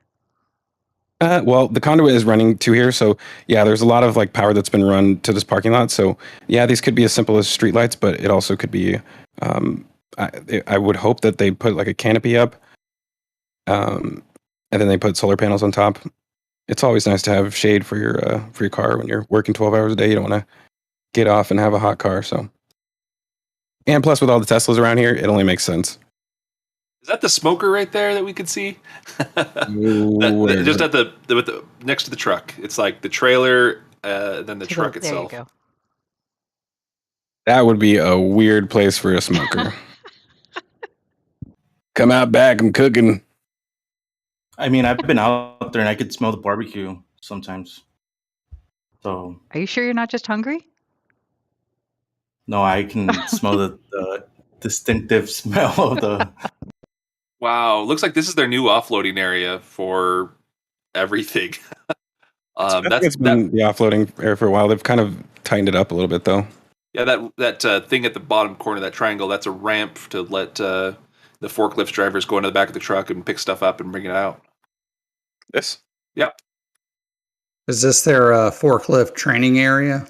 Well, the conduit is running to here, so yeah, there's a lot of like power that's been run to this parking lot. So yeah, these could be as simple as streetlights, but it also could be. I would hope that they put like a canopy up, and then they put solar panels on top. It's always nice to have shade for your car when you're working 12 hours a day. You don't want to get off and have a hot car. So, and plus with all the Teslas around here, it only makes sense. Is that the smoker right there that we could see? Just at the next to the truck. It's like the trailer, then the truck itself. There you go. That would be a weird place for a smoker. Come out back, I'm cooking. I mean, I've been out there and I could smell the barbecue sometimes. So. Are you sure you're not just hungry? No, I can smell the distinctive smell of the. Wow, looks like this is their new offloading area for everything. It's been the offloading area for a while. They've kind of tightened it up a little bit, though. Yeah, that thing at the bottom corner, that triangle, that's a ramp to let the forklift drivers go into the back of the truck and pick stuff up and bring it out. This? Yep. Is this their forklift training area?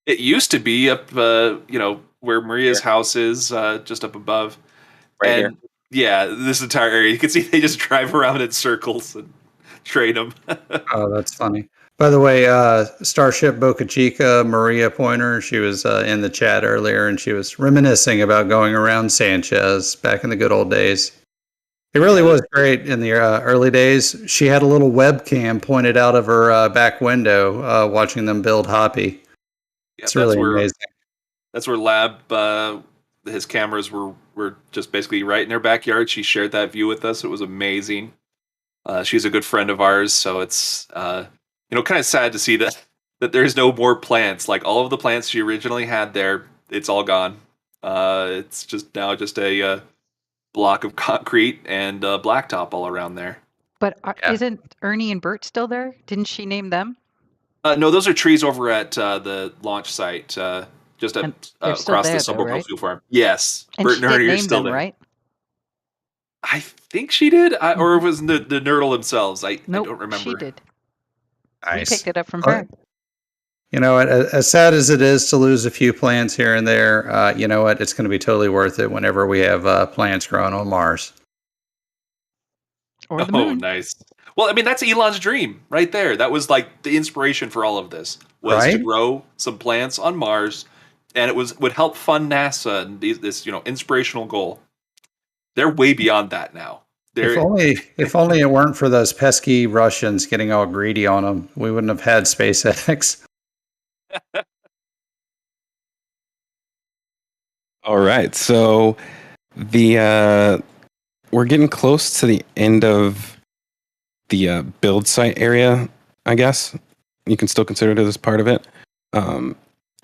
It used to be up, where Maria's house is, just up above. Right here. Yeah, this entire area. You can see they just drive around in circles and train them. Oh, that's funny. By the way, Starship Boca Chica, Maria Pointer, she was in the chat earlier, and she was reminiscing about going around Sanchez back in the good old days. It really was great in the early days. She had a little webcam pointed out of her back window watching them build Hoppy. Yeah, it's really amazing. That's where Lab, his cameras were just basically right in their backyard. She shared that view with us. It was amazing. She's a good friend of ours, so it's kind of sad to see that there's no more plants. Like all of the plants she originally had there, it's all gone. It's just now just a block of concrete and blacktop all around there. But isn't Ernie and Bert still there? Didn't she name them? No, those are trees over at the launch site, just across the suborbital fuel farm. Yes, and Bert and Ernie are still them, there, right? I think she did, or it was the Nerdle themselves. I don't remember. She did. Nice. We picked it up from her. You know what? As sad as it is to lose a few plants here and there, you know what? It's going to be totally worth it whenever we have plants growing on Mars. Or the moon. Oh, nice. Well, I mean, that's Elon's dream right there. That was like the inspiration for all of this, was to grow some plants on Mars, and it would help fund NASA and this inspirational goal. They're way beyond that now. If only it weren't for those pesky Russians getting all greedy on them, we wouldn't have had SpaceX. All right, so we're getting close to the end of the build site area, I guess. You can still consider it as part of it.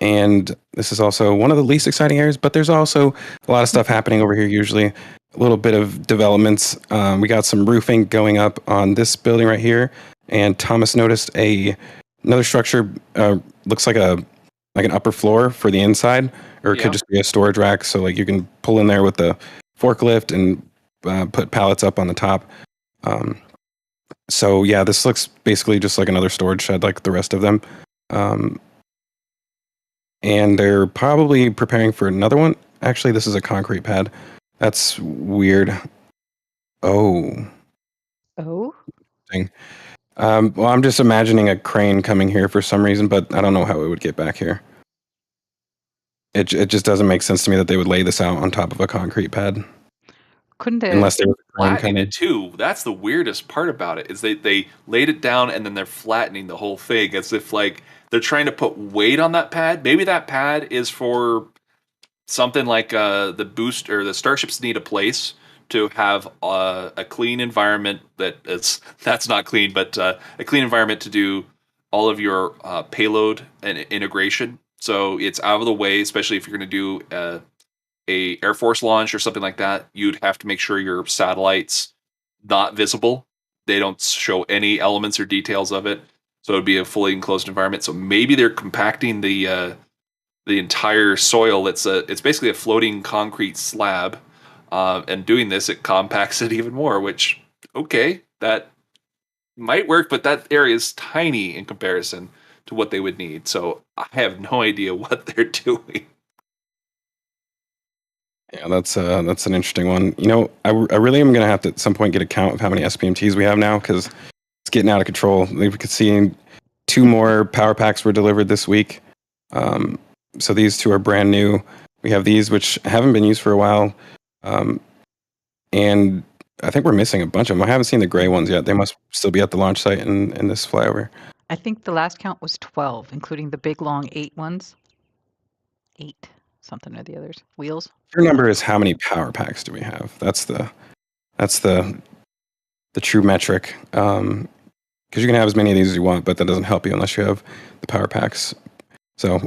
And this is also one of the least exciting areas, but there's also a lot of stuff happening over here usually. A little bit of developments. We got some roofing going up on this building right here, and Thomas noticed another structure. Looks like an upper floor for the inside, or it Yeah. could just be a storage rack. So like you can pull in there with the forklift and put pallets up on the top. So yeah, this looks basically just like another storage shed, like the rest of them. And they're probably preparing for another one. Actually, this is a concrete pad. That's weird. Oh. Oh, Thing. Well, I'm just imagining a crane coming here for some reason, but I don't know how it would get back here. It just doesn't make sense to me that they would lay this out on top of a concrete pad. couldn't they? Unless they were Flattening it too. That's the weirdest part about it, is they laid it down and then they're flattening the whole thing as if like they're trying to put weight on that pad. Maybe that pad is for something like the boost or the starships need a place to have a clean environment that's not clean, but a clean environment to do all of your payload and integration. So it's out of the way, especially if you're going to do a Air Force launch or something like that. You'd have to make sure your satellite's not visible. They don't show any elements or details of it. So it'd be a fully enclosed environment. So maybe they're compacting the entire soil. It's basically a floating concrete slab, and doing this, it compacts it even more. Which, okay, that might work, but that area is tiny in comparison to what they would need. So I have no idea what they're doing. Yeah, that's an interesting one. You know, I really am going to have to at some point get a count of how many SPMTs we have now, because it's getting out of control. We could see 2 more power packs were delivered this week. So these 2 are brand new. We have these, which haven't been used for a while. And I think we're missing a bunch of them. I haven't seen the gray ones yet. They must still be at the launch site in this flyover. I think the last count was 12, including the big long 8 ones. 8 something or the others. Wheels. Your number is how many power packs do we have? That's the true metric. Because you can have as many of these as you want, but that doesn't help you unless you have the power packs. So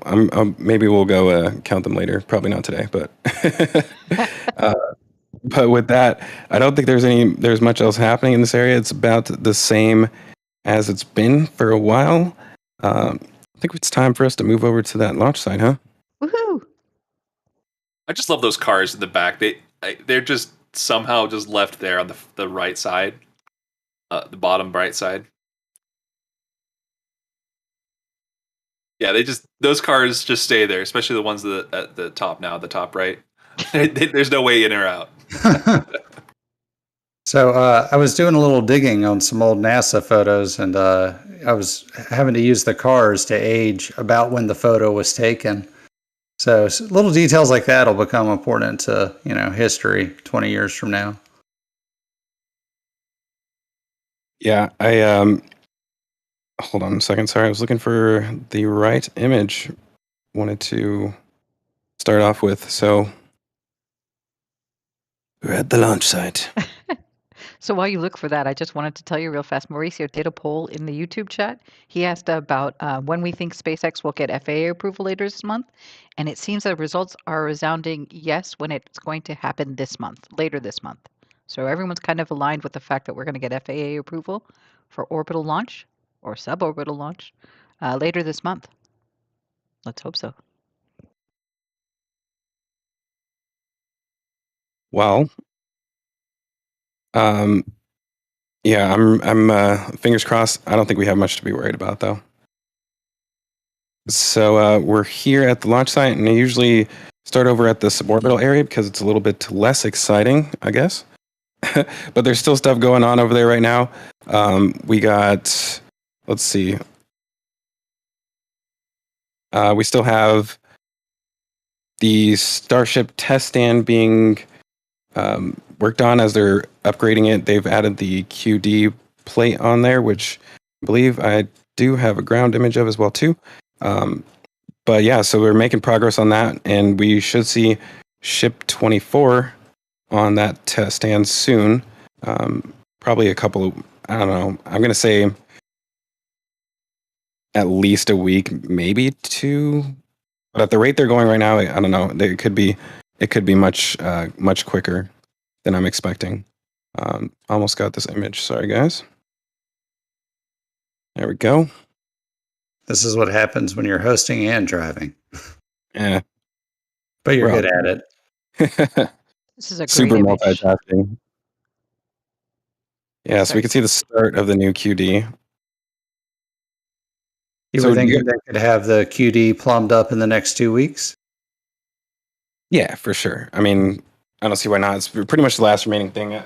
maybe we'll go count them later. Probably not today, but but with that, I don't think there's much else happening in this area. It's about the same as it's been for a while. I think it's time for us to move over to that launch site, huh? Woohoo! I just love those cars in the back. They're just somehow just left there on the right side, the bottom right side. Yeah, those cars just stay there, especially the ones at the top now, the top right. There's no way in or out. So I was doing a little digging on some old NASA photos, and I was having to use the cars to age about when the photo was taken. So little details like that will become important to history 20 years from now. Yeah, hold on a second. Sorry, I was looking for the right image. Wanted to start off with. So we're at the launch site. So while you look for that, I just wanted to tell you real fast, Mauricio did a poll in the YouTube chat. He asked about when we think SpaceX will get FAA approval later this month. And it seems that results are resounding yes when it's going to happen later this month. So everyone's kind of aligned with the fact that we're going to get FAA approval for orbital launch or suborbital launch later this month. Let's hope so. Well, yeah, I'm fingers crossed. I don't think we have much to be worried about, though. So we're here at the launch site, and I usually start over at the suborbital area because it's a little bit less exciting, I guess. But there's still stuff going on over there right now. We got, let's see. We still have the Starship test stand being worked on as they're upgrading it. They've added the QD plate on there, which I believe I do have a ground image of as well too. But yeah, so we're making progress on that, and we should see Ship 24 on that test stand soon. Probably a couple of, I don't know, I'm going to say at least a week, maybe 2. But at the rate they're going right now, I don't know. It could be much quicker than I'm expecting. Almost got this image. Sorry, guys. There we go. This is what happens when you're hosting and driving. Yeah. But you're Well. good at it. This is a great Super image. multitasking. Yeah, so we can see the start of the new QD. You So were thinking you- they could have the QD plumbed up in the next 2 weeks? Yeah, for sure. I mean, I don't see why not. It's pretty much the last remaining thing. I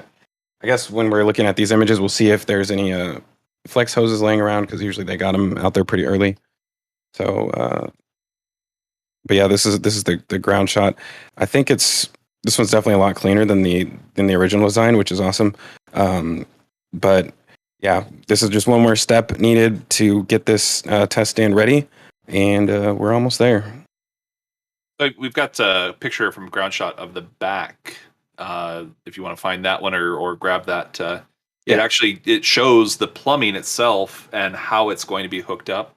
guess when we're looking at these images, we'll see if there's any flex hoses laying around, because usually they got them out there pretty early. So, but yeah, this is the ground shot. I think this one's definitely a lot cleaner than the original design, which is awesome. But yeah, this is just one more step needed to get this test stand ready, and we're almost there. So we've got a picture from ground shot of the back. If you want to find that one or grab that, it shows the plumbing itself and how it's going to be hooked up.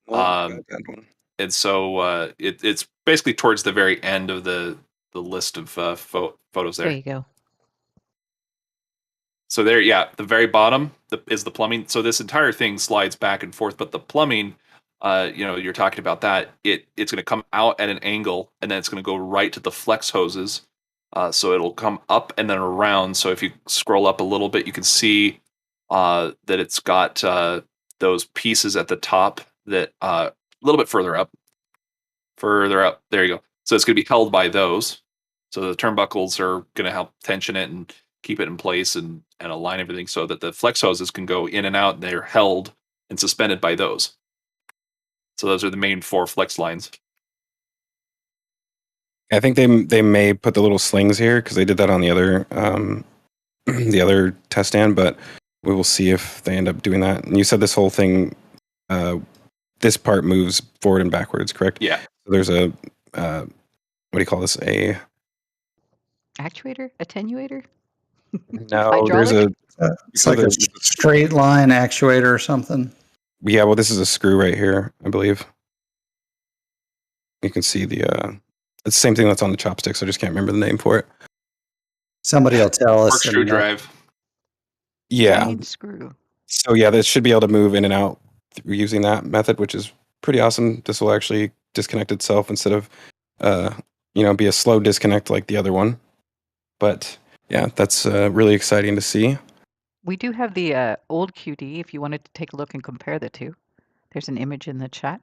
And so it's basically towards the very end of the list of photos there. There you go. So there, yeah, the very bottom is the plumbing. So this entire thing slides back and forth, but the plumbing, you're talking about that. It's going to come out at an angle, and then it's going to go right to the flex hoses. So it'll come up and then around. So if you scroll up a little bit, you can see that it's got those pieces at the top that a little bit further up. There you go. So it's going to be held by those. So the turnbuckles are going to help tension it and keep it in place and align everything so that the flex hoses can go in and out, and they're held and suspended by those. So those are the main 4 flex lines. I think they may put the little slings here, because they did that on the other the other test stand, but we will see if they end up doing that. And you said this whole thing, this part moves forward and backwards, correct? Yeah. So there's a what do you call this? A Actuator? Attenuator? no, there's Hydraulic? It's like a straight line actuator or something. Yeah, well, this is a screw right here, I believe. You can see it's the same thing that's on the chopsticks. I just can't remember the name for it. Somebody will tell us. Corkscrew drive. Yeah. Main screw. So yeah, this should be able to move in and out using that method, which is pretty awesome. This will actually disconnect itself instead of, be a slow disconnect like the other one. But yeah, that's really exciting to see. We do have the old QD if you wanted to take a look and compare the two. There's an image in the chat.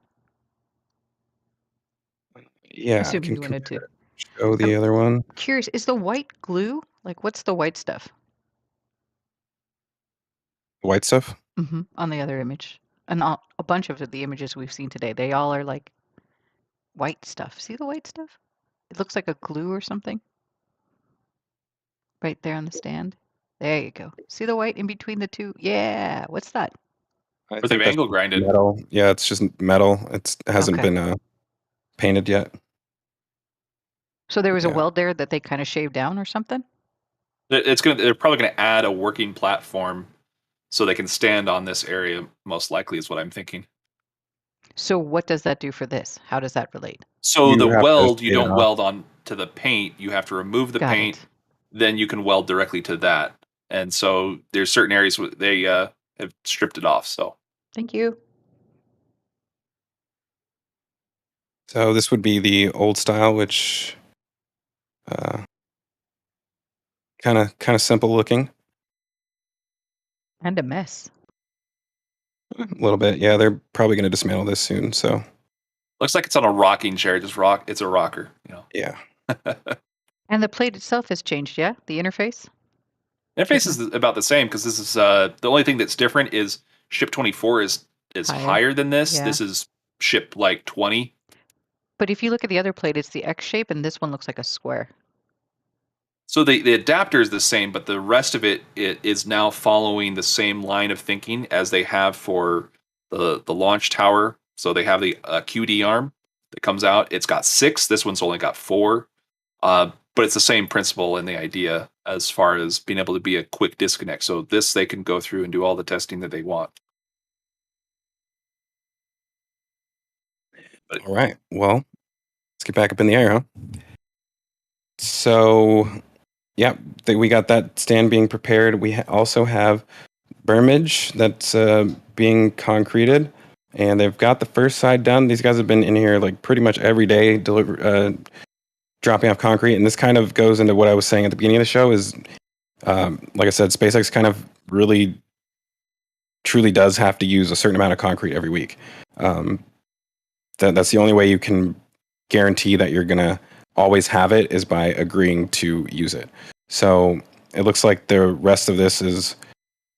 Yeah, Assuming you wanted to. Show the other one. Curious, is the white glue? Like, what's the white stuff? White stuff? Mm-hmm. On the other image. And a bunch of the images we've seen today, they all are like white stuff. See the white stuff? It looks like a glue or something. Right there on the stand. There you go. See the white in between the two? Yeah. What's that? I Or think they've that's angle grinded. metal. Yeah, it's just metal. It hasn't Okay. been painted yet. So there was a Yeah. weld there that they kind of shaved down or something? They're probably going to add a working platform so they can stand on this area, most likely, is what I'm thinking. So what does that do for this? How does that relate? So You the have to weld, you stay don't off. weld on to the paint. You have to remove the Got paint. it. Then you can weld directly to that. And so there's certain areas where they have stripped it off. So Thank you. So this would be the old style, which kind of simple looking. And a mess. A little bit. Yeah, they're probably going to dismantle this soon. So looks like it's on a rocking chair. It's a rocker. yeah. And the plate itself has changed, yeah? The interface? Interface is about the same because this is the only thing that's different is ship 24 is higher than this. Yeah. This is ship like 20. But if you look at the other plate, it's the X shape, and this one looks like a square. So the adapter is the same, but the rest of it is now following the same line of thinking as they have for the launch tower. So they have the QD arm that comes out. It's got 6. This one's only got 4. But it's the same principle and the idea as far as being able to be a quick disconnect. So this they can go through and do all the testing that they want. All right. Well, let's get back up in the air, huh? So, yeah, we got that stand being prepared. We also have bermage that's being concreted, and they've got the first side done. These guys have been in here like pretty much every day dropping off concrete, and this kind of goes into what I was saying at the beginning of the show is, like I said, SpaceX kind of really truly does have to use a certain amount of concrete every week. That's the only way you can guarantee that you're going to always have it is by agreeing to use it. So it looks like the rest of this is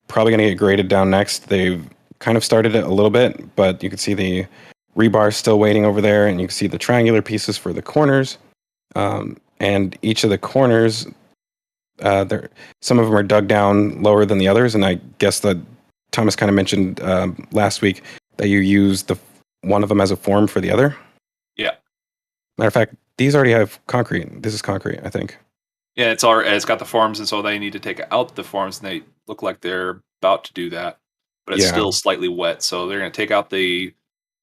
probably going to get graded down next. They've kind of started it a little bit, but you can see the rebar still waiting over there, and you can see the triangular pieces for the corners. And each of the corners, some of them are dug down lower than the others, and I guess that Thomas kind of mentioned last week that you use one of them as a form for the other. Yeah. Matter of fact, these already have concrete. This is concrete, I think. Yeah, it's got the forms, and so they need to take out the forms, and they look like they're about to do that, but it's still slightly wet. So they're going to take out the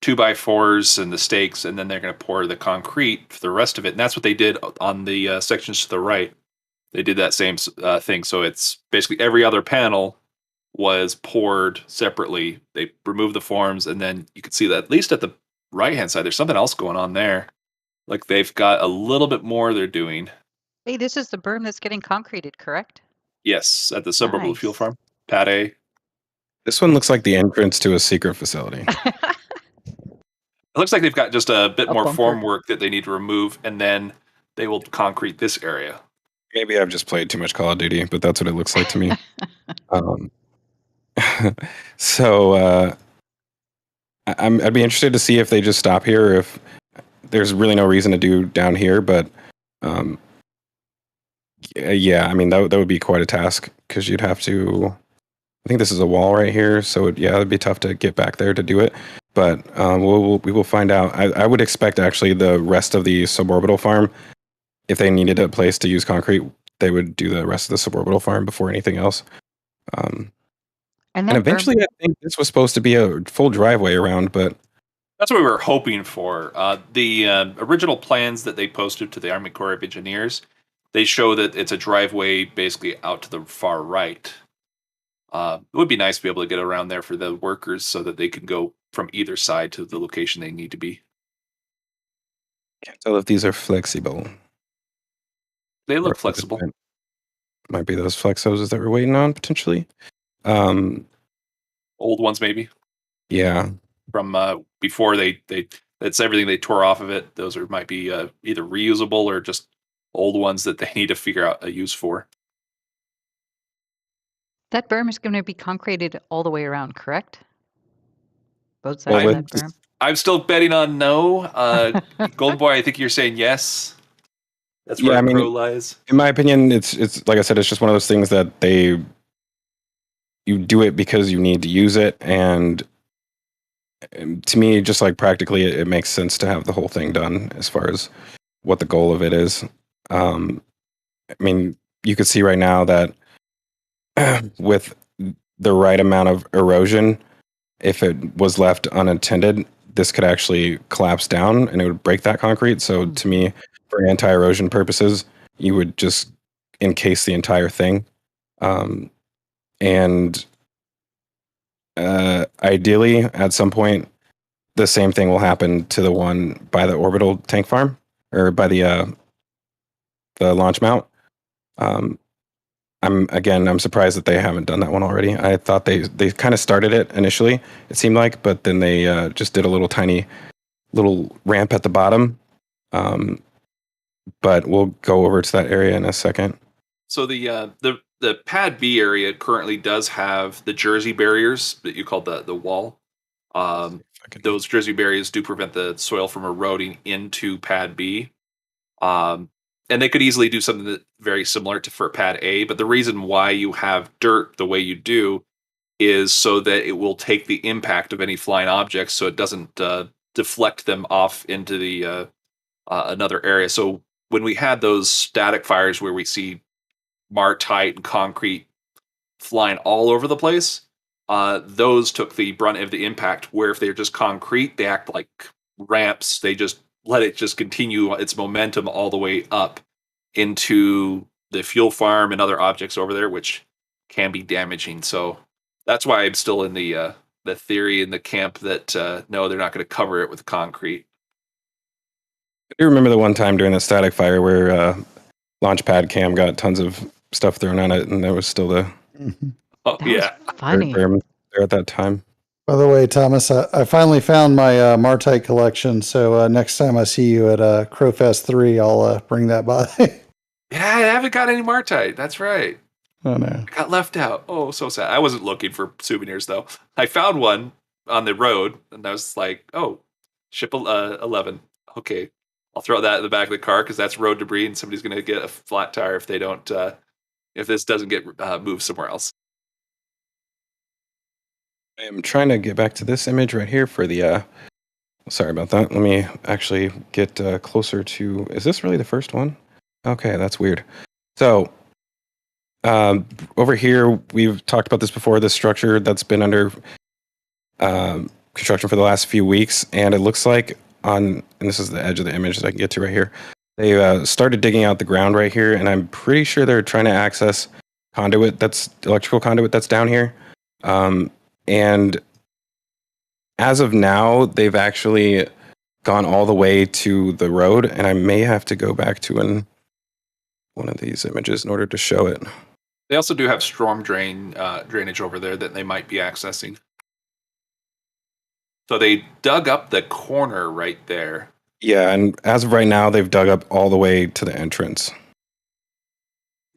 2x4s and the stakes, and then they're going to pour the concrete for the rest of it. And that's what they did on the sections to the right. They did that same thing. So it's basically every other panel was poured separately. They removed the forms, and then you can see that at least at the right-hand side, there's something else going on there. Like they've got a little bit more they're doing. Hey, this is the berm that's getting concreted, correct? Yes, at the suborbital Nice. fuel farm, Pad A. This one looks like the entrance to a secret facility. It looks like they've got just a bit A more bunker. form work that they need to remove, and then they will concrete this area. Maybe I've just played too much Call of Duty, but that's what it looks like to me. So I'd be interested to see if they just stop here, or if there's really no reason to do down here. But yeah, I mean that would be quite a task, because you'd have to. I think this is a wall right here, so it'd be tough to get back there to do it. But we will find out. I would expect actually the rest of the suborbital farm, if they needed a place to use concrete, they would do the rest of the suborbital farm before anything else. And eventually, I think this was supposed to be a full driveway around, but that's what we were hoping for. The original plans that they posted to the Army Corps of Engineers, they show that it's a driveway basically out to the far right. It would be nice to be able to get around there for the workers so that they can go from either side to the location they need to be. Can't tell if these are flexible. They look flexible. Might be those flex hoses that we're waiting on, potentially. Old ones, maybe. Yeah. From before that's everything they tore off of it. Those might be either reusable or just old ones that they need to figure out a use for. That berm is going to be concreted all the way around, correct? Both sides of that berm? I'm still betting on no. Golden Boy, I think you're saying yes. That's where the crow lies. In my opinion, it's like I said, it's just one of those things that you do it because you need to use it, and to me, just like practically, it makes sense to have the whole thing done as far as what the goal of it is. I mean, you could see right now that with the right amount of erosion, if it was left unattended, this could actually collapse down and it would break that concrete. So to me, for anti-erosion purposes, you would just encase the entire thing. And ideally, at some point, the same thing will happen to the one by the orbital tank farm, or by the launch mount. I'm surprised that they haven't done that one already. I thought they kind of started it initially, it seemed like, but then they just did a little ramp at the bottom. But we'll go over to that area in a second. So the Pad B area currently does have the Jersey barriers that you call the wall. Those Jersey barriers do prevent the soil from eroding into Pad B. And they could easily do something that very similar for Pad A, but the reason why you have dirt the way you do is so that it will take the impact of any flying objects, so it doesn't deflect them off into the another area. So when we had those static fires where we see martite and concrete flying all over the place, those took the brunt of the impact, where if they're just concrete, they act like ramps. They just let it just continue its momentum all the way up into the fuel farm and other objects over there, which can be damaging. So That's why I'm still in the theory in the camp that no, they're not going to cover it with concrete. I do remember the one time during the static fire where Launchpad Cam got tons of stuff thrown on it, and there was still the Oh That yeah, was funny. there at that time. By the way, Thomas, I finally found my Martite collection. So next time I see you at Crowfest 3, I'll bring that by. yeah. I haven't got any Martite. That's right. Oh, no. I got left out. Oh, so sad. I wasn't looking for souvenirs though. I found one on the road, and I was like, "Oh, ship 11. Okay, I'll throw that in the back of the car because that's road debris, and somebody's going to get a flat tire if they don't. If this doesn't get moved somewhere else." I am trying to get back to this image right here for the. Sorry about that. Let me actually get closer to. Is this really the first one? Okay, that's weird. So. Over here, we've talked about this before, this structure that's been under construction for the last few weeks, and it looks like and this is the edge of the image that I can get to right here, they started digging out the ground right here, and I'm pretty sure they're trying to access electrical conduit that's down here. And as of now, they've actually gone all the way to the road, and I may have to go back to one of these images in order to show it. They also do have storm drainage over there that they might be accessing. So they dug up the corner right there. Yeah, and as of right now, they've dug up all the way to the entrance.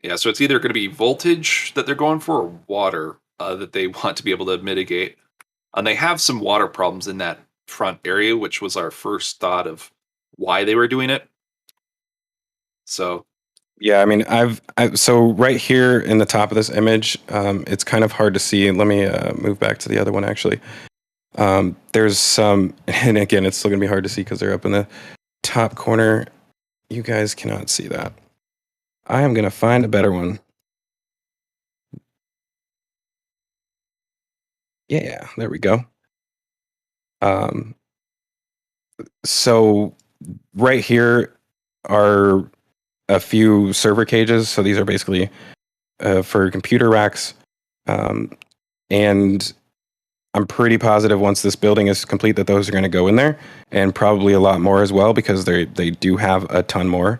Yeah, so it's either going to be voltage that they're going for or water that they want to be able to mitigate. And they have some water problems in that front area, which was our first thought of why they were doing it. So yeah, I mean, so right here in the top of this image, it's kind of hard to see. Let me move back to the other one, actually. There's some, and again, it's still going to be hard to see because they're up in the top corner. You guys cannot see that. I am going to find a better one. Yeah, there we go. So right here are a few server cages. So these are basically for computer racks. And I'm pretty positive once this building is complete that those are going to go in there, and probably a lot more as well, because they do have a ton more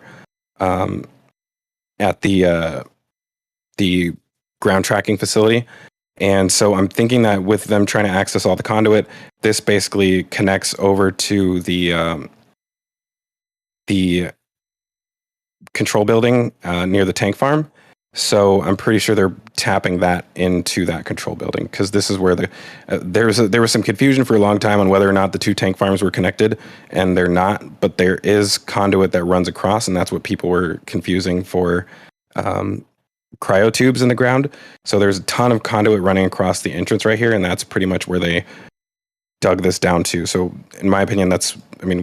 at the ground tracking facility. And so I'm thinking that with them trying to access all the conduit, this basically connects over to the control building near the tank farm. So I'm pretty sure they're tapping that into that control building, because this is where there was some confusion for a long time on whether or not the two tank farms were connected, and they're not. But there is conduit that runs across, and that's what people were confusing for cryo tubes in the ground. So there's a ton of conduit running across the entrance right here, and that's pretty much where they dug this down to. So in my opinion,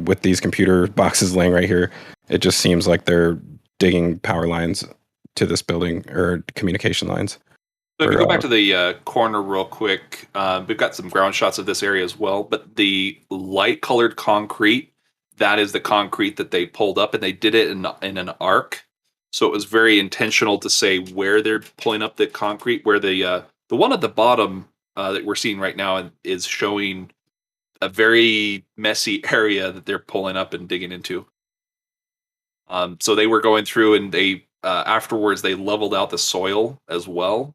with these computer boxes laying right here, it just seems like they're digging power lines to this building, or communication lines. So if you go back to the corner real quick, we've got some ground shots of this area as well, but the light colored concrete, that is the concrete that they pulled up, and they did it in an arc. So it was very intentional to say where they're pulling up the concrete, where the one at the bottom that we're seeing right now is showing a very messy area that they're pulling up and digging into. So they were going through, and they afterwards they leveled out the soil as well.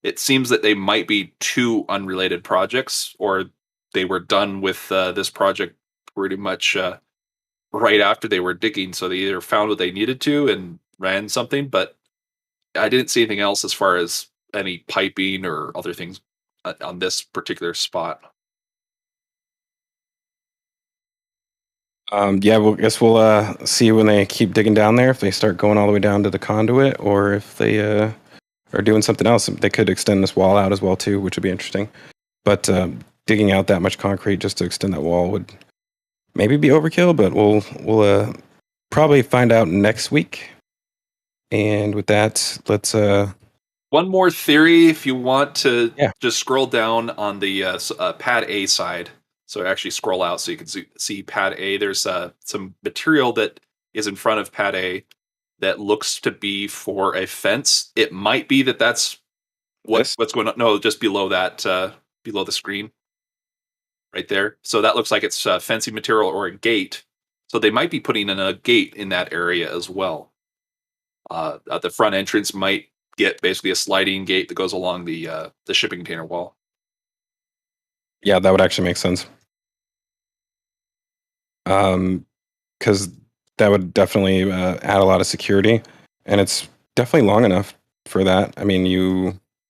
It seems that they might be two unrelated projects, or they were done with this project pretty much right after they were digging. So they either found what they needed to and ran something, but I didn't see anything else as far as any piping or other things on this particular spot. Yeah, well, I guess we'll see when they keep digging down there, if they start going all the way down to the conduit, or if they are doing something else. They could extend this wall out as well too, which would be interesting. But digging out that much concrete just to extend that wall would maybe be overkill, but we'll probably find out next week. And with that, let's one more theory, if you want to Yeah. just scroll down on the pad A side. So actually scroll out so you can see pad A. There's some material that is in front of pad A that looks to be for a fence. It might be that that's This? what's going on. No, just below that, below the screen, right there. So that looks like it's fencing material or a gate. So they might be putting in a gate in that area as well. The front entrance might get basically a sliding gate that goes along the shipping container wall. Yeah, that would actually make sense. Because that would definitely add a lot of security, and it's definitely long enough for that. I mean,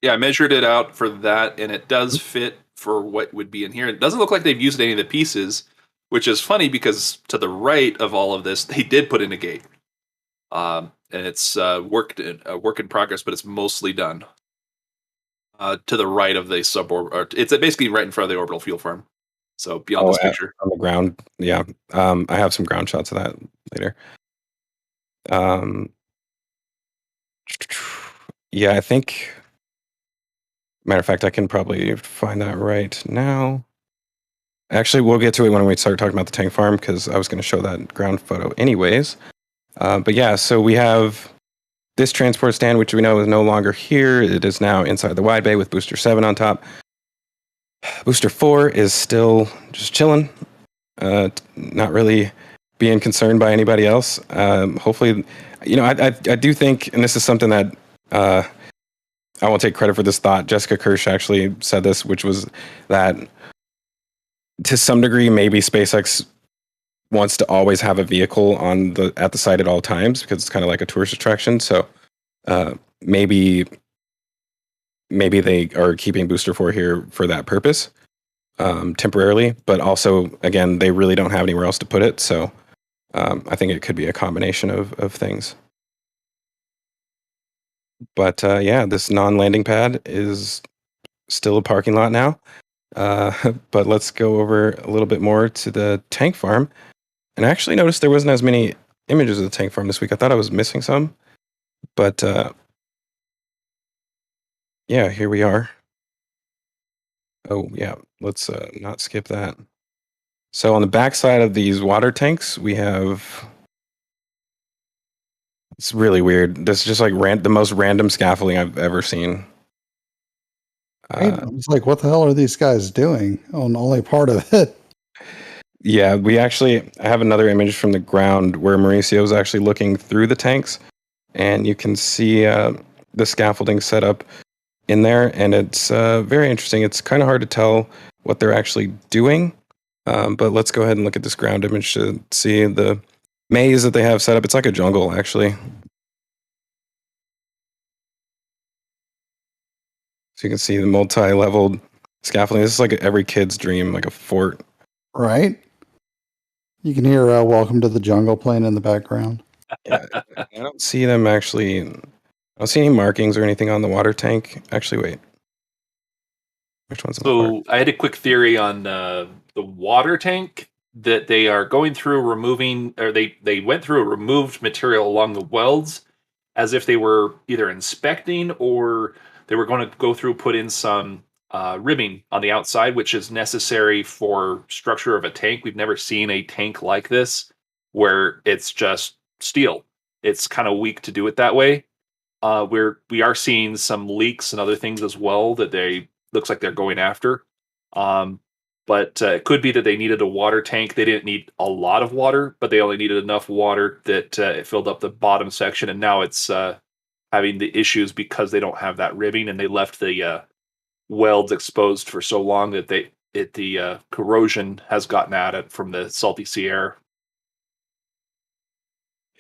Yeah, I measured it out for that, and it does fit for what would be in here. It doesn't look like they've used any of the pieces, which is funny because to the right of all of this, they did put in a gate. And it's a work in progress, but it's mostly done. To the right of the it's basically right in front of the orbital fuel farm. So beyond this picture, on the ground. Yeah, I have some ground shots of that later. Yeah, I think. Matter of fact, I can probably find that right now. Actually, we'll get to it when we start talking about the tank farm because I was going to show that ground photo anyways. But yeah, so we have this transport stand, which we know is no longer here. It is now inside the wide bay with Booster 7 on top. Booster 4 is still just chilling, not really being concerned by anybody else. Hopefully, I do think, and this is something that I won't take credit for this thought. Jessica Kirsch actually said this, which was that to some degree, maybe SpaceX wants to always have a vehicle at the site at all times because it's kind of like a tourist attraction. So maybe they are keeping Booster 4 here for that purpose temporarily, but also again they really don't have anywhere else to put it. So I think it could be a combination of things. But yeah, this non-landing pad is still a parking lot now. But let's go over a little bit more to the tank farm. And I actually noticed there wasn't as many images of the tank farm this week. I thought I was missing some. But yeah, here we are. Oh, yeah, let's not skip that. So on the back side of these water tanks, we have... It's really weird. This is just like the most random scaffolding I've ever seen. It's like, what the hell are these guys doing on only part of it? Yeah, I have another image from the ground where Mauricio is actually looking through the tanks, and you can see the scaffolding set up in there, and it's very interesting. It's kind of hard to tell what they're actually doing, but let's go ahead and look at this ground image to see the maze that they have set up. It's like a jungle, actually. So you can see the multi-leveled scaffolding. This is like every kid's dream, like a fort. Right? You can hear Welcome to the Jungle playing in the background. Yeah, I don't see them actually. I don't see any markings or anything on the water tank. Actually, wait. Which one's on the water? So I had a quick theory on the water tank that they are going through removing, or they went through a removed material along the welds as if they were either inspecting or they were going to go through, put in some ribbing on the outside, which is necessary for structure of a tank. We've never seen a tank like this where it's just steel. It's kind of weak to do it that way. We are seeing some leaks and other things as well that looks like they're going after. But it could be that they needed a water tank. They didn't need a lot of water, but they only needed enough water that it filled up the bottom section. And now it's having the issues because they don't have that ribbing, and they left the welds exposed for so long that the corrosion has gotten at it from the salty sea air.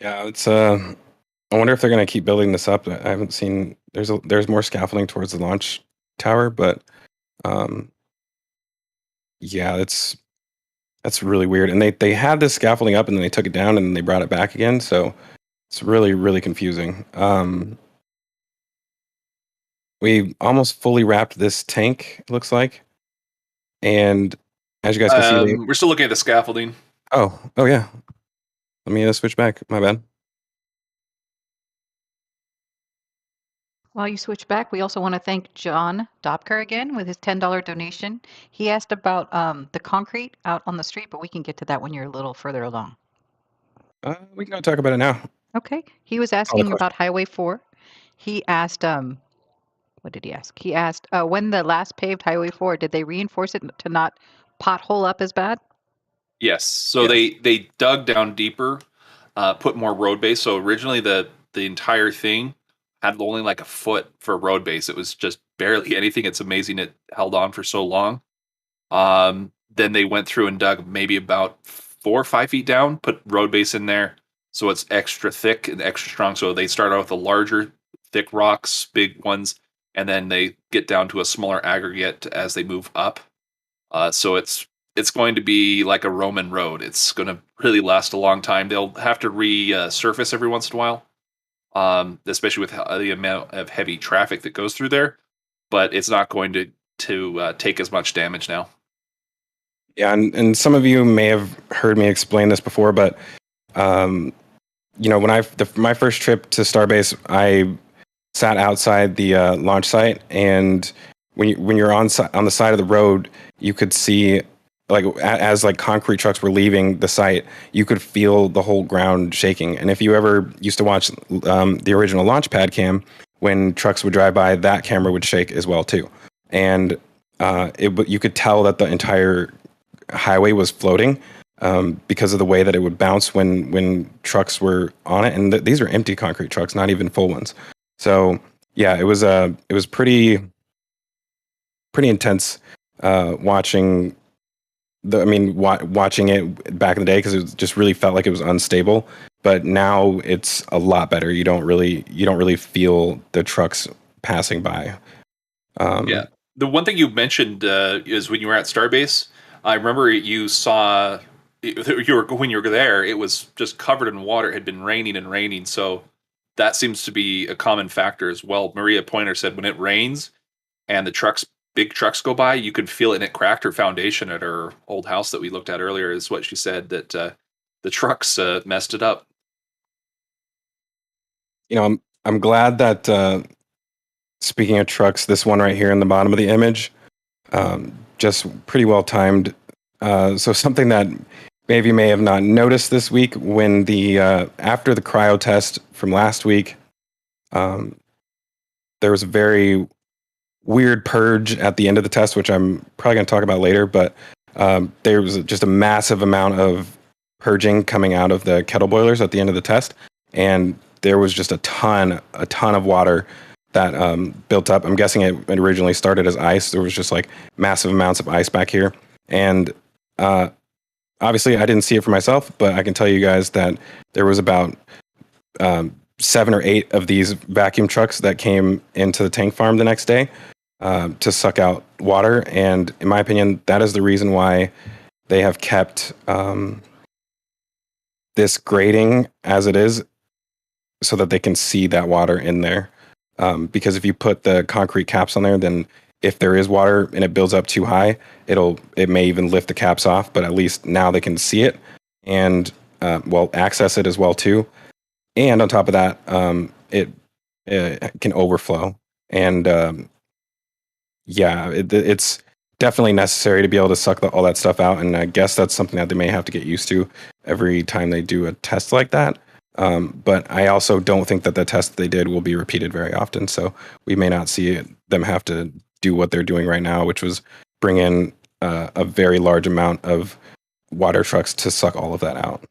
Yeah, it's I wonder if they're going to keep building this up. I haven't seen there's more scaffolding towards the launch tower, but yeah, that's really weird. And they had this scaffolding up and then they took it down and then they brought it back again, so it's really, really confusing. We almost fully wrapped this tank, it looks like. And as you guys can see, We're still looking at the scaffolding. Oh yeah. Let me switch back. My bad. While you switch back, we also want to thank John Dopker again with his $10 donation. He asked about the concrete out on the street, but we can get to that when you're a little further along. We can go talk about it now. Okay. He was asking about Highway 4. He asked what did he ask? He asked, when the last paved Highway 4, did they reinforce it to not pothole up as bad? Yes. So they dug down deeper, put more road base. So originally the entire thing had only like a foot for road base. It was just barely anything. It's amazing it held on for so long. Then they went through and dug maybe about 4 or 5 feet down, put road base in there, so it's extra thick and extra strong. So they start out with the larger, thick rocks, big ones, and then they get down to a smaller aggregate as they move up. So it's going to be like a Roman road. It's going to really last a long time. They'll have to resurface every once in a while, especially with the amount of heavy traffic that goes through there. But it's not going to take as much damage now. Yeah, and some of you may have heard me explain this before, but when my first trip to Starbase, I sat outside the launch site, and when you're on the side of the road, you could see, like, as like concrete trucks were leaving the site, you could feel the whole ground shaking. And if you ever used to watch the original Launchpad cam, when trucks would drive by, that camera would shake as well too, and you could tell that the entire highway was floating because of the way that it would bounce when trucks were on it, and these are empty concrete trucks, not even full ones. So yeah, it was pretty intense watching watching it back in the day, because it just really felt like it was unstable. But now it's a lot better. You don't really feel the trucks passing by. Yeah. The one thing you mentioned is when you were at Starbase, I remember you saw when you were there, it was just covered in water. It had been raining and raining, so that seems to be a common factor as well. Maria Pointer said when it rains and big trucks go by, you could feel it, and it cracked her foundation at her old house that we looked at earlier. Is what she said, that the trucks messed it up. I'm glad that speaking of trucks, this one right here in the bottom of the image, just pretty well timed. So something that maybe you may have not noticed this week, when the after the cryo test from last week, there was a very weird purge at the end of the test, which I'm probably going to talk about later. But there was just a massive amount of purging coming out of the kettle boilers at the end of the test, and there was just a ton of water that built up. I'm guessing it originally started as ice. There was just like massive amounts of ice back here. And obviously I didn't see it for myself, but I can tell you guys that there was about 7 or 8 of these vacuum trucks that came into the tank farm the next day to suck out water. And in my opinion, that is the reason why they have kept this grading as it is, so that they can see that water in there. Because if you put the concrete caps on there, then if there is water and it builds up too high, it may even lift the caps off. But at least now they can see it and access it as well too. And on top of that, it can overflow. And it's definitely necessary to be able to suck all that stuff out. And I guess that's something that they may have to get used to every time they do a test like that. But I also don't think that the test they did will be repeated very often. So we may not see them have to do what they're doing right now, which was bring in a very large amount of water trucks to suck all of that out.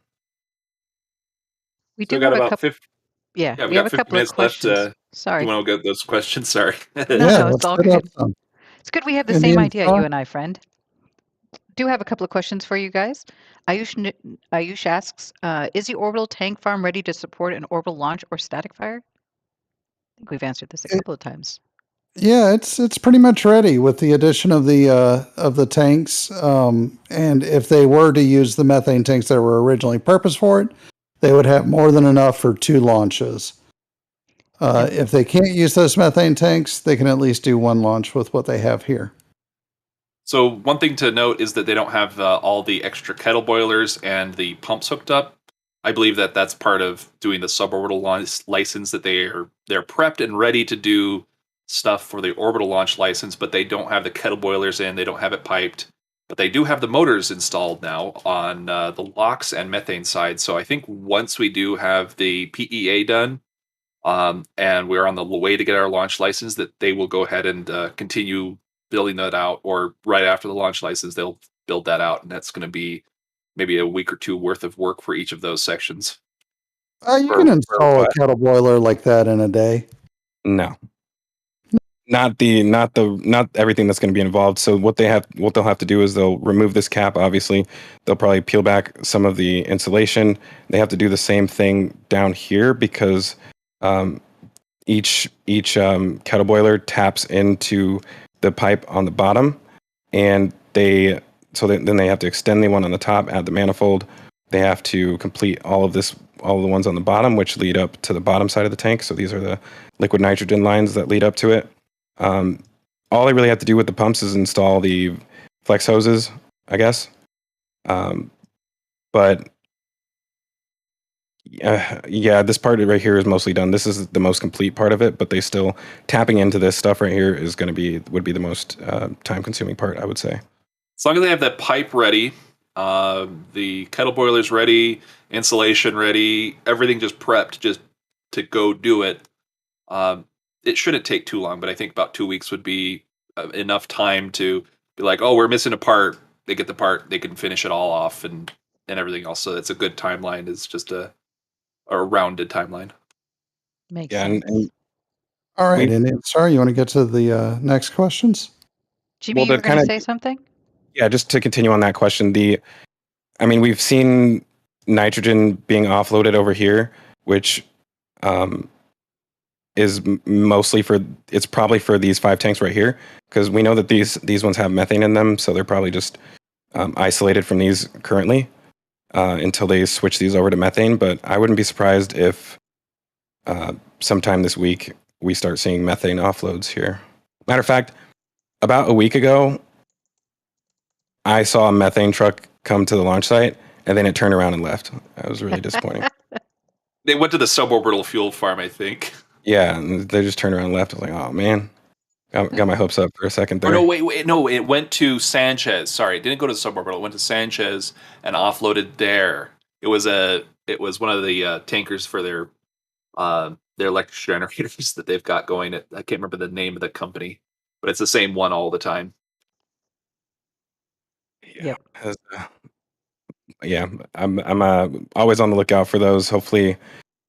We So do got have a about couple. 50. Yeah, Yeah, we have a 50 couple of minutes left. questions. Do Sorry. you want to get those questions? Sorry. No, Yeah, it's let's all get up good. some. It's good we have the Indian same idea, star? you and I, friend. Do have a couple of questions for you guys. Ayush asks, is the orbital tank farm ready to support an orbital launch or static fire? I think we've answered this a It- couple of times. Yeah, it's pretty much ready with the addition of the tanks. And if they were to use the methane tanks that were originally purposed for it, they would have more than enough for 2 launches. If they can't use those methane tanks, they can at least do 1 launch with what they have here. So one thing to note is that they don't have all the extra kettle boilers and the pumps hooked up. I believe that that's part of doing the suborbital launch license, that they're prepped and ready to do stuff for the orbital launch license, but they don't have the kettle boilers in. They don't have it piped, but they do have the motors installed now on the LOX and methane side. So I think once we do have the PEA done, and we're on the way to get our launch license, that they will go ahead and continue building that out, or right after the launch license, they'll build that out. And that's going to be maybe a week or two worth of work for each of those sections. You can install a kettle boiler like that in a day. No. Not everything that's going to be involved. So what they'll have to do is they'll remove this cap. Obviously, they'll probably peel back some of the insulation. They have to do the same thing down here because each kettle boiler taps into the pipe on the bottom, and then they have to extend the one on the top, add the manifold. They have to complete all of the ones on the bottom, which lead up to the bottom side of the tank. So these are the liquid nitrogen lines that lead up to it. All they really have to do with the pumps is install the flex hoses, I guess. But this part right here is mostly done. This is the most complete part of it, but they still tapping into this stuff right here would be the most time-consuming part, I would say. As long as they have that pipe ready, the kettle boilers ready, insulation ready, everything just prepped just to go do it. It shouldn't take too long, but I think about 2 weeks would be enough time to be like, oh, we're missing a part. They get the part, they can finish it all off and everything else. So it's a good timeline. It's just a rounded timeline. Makes sense. All right, and sorry, you want to get to the next questions? Jimmy, you were going to say something? Yeah, just to continue on that question, we've seen nitrogen being offloaded over here, which is mostly it's probably for these 5 tanks right here, because we know that these ones have methane in them, so they're probably just isolated from these currently until they switch these over to methane. But I wouldn't be surprised if sometime this week we start seeing methane offloads here. Matter of fact, about a week ago, I saw a methane truck come to the launch site, and then it turned around and left. That was really disappointing. They went to the suborbital fuel farm, I think. Yeah, and they just turned around and left. I was like, oh, man. Got my hopes up for a second there. Oh, no, it went to Sanchez. Sorry, it didn't go to suborbital. It went to Sanchez and offloaded there. It was one of the tankers for their electric generators that they've got going. I can't remember the name of the company, but it's the same one all the time. Yeah. Yeah, I'm always on the lookout for those. Hopefully,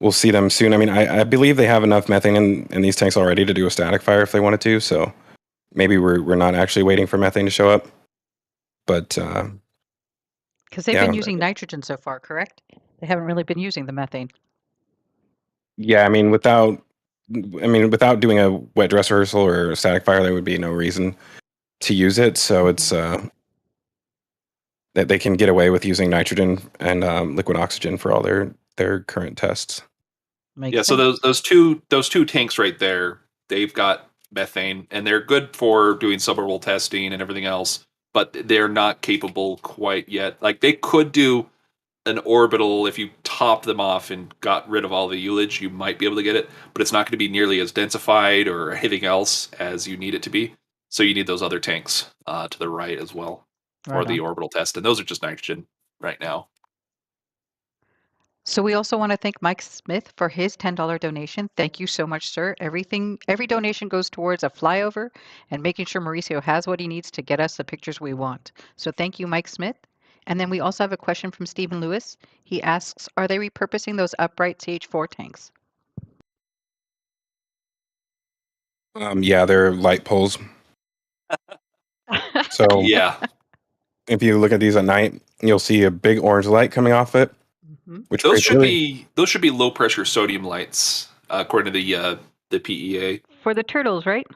we'll see them soon. I mean, I believe they have enough methane in these tanks already to do a static fire if they wanted to. So maybe we're not actually waiting for methane to show up. But because they've been using nitrogen so far, correct? They haven't really been using the methane. Yeah, without doing a wet dress rehearsal or a static fire, there would be no reason to use it. So it's that they can get away with using nitrogen and liquid oxygen for all their current tests. Makes sense. So those two tanks right there, they've got methane, and they're good for doing suborbital testing and everything else, but they're not capable quite yet. Like, they could do an orbital if you top them off and got rid of all the ullage, you might be able to get it, but it's not going to be nearly as densified or anything else as you need it to be. So you need those other tanks to the right as well for the orbital test, and those are just nitrogen right now. So we also want to thank Mike Smith for his $10 donation. Thank you so much, sir. Every donation goes towards a flyover and making sure Mauricio has what he needs to get us the pictures we want. So thank you, Mike Smith. And then we also have a question from Stephen Lewis. He asks, are they repurposing those upright CH4 tanks? Yeah, they're light poles. So yeah, if you look at these at night, you'll see a big orange light coming off it. Mm-hmm. Which those should be low pressure sodium lights, according to the PEA. For the turtles, right?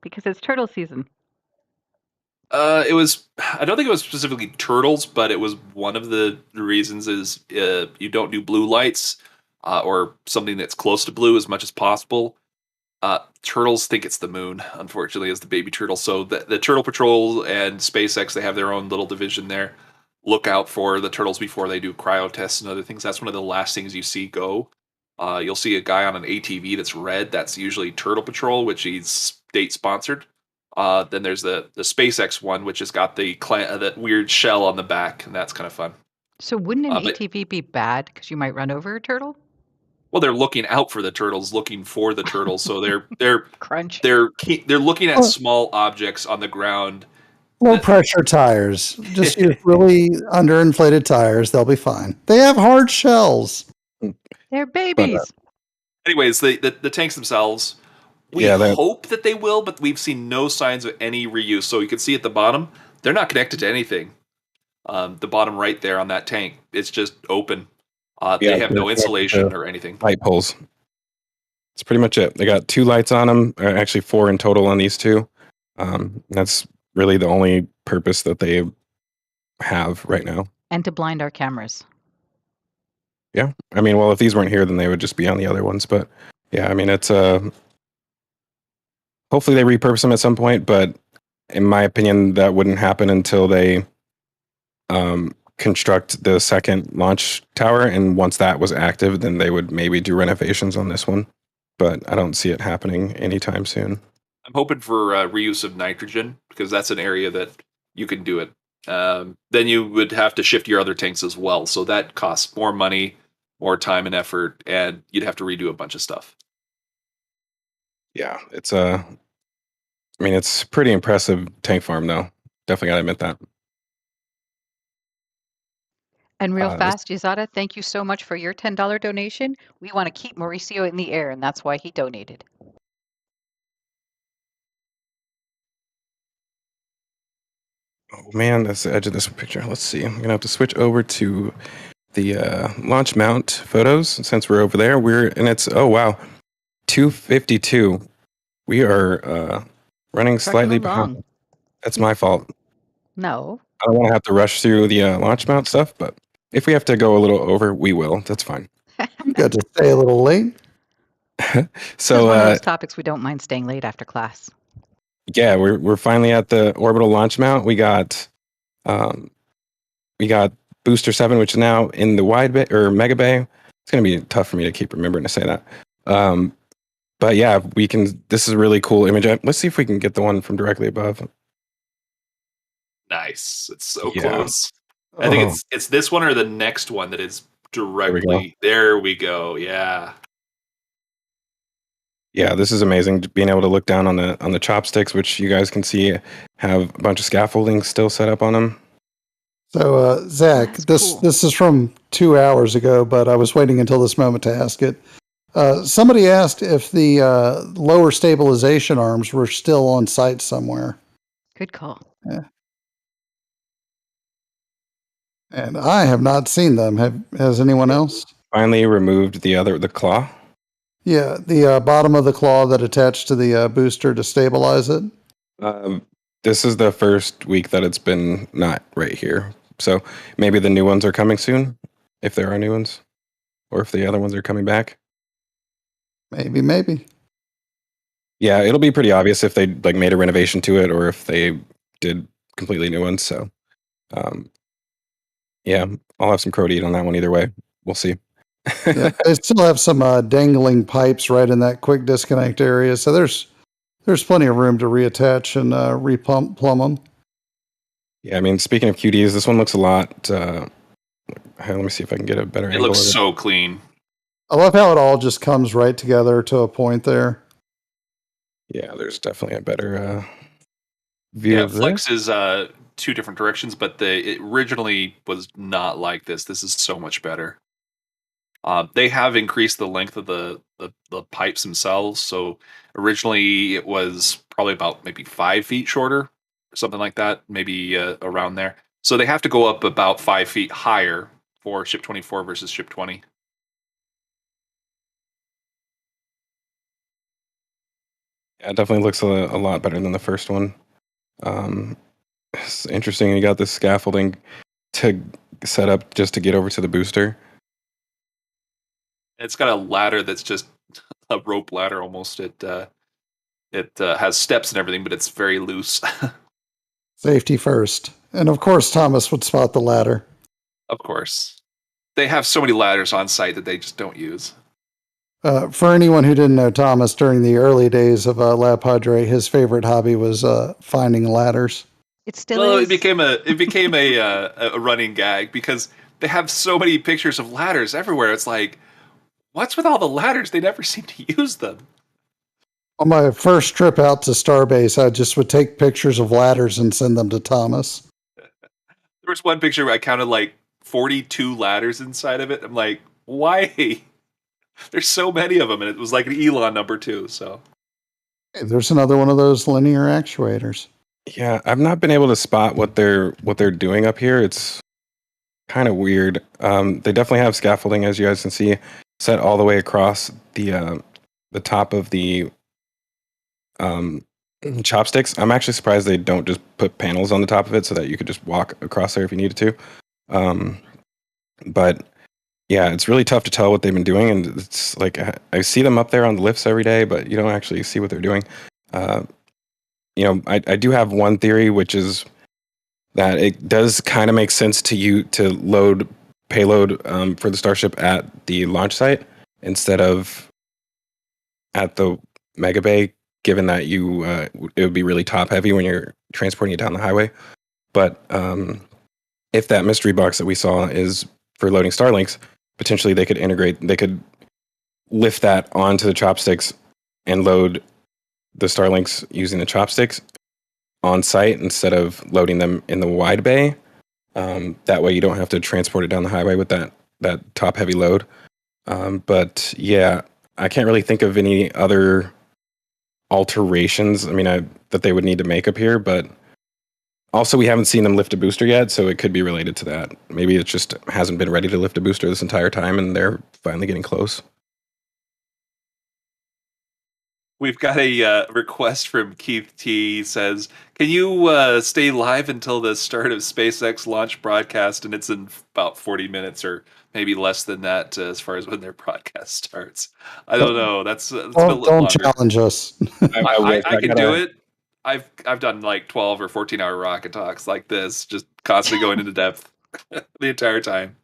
Because it's turtle season. I don't think it was specifically turtles, but it was one of the reasons is you don't do blue lights or something that's close to blue as much as possible. Turtles think it's the moon, unfortunately, as the baby turtle. So the Turtle Patrol and SpaceX, they have their own little division there. Look out for the turtles before they do cryo tests and other things. That's one of the last things you see go. You'll see a guy on an ATV that's red. That's usually Turtle Patrol, which he's state sponsored. Then there's the SpaceX one, which has got that weird shell on the back, and that's kind of fun. So wouldn't an ATV be bad because you might run over a turtle? Well, they're looking out for the turtles, looking for the turtles. So they're Crunch. they're looking at Oh. small objects on the ground. Low pressure tires. Just use really underinflated tires. They'll be fine. They have hard shells. They're babies. Anyways, the tanks themselves, we hope that they will, but we've seen no signs of any reuse. So you can see at the bottom, they're not connected to anything. The bottom right there on that tank, it's just open. They have no insulation or anything. Light poles. That's pretty much it. They got 2 lights on them, or actually 4 in total on these 2. That's really the only purpose that they have right now. And to blind our cameras. Yeah. I mean, well, if these weren't here, then they would just be on the other ones. But yeah, I mean, it's hopefully they repurpose them at some point. But in my opinion, that wouldn't happen until they construct the second launch tower. And once that was active, then they would maybe do renovations on this one. But I don't see it happening anytime soon. I'm hoping for reuse of nitrogen, because that's an area that you can do it. Then you would have to shift your other tanks as well. So that costs more money, more time and effort, and you'd have to redo a bunch of stuff. Yeah, it's I mean, it's pretty impressive tank farm, though. Definitely gotta admit that. And real fast, Yazada, thank you so much for your $10 donation. We want to keep Mauricio in the air, and that's why he donated. Oh man, that's the edge of this picture. Let's see. I'm gonna have to switch over to the launch mount photos since we're over there. It's oh wow, 252. We are running slightly behind. That's my fault. No. I don't want to have to rush through the launch mount stuff, but if we have to go a little over, we will. That's fine. You got to stay a little late. So one of those topics we don't mind staying late after class. Yeah, we're finally at the orbital launch mount. We got booster 7, which is now in the wide bay or mega bay. It's gonna be tough for me to keep remembering to say that. But yeah, we can. This is a really cool image. Let's see if we can get the one from directly above. Nice. It's so close. I think it's this one or the next one that is directly. There we go. Yeah. Yeah, this is amazing. Being able to look down on the chopsticks, which you guys can see have a bunch of scaffolding still set up on them. So, Zach, this is from 2 hours ago, but I was waiting until this moment to ask it. Somebody asked if the lower stabilization arms were still on site somewhere. Good call. Yeah. And I have not seen them. Has anyone else? Finally removed the claw. Yeah, the bottom of the claw that attached to the booster to stabilize it. This is the first week that it's been not right here. So maybe the new ones are coming soon, if there are new ones, or if the other ones are coming back. Maybe. Yeah, it'll be pretty obvious if they made a renovation to it or if they did completely new ones. So, yeah, I'll have some crow to eat on that one either way. We'll see. Yeah, they still have some dangling pipes right in that quick disconnect area, so there's plenty of room to reattach and plumb them. Yeah, I mean, speaking of QDs, this one looks a lot. Let me see if I can get a better angle. It looks so clean. I love how it all just comes right together to a point there. Yeah, there's definitely a better view of Flex this. is 2 different directions, but it originally was not like this. This is so much better. They have increased the length of the pipes themselves. So originally it was probably about maybe 5 feet shorter, or something like that, maybe around there. So they have to go up about 5 feet higher for Ship 24 versus Ship 20. Yeah, it definitely looks a lot better than the first one. It's interesting. You got this scaffolding to set up just to get over to the booster. It's got a ladder that's just a rope ladder almost. It has steps and everything, but it's very loose. Safety first. And of course, Thomas would spot the ladder. Of course. They have so many ladders on site that they just don't use. For anyone who didn't know Thomas, during the early days of Lab Padre, his favorite hobby was finding ladders. It still is. It became a running gag because they have so many pictures of ladders everywhere. It's like, what's with all the ladders? They never seem to use them. On my first trip out to Starbase, I just would take pictures of ladders and send them to Thomas. There was one picture where I counted like 42 ladders inside of it. I'm like, why? There's so many of them, and it was like an Elon number too. So Hey, there's another one of those linear actuators. Yeah, I've not been able to spot what they're doing up here. It's kind of weird. They definitely have scaffolding, as you guys can see, set all the way across the top of the chopsticks. I'm actually surprised they don't just put panels on the top of it so that you could just walk across there if you needed to. But yeah, it's really tough to tell what they've been doing, and it's like I see them up there on the lifts every day, but you don't actually see what they're doing. I do have one theory, which is that it does kind of make sense to you to load payload for the Starship at the launch site instead of at the Mega Bay, given that it would be really top heavy when you're transporting it down the highway. But if that mystery box that we saw is for loading Starlinks, potentially they could lift that onto the chopsticks and load the Starlinks using the chopsticks on site instead of loading them in the wide bay. That way you don't have to transport it down the highway with that top heavy load. But yeah, I can't really think of any other alterations, that they would need to make up here, but also we haven't seen them lift a booster yet, so it could be related to that. Maybe it just hasn't been ready to lift a booster this entire time and they're finally getting close. we've got a request from Keith T. He says, "Can you stay live until the start of SpaceX launch broadcast?" And it's in about 40 minutes or maybe less than that as far as when their broadcast starts. I don't know. That's a bit Don't longer. challenge us. I can do it. I've done like 12 or 14-hour rocket talks like this, just constantly going into depth the entire time.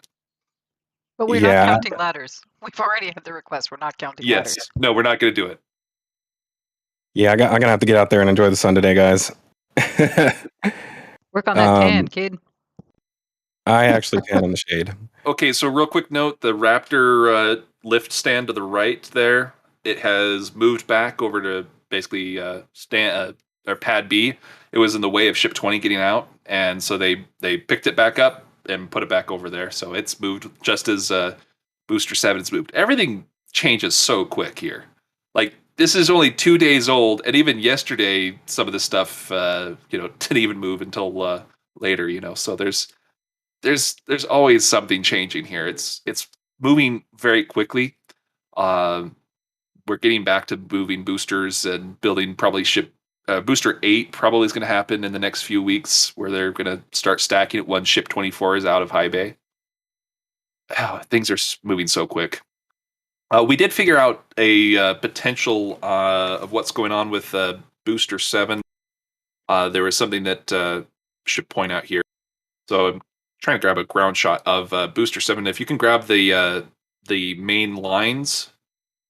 But we're Yeah. not counting ladders. We've already had the request. We're not counting Yes. ladders. No, we're not going to do it. Yeah, I'm gonna have to get out there and enjoy the sun today, guys. Work on that tan, kid. I actually tan in the shade. Okay, so real quick note, the Raptor lift stand to the right there, it has moved back over to basically or pad B. It was in the way of ship 20 getting out, and so they picked it back up and put it back over there. So it's moved just as Booster 7's moved. Everything changes so quick here. Like, this is only 2 days old, and even yesterday, some of the stuff, didn't even move until later. So there's always something changing here. It's moving very quickly. We're getting back to moving boosters and building probably ship booster 8 probably is going to happen in the next few weeks, where they're going to start stacking it when ship 24 is out of high bay. Things are moving so quick. We did figure out a potential of what's going on with booster 7. There was something that should point out here. So I'm trying to grab a ground shot of booster 7. If you can grab the main lines,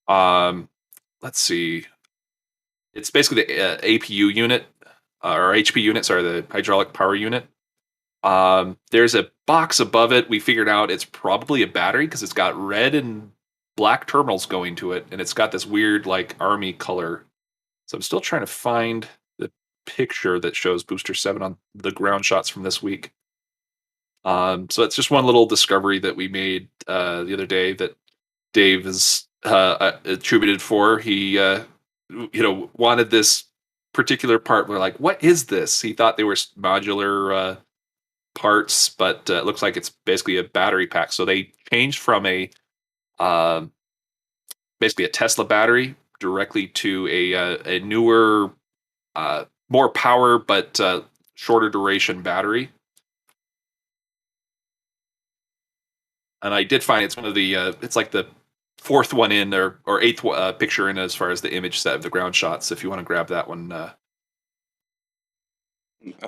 let's see. It's basically the APU unit, or HP unit, sorry, the hydraulic power unit. There's a box above it. We figured out it's probably a battery because it's got red and black terminals going to it, and it's got this weird like army color. So I'm still trying to find the picture that shows booster 7 on the ground shots from this week. So it's just one little discovery that we made the other day that Dave is attributed for. He wanted this particular part. We're like, what is this? He thought they were modular parts, but it looks like it's basically a battery pack. So they changed from basically a Tesla battery directly to a newer, more power but shorter duration battery. And I did find it's one of the it's like the fourth one in or eighth picture in as far as the image set of the ground shots. If you want to grab that one, I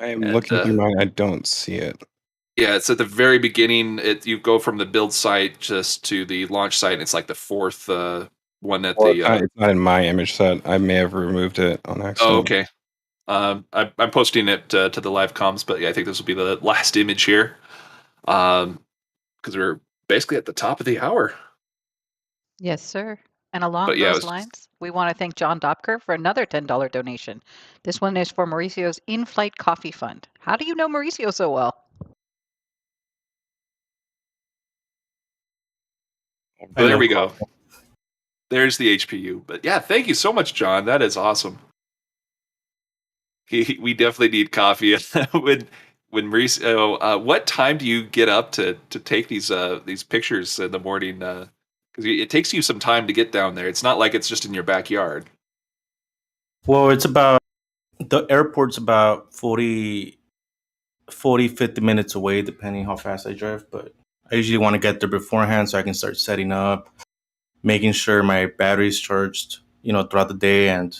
am looking through mine. I don't see it. Yeah, it's at the very beginning. You go from the build site just to the launch site. And it's like the fourth one at the. It's not in my image set. I may have removed it on accident. Oh, okay. I'm posting it to the live comms, but yeah, I think this will be the last image here, because we're basically at the top of the hour. Yes, sir. And along But yeah, it those was lines, we want to thank John Dopker for another $10 donation. This one is for Mauricio's in-flight coffee fund. How do you know Mauricio so well? I there love we go. coffee. There's the HPU. But yeah, thank you so much, John. That is awesome. We definitely need coffee. when Mauricio, what time do you get up to take these pictures in the morning? Because it takes you some time to get down there. It's not like it's just in your backyard. Well, it's about the airport's about 50 minutes away, depending how fast I drive. But I usually want to get there beforehand so I can start setting up, making sure my battery's charged, throughout the day, and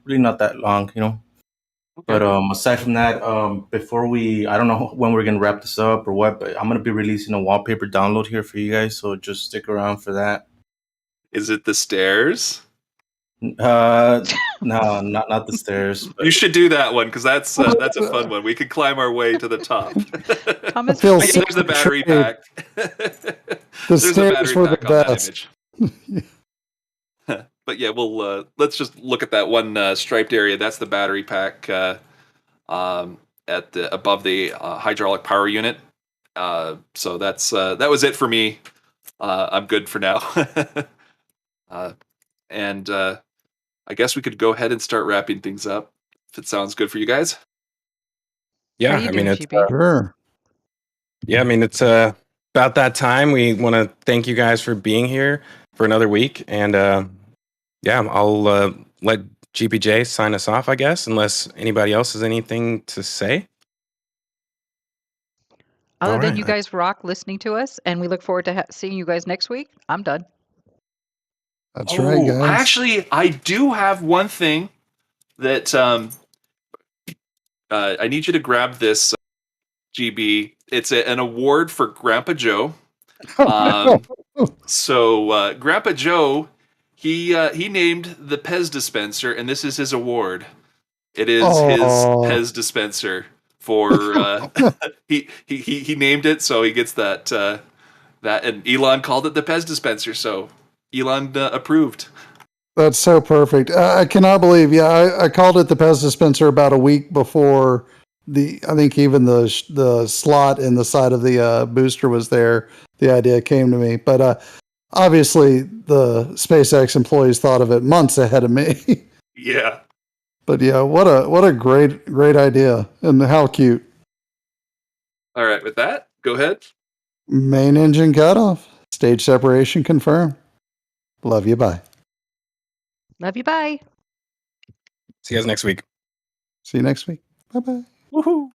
really not that long, But aside from that, I don't know when we're gonna wrap this up or what, but I'm gonna be releasing a wallpaper download here for you guys, so just stick around for that. Is it the stairs? Uh, no, not the stairs. You should do that one because that's a fun one. We could climb our way to the top. Thomas, feel But yeah, so there's the battery betrayed. pack. The There's a stairs battery were the pack on that best. image. But yeah, we'll let's just look at that one striped area. That's the battery pack at the above the hydraulic power unit. So that was it for me. I'm good for now. And I guess we could go ahead and start wrapping things up if it sounds good for you guys. Yeah, how you I mean, doing, it's GB? Sure. yeah, I mean, it's about that time. We want to thank you guys for being here for another week, and yeah, I'll let GPJ sign us off, I guess, unless anybody else has anything to say. Other All than right. you guys rock listening to us, and we look forward to seeing you guys next week, I'm done. That's right, guys. I do have one thing that I need you to grab this, GB. It's an award for Grandpa Joe. So Grandpa Joe, he named the Pez dispenser, and this is his award. It is his Pez dispenser for he named it, so he gets that and Elon called it the Pez dispenser, so Elon approved. That's so perfect. I cannot believe. Yeah, I called it the Pez dispenser about a week before I think even the slot in the side of the booster was there. The idea came to me, but obviously the SpaceX employees thought of it months ahead of me. Yeah. But yeah, what a great idea, and how cute. All right, with that, go ahead. Main engine cutoff. Stage separation confirmed. Love you. Bye. Love you. Bye. See you guys next week. See you next week. Bye bye. Woohoo!